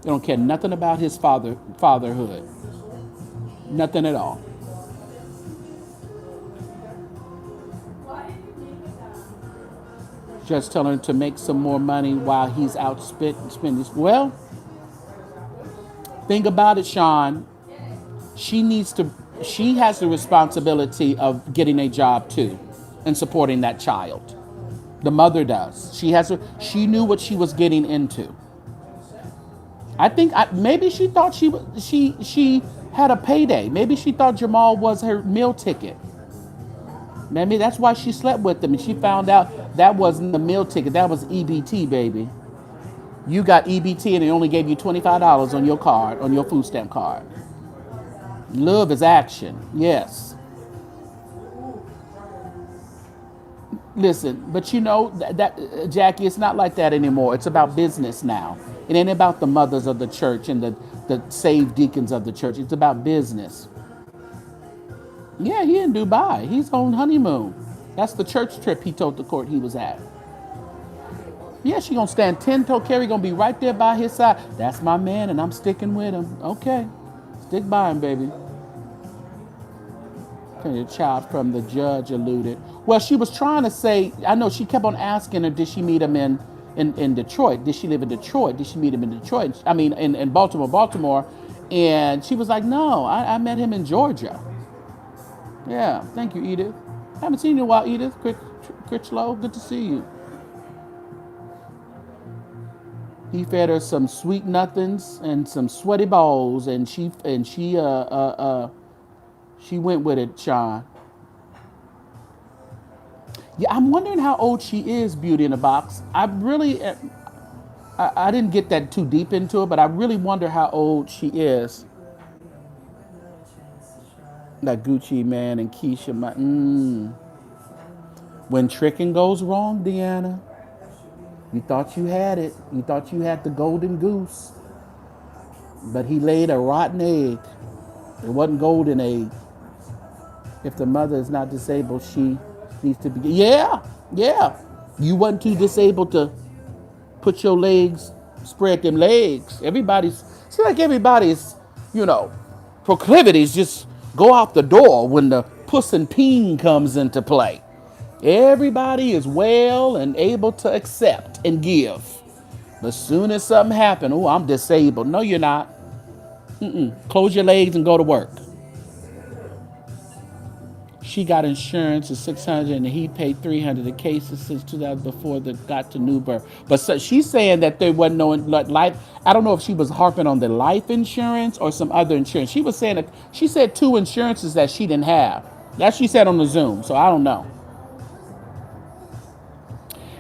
They don't care nothing about his fatherhood. Nothing at all. Just telling her to make some more money while he's out spending. Well, think about it, Sean. She has the responsibility of getting a job too and supporting that child. The mother does. She knew what she was getting into. I think maybe she thought she had a payday. Maybe she thought Jamal was her meal ticket. Maybe that's why she slept with him, and she found out that wasn't the meal ticket. That was EBT, baby. You got EBT, and they only gave you $25 on your card, on your food stamp card. Love is action. Yes. Listen, but that Jackie, it's not like that anymore. It's about business now. It ain't about the mothers of the church and the saved deacons of the church. It's about business. Yeah, he in Dubai. He's on honeymoon. That's the church trip he told the court he was at. Yeah, she gonna stand 10-toe. Carrie gonna be right there by his side. That's my man, and I'm sticking with him. Okay, stick by him, baby. Okay, the child from the judge alluded. Well, she was trying to say, I know she kept on asking her, did she meet him in Detroit? Did she live in Detroit? Did she meet him in Detroit? I mean, in Baltimore. And she was like, no, I met him in Georgia. Yeah, thank you, Edith. Haven't seen you in a while, Edith. Critchlow, good to see you. He fed her some sweet nothings and some sweaty balls, and she She went with it, Sean. Yeah, I'm wondering how old she is, Beauty in a Box. I didn't get that too deep into it, but I really wonder how old she is. That Gucci man and Keisha. When tricking goes wrong, Deanna, you thought you had it. You thought you had the golden goose, but he laid a rotten egg. It wasn't golden egg. If the mother is not disabled, she needs to be. Yeah, yeah. You wasn't too disabled to put your legs, spread them legs. Seems like everybody's, proclivities just go out the door when the puss and peen comes into play. Everybody is well and able to accept and give. But as soon as something happens, oh, I'm disabled. No, you're not. Close your legs and go to work. She got insurance of $600 and he paid $300. The cases since 2000 before they got to Newburgh. But so she's saying that there wasn't no life. I don't know if she was harping on the life insurance or some other insurance. She was saying that she said 2 insurances that she didn't have. That she said on the Zoom. So I don't know.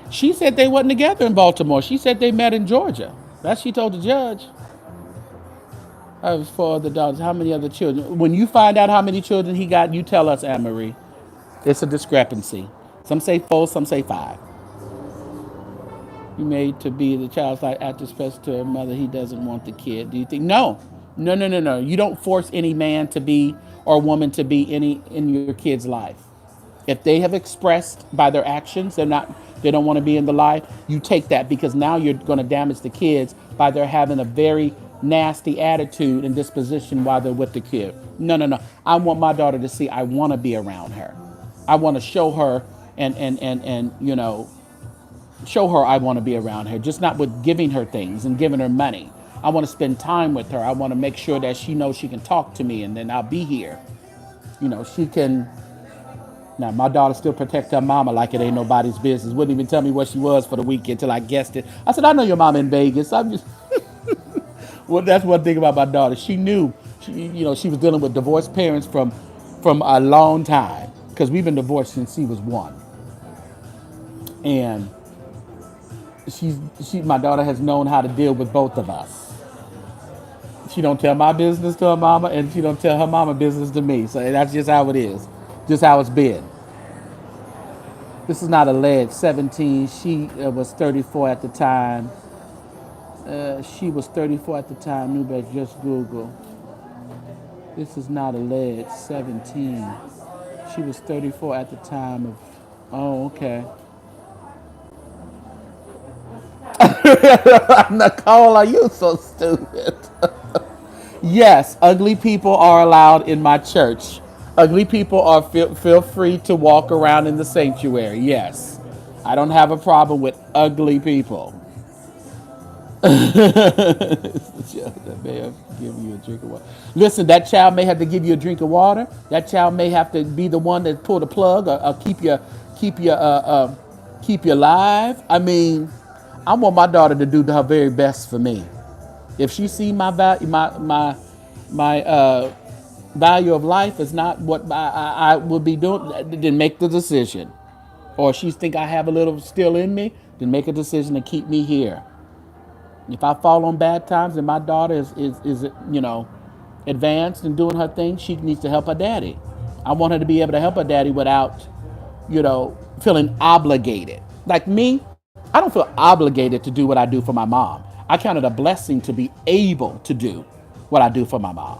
She said they wasn't together in Baltimore. She said they met in Georgia. That she told the judge. I have 4 other daughters. How many other children? When you find out how many children he got, you tell us, Anne-Marie. It's a discrepancy. Some say 4, some say 5. You made to be the child's like after expressed to her mother he doesn't want the kid. Do you think? No. No. You don't force any man to be or woman to be any in your kid's life. If they have expressed by their actions they don't want to be in the life, you take that because now you're going to damage the kids by their having a very nasty attitude and disposition while they're with the kid. No. I want my daughter to see I want to be around her. I want to show her and show her I want to be around her, just not with giving her things and giving her money. I want to spend time with her. I want to make sure that she knows she can talk to me and then I'll be here. She can. Now, my daughter still protect her mama like it ain't nobody's business. Wouldn't even tell me where she was for the weekend till I guessed it. I said, I know your mama in Vegas. I'm just. Well, that's one thing about my daughter. She knew, she was dealing with divorced parents from a long time because we've been divorced since she was 1. And my daughter has known how to deal with both of us. She don't tell my business to her mama, and she don't tell her mama business to me. So that's just how it is, just how it's been. This is not alleged. 17. She was 34 at the time. She was 34 at the time. Newberg, just Google. This is not alleged. 17. She was 34 at the time of. Oh, okay. Nicole, are you so stupid? Yes, ugly people are allowed in my church. Ugly people are feel free to walk around in the sanctuary. Yes, I don't have a problem with ugly people. That may have given you a drink of water. Listen, that child may have to give you a drink of water. That child may have to be the one that pull the plug or keep you alive. I mean, I want my daughter to do her very best for me. If she see my value of life is not what I would be doing, then make the decision. Or she think I have a little still in me, then make a decision to keep me here. If I fall on bad times and my daughter is advanced and doing her thing, she needs to help her daddy. I want her to be able to help her daddy without, feeling obligated. Like me, I don't feel obligated to do what I do for my mom. I count it a blessing to be able to do what I do for my mom.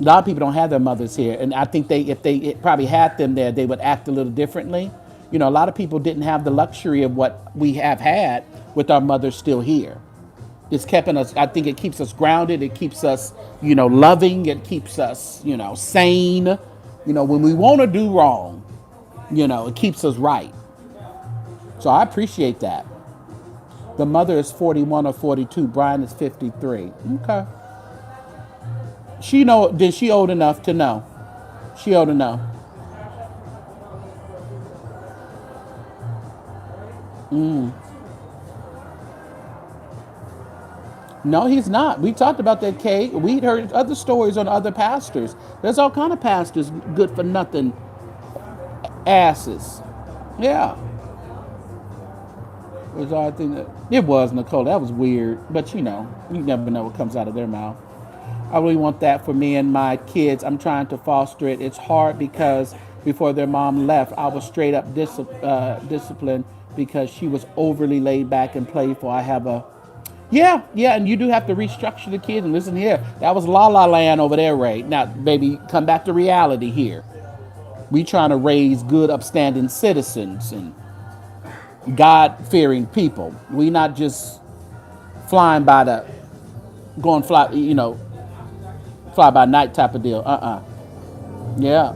A lot of people don't have their mothers here, and I think if they probably had them there, they would act a little differently. A lot of people didn't have the luxury of what we have had with our mothers still here. It's keeping us, I think it keeps us grounded. It keeps us, loving. It keeps us, sane. When we want to do wrong, it keeps us right. So I appreciate that. The mother is 41 or 42. Brian is 53. Okay. Then she old enough to know. She old enough. No, he's not. We talked about that, Kay. We heard other stories on other pastors. There's all kind of pastors, good for nothing asses. Yeah. Was all I think that it was, Nicole. That was weird, but you never know what comes out of their mouth. I really want that for me and my kids. I'm trying to foster it. It's hard because before their mom left, I was straight up disciplined because she was overly laid back and playful. I have a yeah, and you do have to restructure the kids. And listen here, that was La La Land over there, Ray. Now, baby, come back to reality here. We trying to raise good, upstanding citizens and God-fearing people. We not just flying by the going fly by night type of deal. Yeah.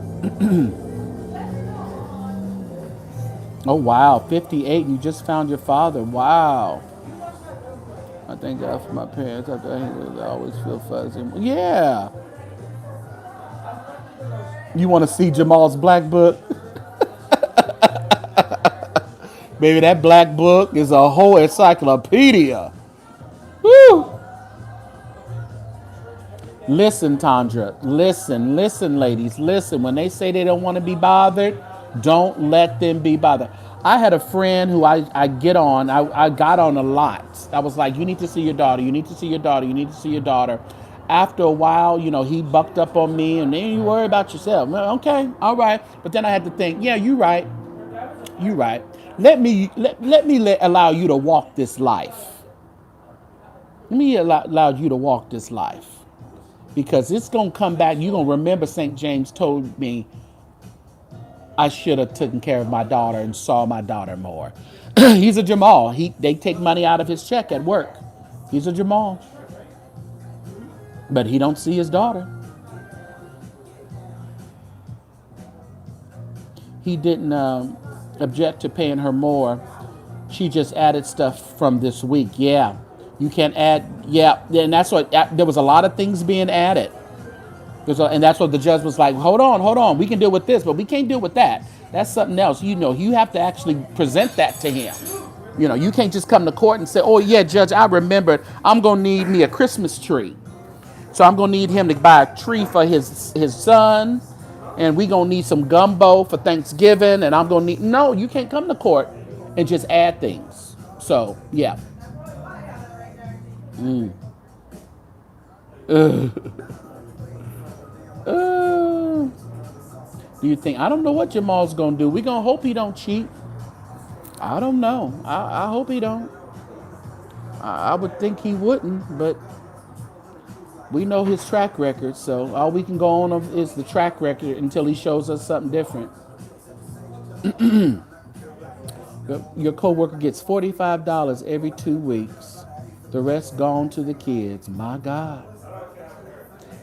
Oh wow, 58. You just found your father. Wow. I thank God for my parents. I always feel fuzzy. Yeah. You want to see Jamal's black book? Baby, that black book is a whole encyclopedia. Woo! Listen, Tandra. Listen, ladies. Listen. When they say they don't want to be bothered, don't let them be bothered. I had a friend who I get on. I got on a lot. I was like, you need to see your daughter. You need to see your daughter. You need to see your daughter. After a while, he bucked up on me, and then you worry about yourself. Well, okay, all right. But then I had to think, yeah, you right. You right. Let me allow you to walk this life. Let me allow you to walk this life. Because it's going to come back. You're going to remember St. James told me I should have taken care of my daughter and saw my daughter more. He's a Jamal. They take money out of his check at work. He's a Jamal. But he don't see his daughter. He didn't object to paying her more. She just added stuff from this week. Yeah. You can't add, yeah, and that's what, there was a lot of things being added. And that's what the judge was like, hold on, we can deal with this, but we can't deal with that. That's something else. You have to actually present that to him. You can't just come to court and say, oh yeah, judge, I remembered, I'm gonna need me a Christmas tree. So I'm gonna need him to buy a tree for his son, and we gonna need some gumbo for Thanksgiving, and I'm gonna need, no, you can't come to court and just add things. So, yeah. Do you think? I don't know what Jamal's gonna do. We gonna hope he don't cheat. I don't know. I hope he don't. I would think he wouldn't, but we know his track record, so all we can go on is the track record until he shows us something different. Your coworker gets $45 every 2 weeks. The rest gone to the kids. My God.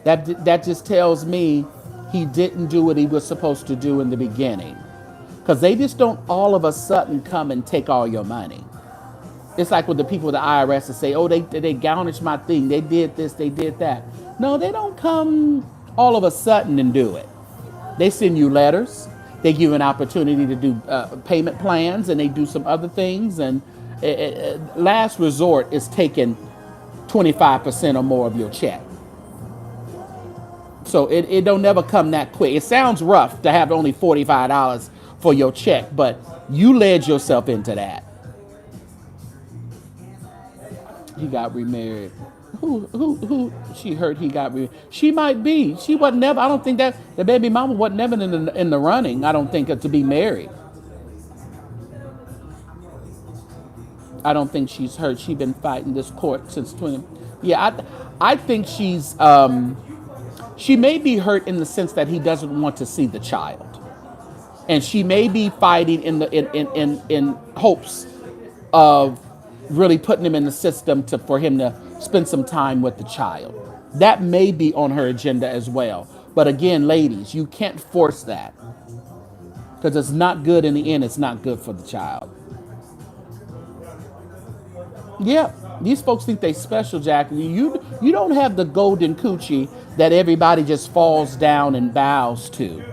That just tells me he didn't do what he was supposed to do in the beginning. Because they just don't all of a sudden come and take all your money. It's like with the people with the IRS that say, oh, they garnished my thing. They did this, they did that. No, they don't come all of a sudden and do it. They send you letters. They give you an opportunity to do payment plans, and they do some other things. And last resort is taking 25% or more of your check. So it don't never come that quick. It sounds rough to have only $45 for your check, but you led yourself into that. He got remarried. Who she heard he got remarried. She might be. She wasn't never, I don't think that the baby mama wasn't never in the running, I don't think, to be married. I don't think she's heard. She's been fighting this court since 20. Yeah, I think she's she may be hurt in the sense that he doesn't want to see the child. And she may be fighting in hopes of really putting him in the system for him to spend some time with the child. That may be on her agenda as well. But again, ladies, you can't force that. Because it's not good in the end. It's not good for the child. Yeah, these folks think they special, Jackie. You don't have the golden coochie that everybody just falls down and bows to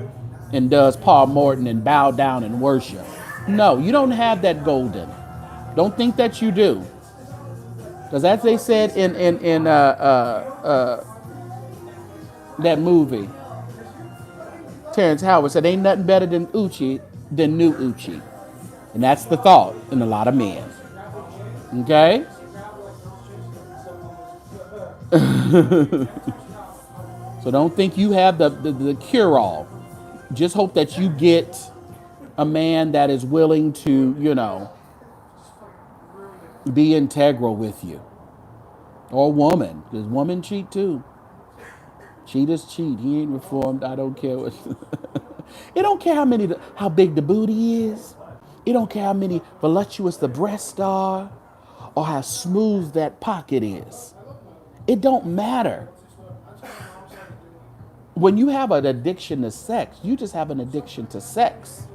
and does Paul Morton and bow down and worship. No, you don't have that golden. Don't think that you do. Because as they said in that movie, Terrence Howard said, "Ain't nothing better than Uchi than new Uchi," and that's the thought in a lot of men. Okay. So don't think you have the cure all. Just hope that you get a man that is willing to, be integral with you. Or a woman, because women cheat too. Cheaters cheat. He ain't reformed. I don't care what. It don't care how big the booty is. It don't care how many voluptuous the breasts are, or how smooth that pocket is. It don't matter. When you have an addiction to sex, you just have an addiction to sex.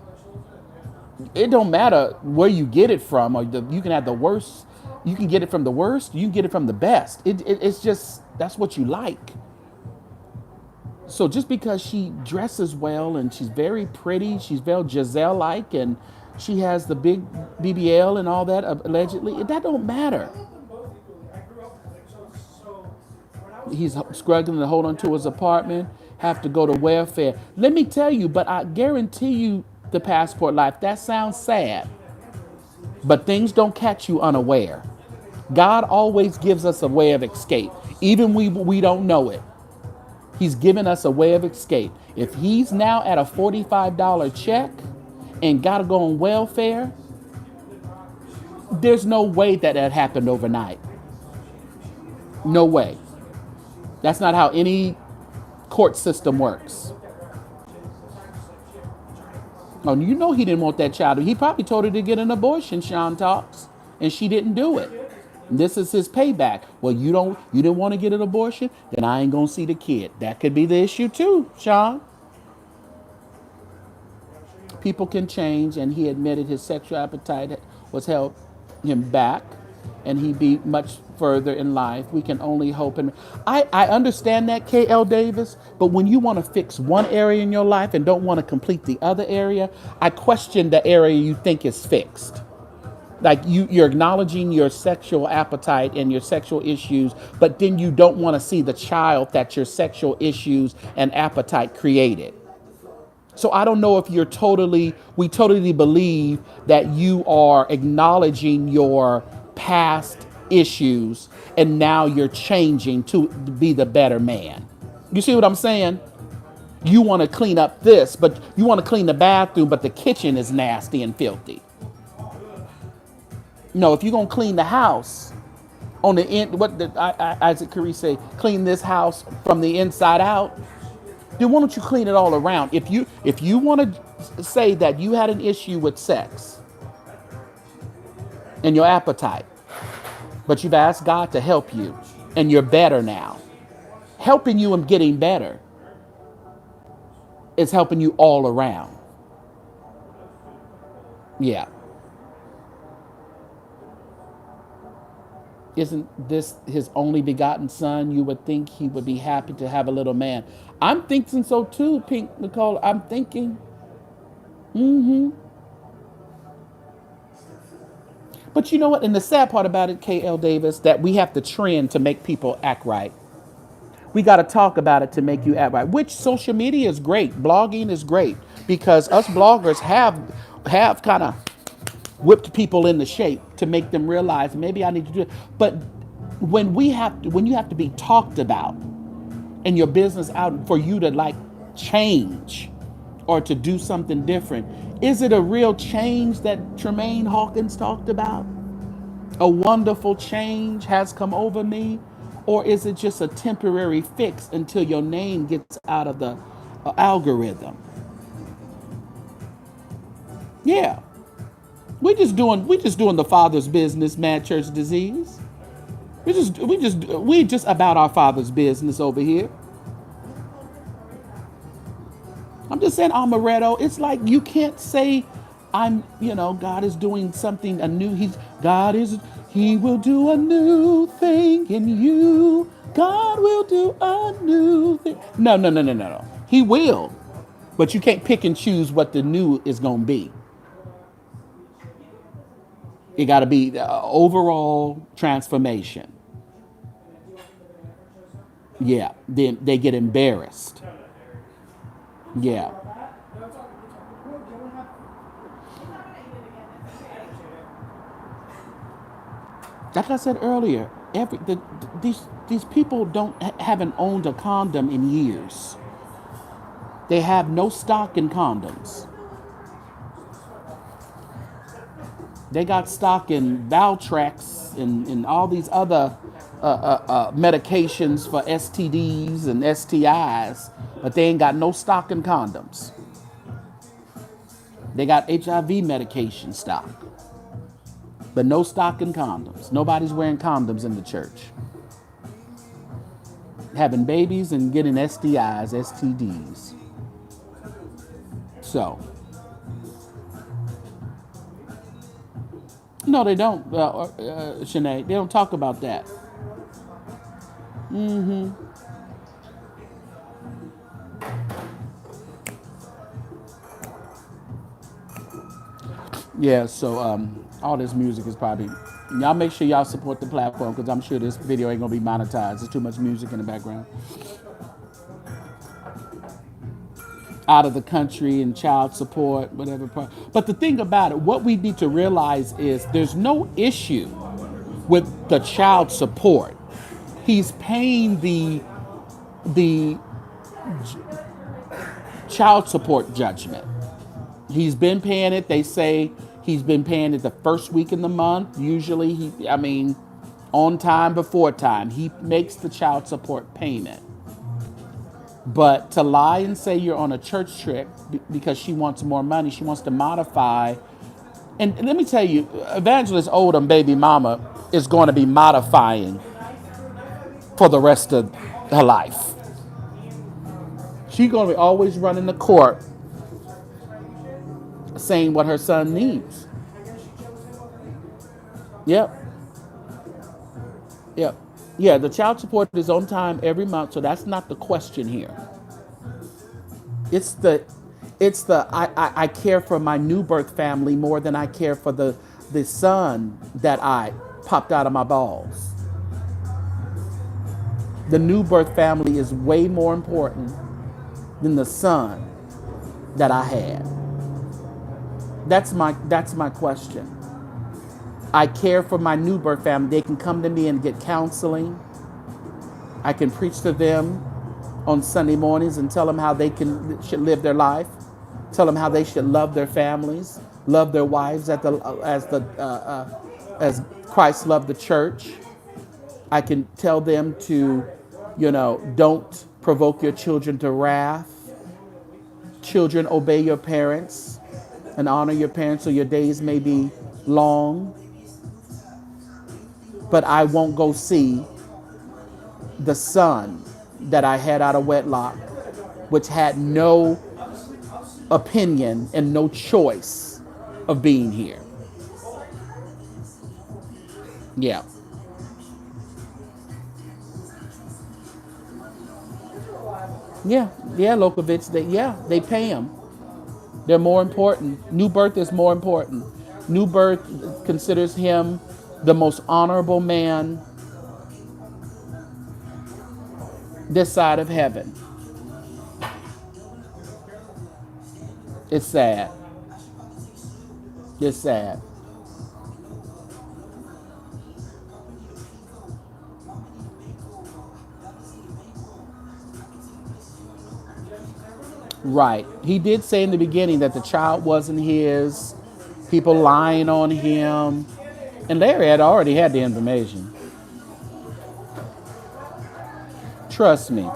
It don't matter where you get it from, or you can have the worst. You can get it from the worst. You can get it from the best. It's just that's what you like. So just because she dresses well and she's very pretty, she's very Giselle-like, and she has the big BBL and all that allegedly, that don't matter. He's struggling to hold on to his apartment, have to go to welfare. Let me tell you, but I guarantee you the passport life, that sounds sad, but things don't catch you unaware. God always gives us a way of escape, even we don't know it. He's given us a way of escape. If he's now at a $45 check and got to go on welfare, there's no way that happened overnight. No way. That's not how any court system works. Oh, you know he didn't want that child. He probably told her to get an abortion, Sean talks, and she didn't do it. This is his payback. Well, you didn't want to get an abortion, then I ain't gonna see the kid. That could be the issue too, Sean. People can change, and he admitted his sexual appetite was held him back, and he'd be much further in life. We can only hope. And I understand that, K.L. Davis, but when you want to fix one area in your life and don't want to complete the other area, I question the area you think is fixed. Like you're acknowledging your sexual appetite and your sexual issues, but then you don't want to see the child that your sexual issues and appetite created. So I don't know if we totally believe that you are acknowledging your past issues and now you're changing to be the better man. You see what I'm saying? You want to clean up this, but you want to clean the bathroom, but the kitchen is nasty and filthy. No, if you're going to clean the house on the end, Isaac Curry say, clean this house from the inside out, then why don't you clean it all around? If you want to say that you had an issue with sex and your appetite, but you've asked God to help you and you're better now, helping you and getting better is helping you all around. Yeah. Isn't this his only begotten son? You would think he would be happy to have a little man. I'm thinking so too, Pink Nicole. I'm thinking. But you know what? And the sad part about it, K.L. Davis, that we have to trend to make people act right. We got to talk about it to make you act right, which social media is great. Blogging is great because us bloggers have kind of whipped people into shape to make them realize maybe I need to do it. But when you have to be talked about and your business out for you to like change or to do something different, is it a real change that Tremaine Hawkins talked about? A wonderful change has come over me? Or is it just a temporary fix until your name gets out of the algorithm? Yeah. We just doing the Father's business, Mad Church Disease. We just about our Father's business over here. I'm just saying, Amaretto, it's like you can't say God is doing something anew. He will do a new thing in you. God will do a new thing. No. He will. But you can't pick and choose what the new is going to be. It got to be the overall transformation. Yeah, then they get embarrassed. Yeah. Like I said earlier, these people haven't owned a condom in years. They have no stock in condoms. They got stock in Valtrex and all these other medications for STDs and STIs, but they ain't got no stock in condoms. They got HIV medication stock, but no stock in condoms. Nobody's wearing condoms in the church. Having babies and getting STIs, STDs. So, no, they don't, Shanae. They don't talk about that. Yeah, so all this music is probably... Y'all make sure y'all support the platform because I'm sure this video ain't going to be monetized. There's too much music in the background. Out of the country and child support, whatever. But the thing about it, what we need to realize is there's no issue with the child support. He's paying the child support judgment. He's been paying it. They say he's been paying it the first week in the month. Usually, on time, before time. He makes the child support payment. But to lie and say you're on a church trip because she wants more money, she wants to modify. And let me tell you, Evangelist Odom, baby mama, is going to be modifying for the rest of her life. She's going to be always running the court saying what her son needs. Yep. Yeah, the child support is on time every month, so that's not the question here. It's the I care for my new birth family more than I care for the son that I popped out of my balls. The new birth family is way more important than the son that I had. That's my question. I care for my new birth family. They can come to me and get counseling. I can preach to them on Sunday mornings and tell them how they should live their life. Tell them how they should love their families, love their wives as Christ loved the church. I can tell them to, don't provoke your children to wrath. Children, obey your parents and honor your parents so your days may be long. But I won't go see the son that I had out of wedlock, which had no opinion and no choice of being here. Yeah. Yeah, Lokovich, they pay him. They're more important. New birth is more important. New birth considers him the most honorable man this side of heaven. It's sad. It's sad. Right. He did say in the beginning that the child wasn't his, people lying on him. And Larry had already had the information. Trust me.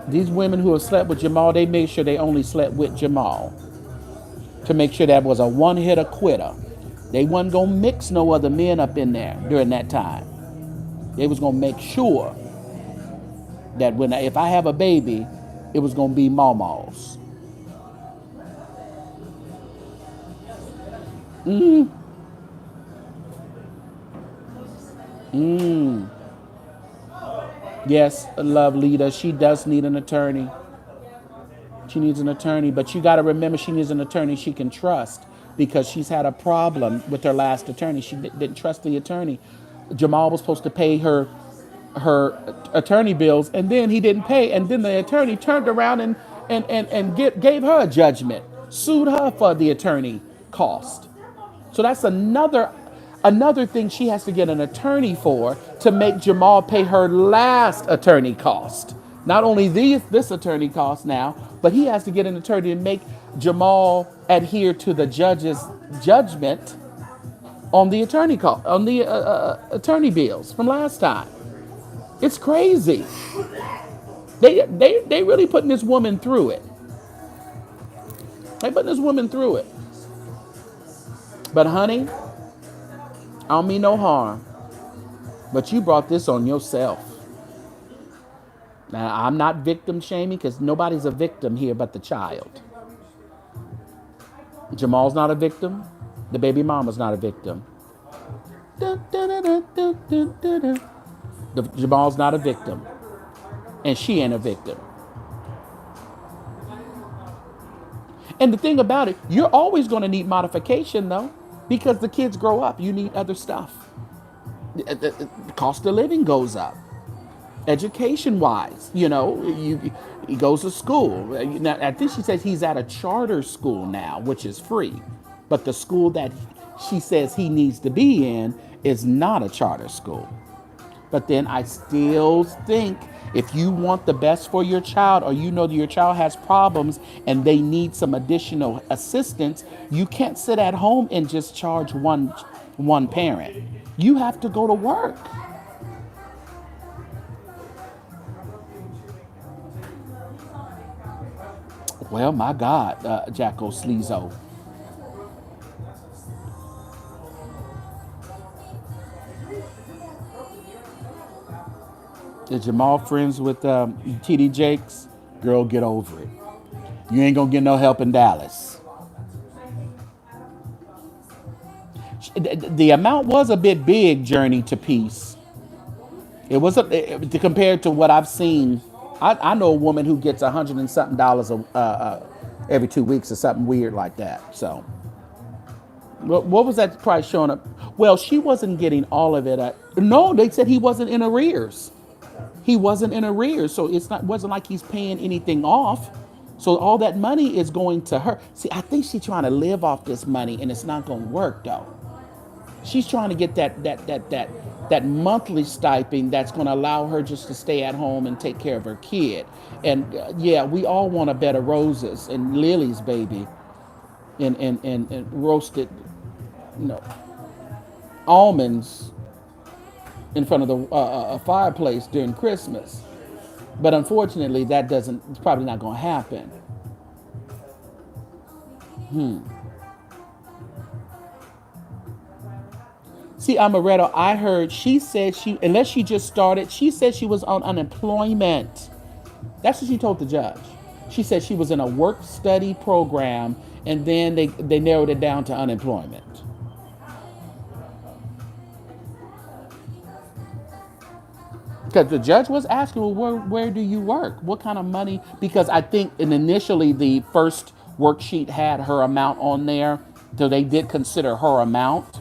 These women who have slept with Jamal, they made sure they only slept with Jamal. To make sure that was a one-hitter quitter. They wasn't going to mix no other men up in there during that time. They was going to make sure that if I have a baby, it was going to be Mawmaw's. Yes, love leader. She does need an attorney. She needs an attorney, but you got to remember she needs an attorney she can trust. because she's had a problem with her last attorney. She didn't trust the attorney. Jamal was supposed to pay her attorney bills, and then he didn't pay, and then the attorney turned around and gave her a judgment, sued her for the attorney cost. So that's another thing she has to get an attorney for, to make Jamal pay her last attorney cost. Not only this attorney cost now, but he has to get an attorney to make Jamal adhere to the judge's judgment on the attorney cost, on the attorney bills from last time. It's crazy. They really putting this woman through it. They putting this woman through it. But honey, I don't mean no harm, but you brought this on yourself. Now, I'm not victim shaming, because nobody's a victim here but the child. Jamal's not a victim. The baby mama's not a victim. Jamal's not a victim. And she ain't a victim. And the thing about it, you're always going to need modification, though, because the kids grow up. You need other stuff. The cost of living goes up. Education-wise, he goes to school. Now, I think she says he's at a charter school now, which is free. But the school that she says he needs to be in is not a charter school. But then I still think if you want the best for your child, or you know that your child has problems and they need some additional assistance, you can't sit at home and just charge one parent. You have to go to work. Well, my God, Jacko Sleezo. Is Jamal friends with TD Jakes? Girl, get over it. You ain't gonna get no help in Dallas. The amount was a bit big, Journey to Peace. It was compared to what I've seen. I know a woman who gets $100 and something every 2 weeks or something weird like that. So, what was that price showing up? Well, she wasn't getting all of it. No, they said he wasn't in arrears. He wasn't in arrears, so wasn't like he's paying anything off. So all that money is going to her. See, I think she's trying to live off this money, and it's not going to work though. She's trying to get that monthly stipend that's going to allow her just to stay at home and take care of her kid. And yeah, we all want a bed of roses and lilies, baby, and roasted, almonds in front of the fireplace during Christmas. But unfortunately, it's probably not going to happen. See, Amaretto, I heard she said unless she just started, she said she was on unemployment. That's what she told the judge. She said she was in a work-study program, and then they narrowed it down to unemployment. Because the judge was asking, well, where do you work? What kind of money? Because I think initially the first worksheet had her amount on there, so they did consider her amount,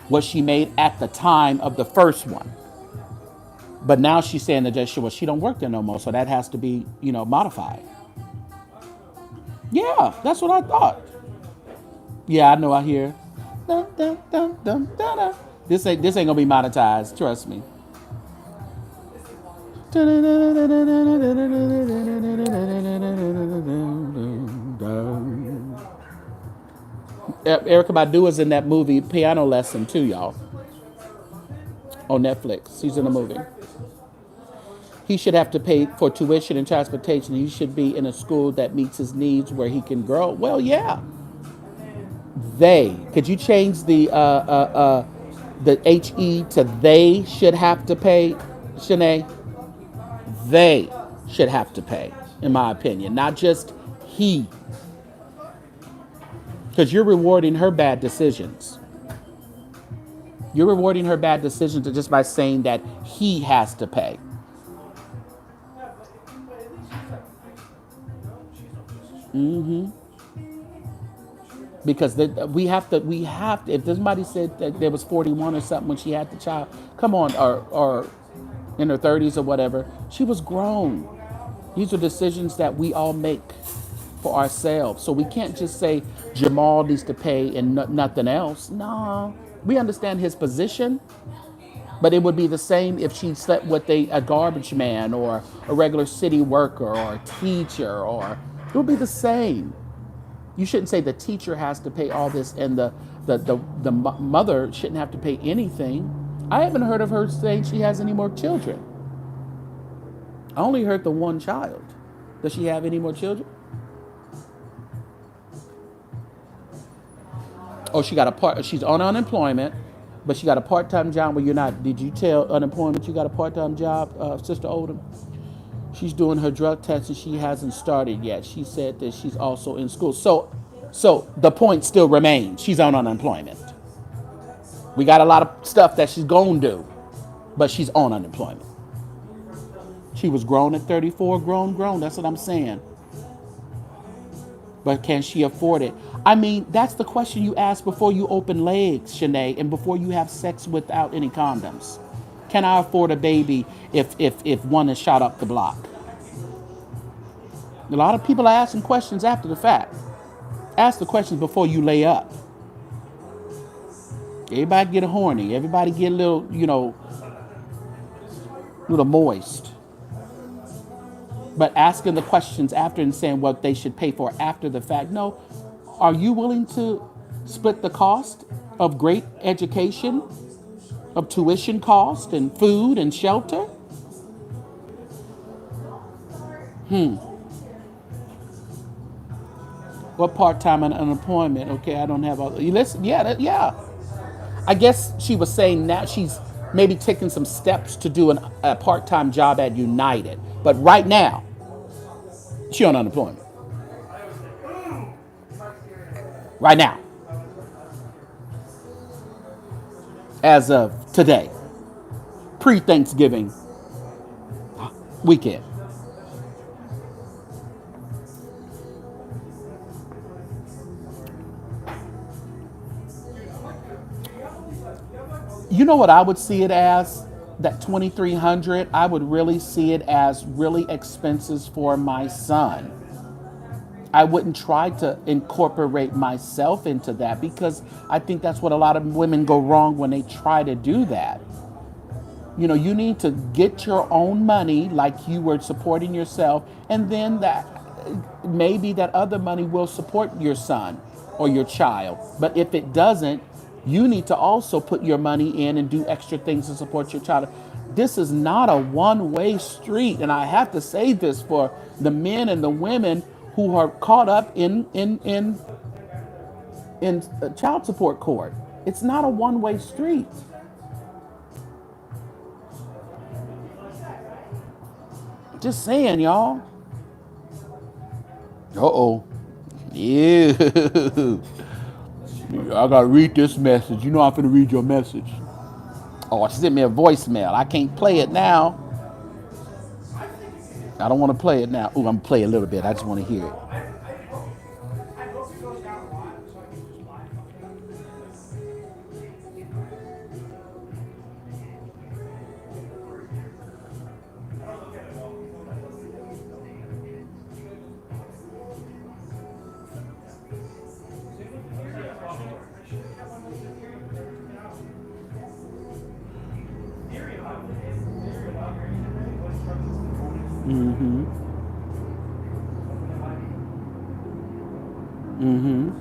what she made at the time of the first one. But now she's saying that she don't work there no more, so that has to be, modified. Yeah, that's what I thought. Yeah, I know. I hear. Dun, dun, dun, dun, dun, dun. This ain't gonna be monetized. Trust me. Erykah Badu is in that movie Piano Lesson too, y'all. On Netflix. She's in the movie. He should have to pay for tuition and transportation. He should be in a school that meets his needs where he can grow. Well, yeah. Could you change the HE to they should have to pay, Shanae? They should have to pay, in my opinion, not just he. Because you're rewarding her bad decisions. You're rewarding her bad decisions just by saying that he has to pay. because we have to. If somebody said that there was 41 or something when she had the child, come on, or in her 30s or whatever, she was grown. These are decisions that we all make for ourselves. So we can't just say Jamal needs to pay and nothing else. No, we understand his position, but it would be the same if she slept with a garbage man or a regular city worker or a teacher, or it would be the same. You shouldn't say the teacher has to pay all this and the mother shouldn't have to pay anything. I haven't heard of her saying she has any more children. I only heard the one child. Does she have any more children? Oh, she's on unemployment, but she got a part-time job where you're not. Did you tell unemployment you got a part-time job, Sister Odom? She's doing her drug test and she hasn't started yet. She said that she's also in school. So the point still remains. She's on unemployment. We got a lot of stuff that she's going to do, but she's on unemployment. She was grown at 34, grown. That's what I'm saying. But can she afford it? I mean, that's the question you ask before you open legs, Shanae, and before you have sex without any condoms. Can I afford a baby if one is shot up the block? A lot of people are asking questions after the fact. Ask the questions before you lay up. Everybody get horny. Everybody get a little, little moist. But asking the questions after and saying what they should pay for after the fact. No. Are you willing to split the cost of great education, of tuition cost and food and shelter? What part-time and unemployment? Okay, I don't have all. Listen, yeah. I guess she was saying now she's maybe taking some steps to do a part-time job at United. But right now, she on unemployment. Right now. As of today. Pre-Thanksgiving weekend. You know what I would see it as? That $2,300, I would really see it as really expenses for my son. I wouldn't try to incorporate myself into that because I think that's what a lot of women go wrong when they try to do that. You need to get your own money like you were supporting yourself, and then that maybe that other money will support your son or your child. But if it doesn't, you need to also put your money in and do extra things to support your child. This is not a one-way street, and I have to say this for the men and the women who are caught up in child support court. It's not a one-way street. Just saying, y'all. Uh-oh. Ew. I gotta read this message. You know I'm finna read your message. Oh, she sent me a voicemail. I can't play it now. I don't want to play it now. Ooh, I'm gonna play a little bit. I just want to hear it. Mm-hmm. Mm-hmm.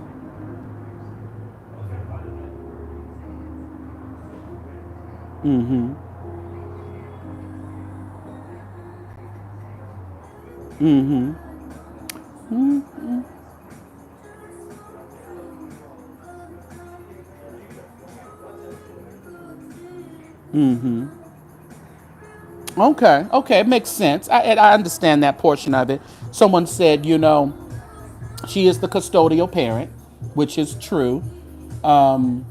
Mm-hmm. Mm-hmm. Mm-hmm. Mm-hmm. Okay, it makes sense. I understand that portion of it. Someone said, she is the custodial parent, which is true. And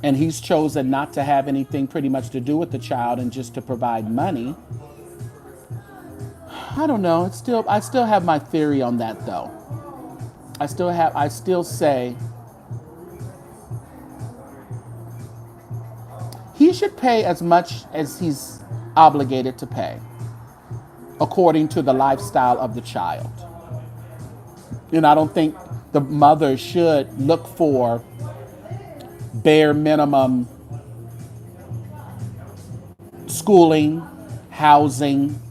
he's chosen not to have anything pretty much to do with the child and just to provide money. I don't know. I still have my theory on that, though. I still say he should pay as much as he's obligated to pay according to the lifestyle of the child. And I don't think the mother should look for bare minimum schooling, housing,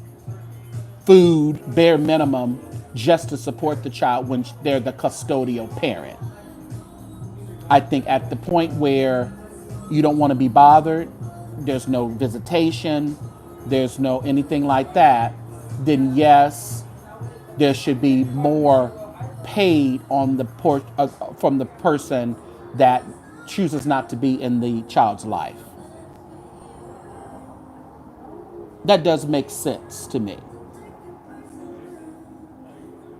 food, bare minimum, just to support the child when they're the custodial parent. I think at the point where you don't want to be bothered, there's no visitation, there's no anything like that, then yes, there should be more paid on the from the person that chooses not to be in the child's life. That does make sense to me.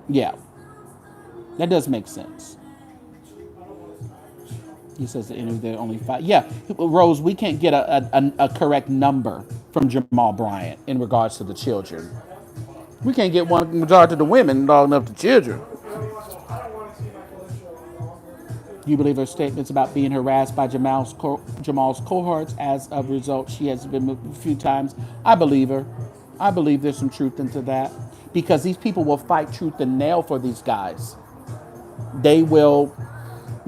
Yeah, that does make sense. He says the interview there are only 5. Yeah, Rose, we can't get a correct number from Jamal Bryant in regards to the children. We can't get one in regard to the women, not enough to children. Do you believe her statements about being harassed by Jamal's cohorts? As a result, she has been moved a few times. I believe her. I believe there's some truth into that. Because these people will fight tooth and nail for these guys. They will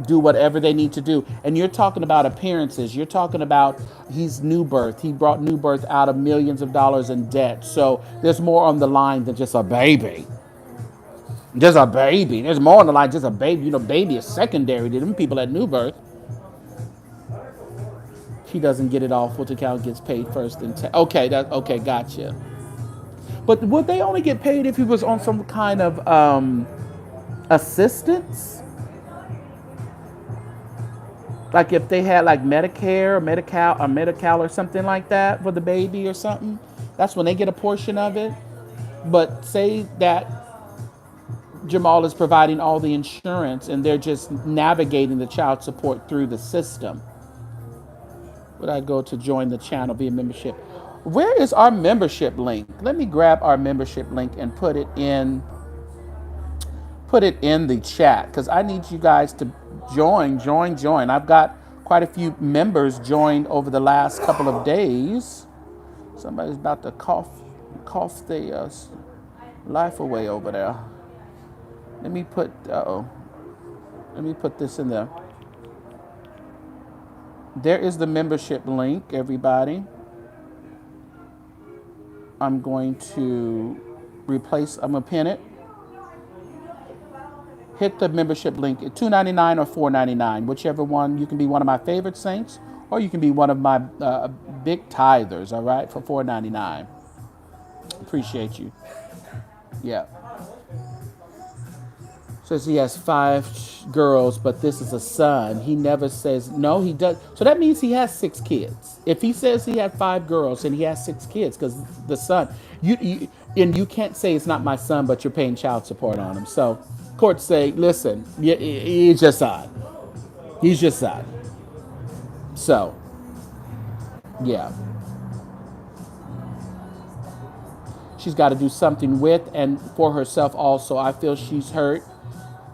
do whatever they need to do. And you're talking about appearances. You're talking about he's new birth. He brought new birth out of millions of dollars in debt. So there's more on the line than just a baby. Just a baby. There's more on the line, just a baby. You know, baby is secondary to them people at new birth. She doesn't get it all. Full account gets paid first. Okay, okay, gotcha. But would they only get paid if he was on some kind of assistance? Like if they had like Medicare or Medi-Cal or something like that for the baby or something, that's when they get a portion of it. But say that Jamal is providing all the insurance and they're just navigating the child support through the system. Would I go to join the channel via membership? Where is our membership link? Let me grab our membership link and put it in the chat because I need you guys to join. I've got quite a few members joined over the last couple of days. Somebody's about to cough their life away over there. Let me put this in there. There is the membership link, everybody. I'm going to pin it. Hit the membership link at $2.99 or $4.99, whichever one. You can be one of my favorite saints, or you can be one of my big tithers, all right, for $4.99. Appreciate you. Yeah. Says he has 5 girls, but this is a son. He never says, no, he does. So that means he has 6 kids. If he says he had 5 girls and he has 6 kids, because the son, and you can't say it's not my son, but you're paying child support on him. So courts say, listen, he's your son. He's your son. So, yeah. She's got to do something with and for herself also. I feel she's hurt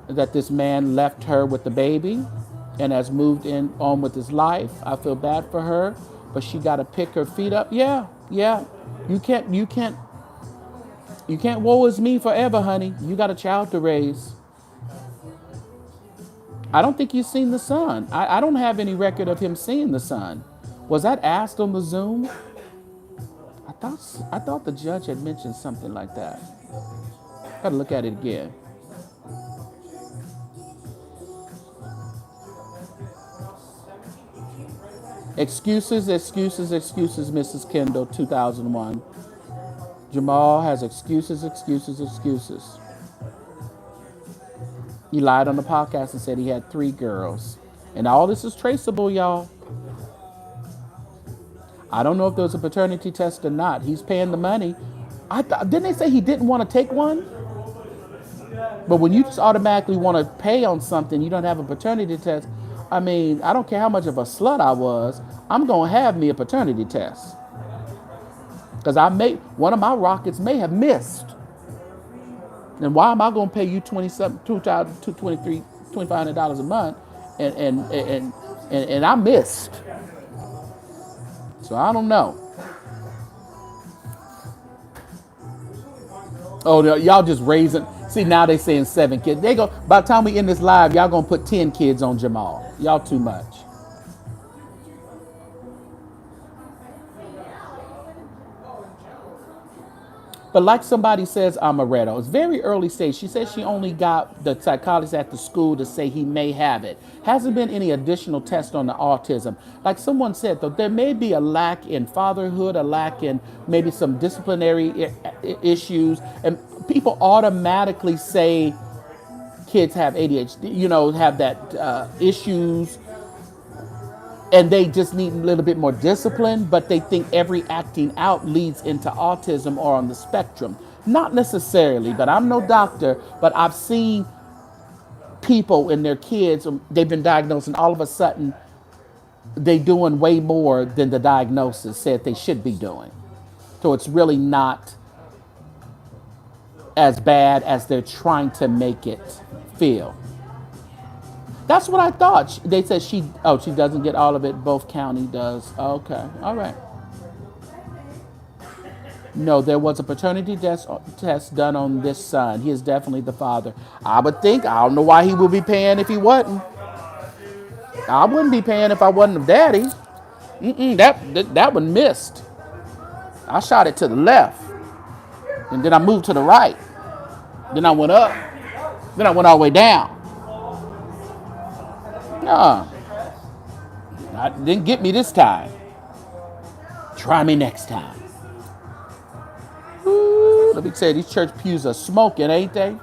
that this man left her with the baby and has moved on with his life. I feel bad for her, but she got to pick her feet up. Yeah. You can't woe is me forever, honey. You got a child to raise. I don't think you've seen the son. I don't have any record of him seeing the son. Was that asked on the Zoom? I thought the judge had mentioned something like that. Gotta look at it again. Excuses, Mrs. Kendall, 2001. Jamal has excuses. He lied on the podcast and said he had 3 girls. And all this is traceable, y'all. I don't know if there was a paternity test or not. He's paying the money. Didn't they say he didn't want to take one? But when you just automatically want to pay on something, you don't have a paternity test. I mean, I don't care how much of a slut I was, I'm going to have me a paternity test. Because one of my rockets may have missed. And why am I going to pay you $2,500 a month, and I missed? So I don't know. Oh, y'all just raising. See, now they saying 7 kids. They go. By the time we end this live, y'all gonna put 10 kids on Jamal. Y'all too much. But like somebody says, Amaretto, it's very early stage. She says she only got the psychologist at the school to say he may have it. Hasn't been any additional tests on the autism. Like someone said, though, there may be a lack in fatherhood, a lack in maybe some disciplinary issues. And people automatically say kids have ADHD, have that issues, and they just need a little bit more discipline, but they think every acting out leads into autism or on the spectrum. Not necessarily, but I'm no doctor, but I've seen people and their kids, they've been diagnosed, and all of a sudden they doing way more than the diagnosis said they should be doing. So it's really not as bad as they're trying to make it feel. That's what I thought. They said she doesn't get all of it. Both county does. Okay, all right. No, there was a paternity test done on this son. He is definitely the father. I would think. I don't know why he would be paying if he wasn't. I wouldn't be paying if I wasn't a daddy. That one missed. I shot it to the left, and then I moved to the right. Then I went up. Then I went all the way down. No, didn't get me this time. Try me next time. Ooh, let me tell you, these church pews are smoking, ain't they?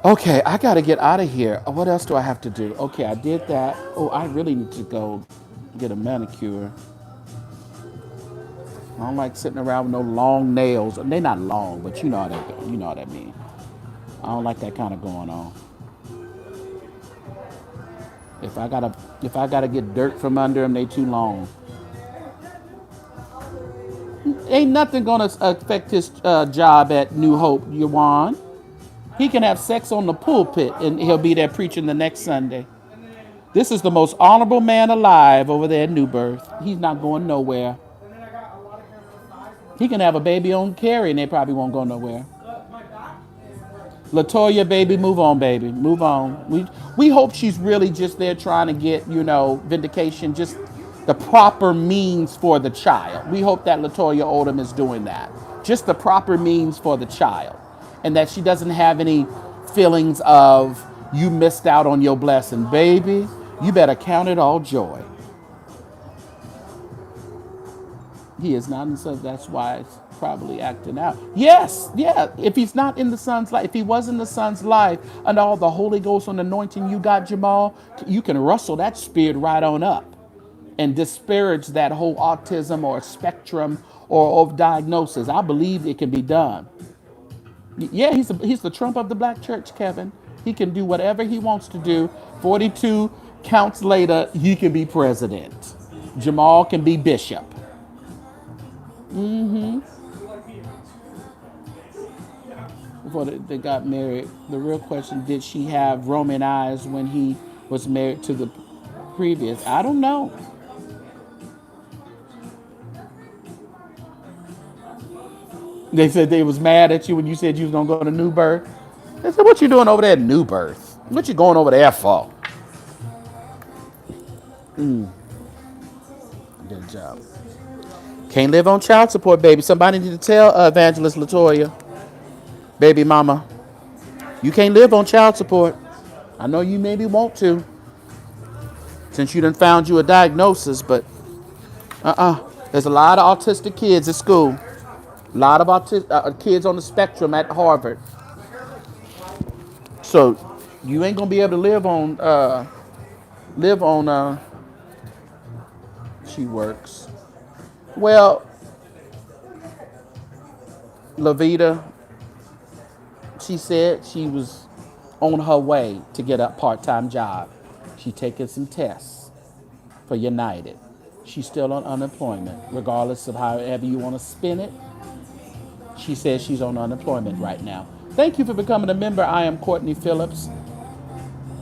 Okay, I got to get out of here. What else do I have to do? Okay, I did that. Oh, I really need to go get a manicure. I don't like sitting around with no long nails. They're not long, but you know what I mean. I don't like that kind of going on. If I gotta get dirt from under them, they too long. Ain't nothing gonna affect his job at New Hope, Yawan. He can have sex on the pulpit and he'll be there preaching the next Sunday. This is the most honorable man alive over there at New Birth. He's not going nowhere. He can have a baby on Carrie and they probably won't go nowhere. LaToya, baby, move on, baby. Move on. We hope she's really just there trying to get, vindication, just the proper means for the child. We hope that LaToya Odom is doing that. Just the proper means for the child. And that she doesn't have any feelings of you missed out on your blessing. Baby, you better count it all joy. He is not in the son, that's why it's probably acting out. Yes, yeah. If he's not in the son's life, if he was in the son's life and all the Holy Ghost and anointing you got, Jamal, you can rustle that spirit right on up and disparage that whole autism or spectrum or of diagnosis. I believe it can be done. Yeah, he's the Trump of the black church, Kevin. He can do whatever he wants to do. 42 counts later, he can be president. Jamal can be bishop. Before they got married, the real question, did she have Roman eyes when he was married to the previous? I don't know. They said they was mad at you when you said you was going to go to New Birth. They said, what you doing over there at New Birth? What you going over there for? Good job. Can't live on child support, baby. Somebody need to tell Evangelist LaToya, baby mama, you can't live on child support. I know you maybe want to, since you done found you a diagnosis, but there's a lot of autistic kids at school. A lot of kids on the spectrum at Harvard. So you ain't gonna be able to live on. She works. Well, Lavita, she said she was on her way to get a part-time job. She taking some tests for United. She's still on unemployment, regardless of however you want to spin it. She says she's on unemployment right now. Thank you for becoming a member. I am Courtney Phillips.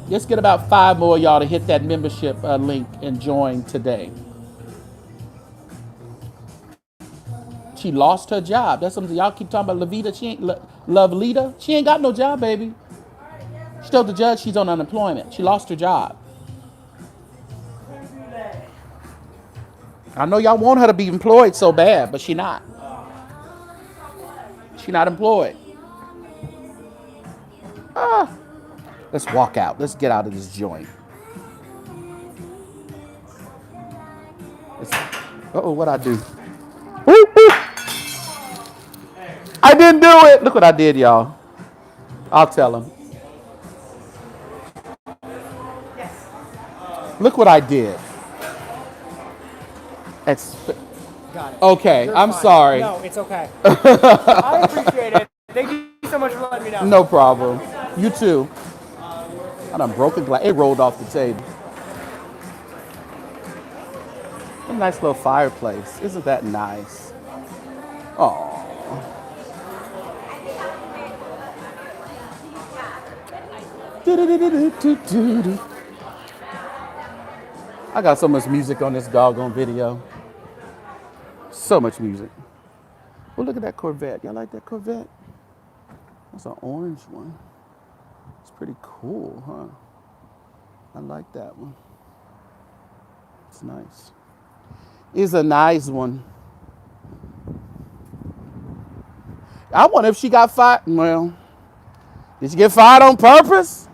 Let's get about 5 more of y'all to hit that membership link and join today. She lost her job. That's something y'all keep talking about. Lavita, she ain't Lovelita. She ain't got no job, baby. She told the judge she's on unemployment. She lost her job. I know y'all want her to be employed so bad, but she not. She not employed. Let's walk out. Let's get out of this joint. Uh-oh, what'd I do? Whoop, whoop. I didn't do it. Look what I did, y'all. I'll tell him. Look what I did. Got it. Okay, You're I'm fine. sorry. No, it's okay. I appreciate it. Thank you so much for letting me know. No problem. You too. I done broke a glass. It rolled off the table. A nice little fireplace. Isn't that nice? Oh. I got so much music on this doggone video. So much music. Oh, look at that Corvette. Y'all like that Corvette? That's an orange one. It's pretty cool, huh? I like that one. It's nice. It's a nice one. I wonder if she got fired. Well, did she get fired on purpose?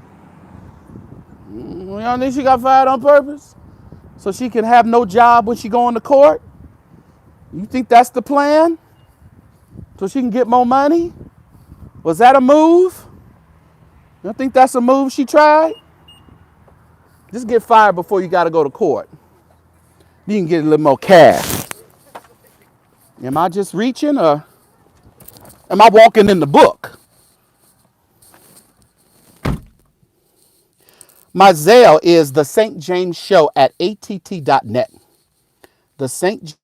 Y'all think she got fired on purpose? So she can have no job when she go into court? You think that's the plan? So she can get more money? Was that a move? You don't think that's a move she tried? Just get fired before you got to go to court. You can get a little more cash. Am I just reaching or am I walking in the book? My Zelle is TheSaintJamesShow at att.net. The Saint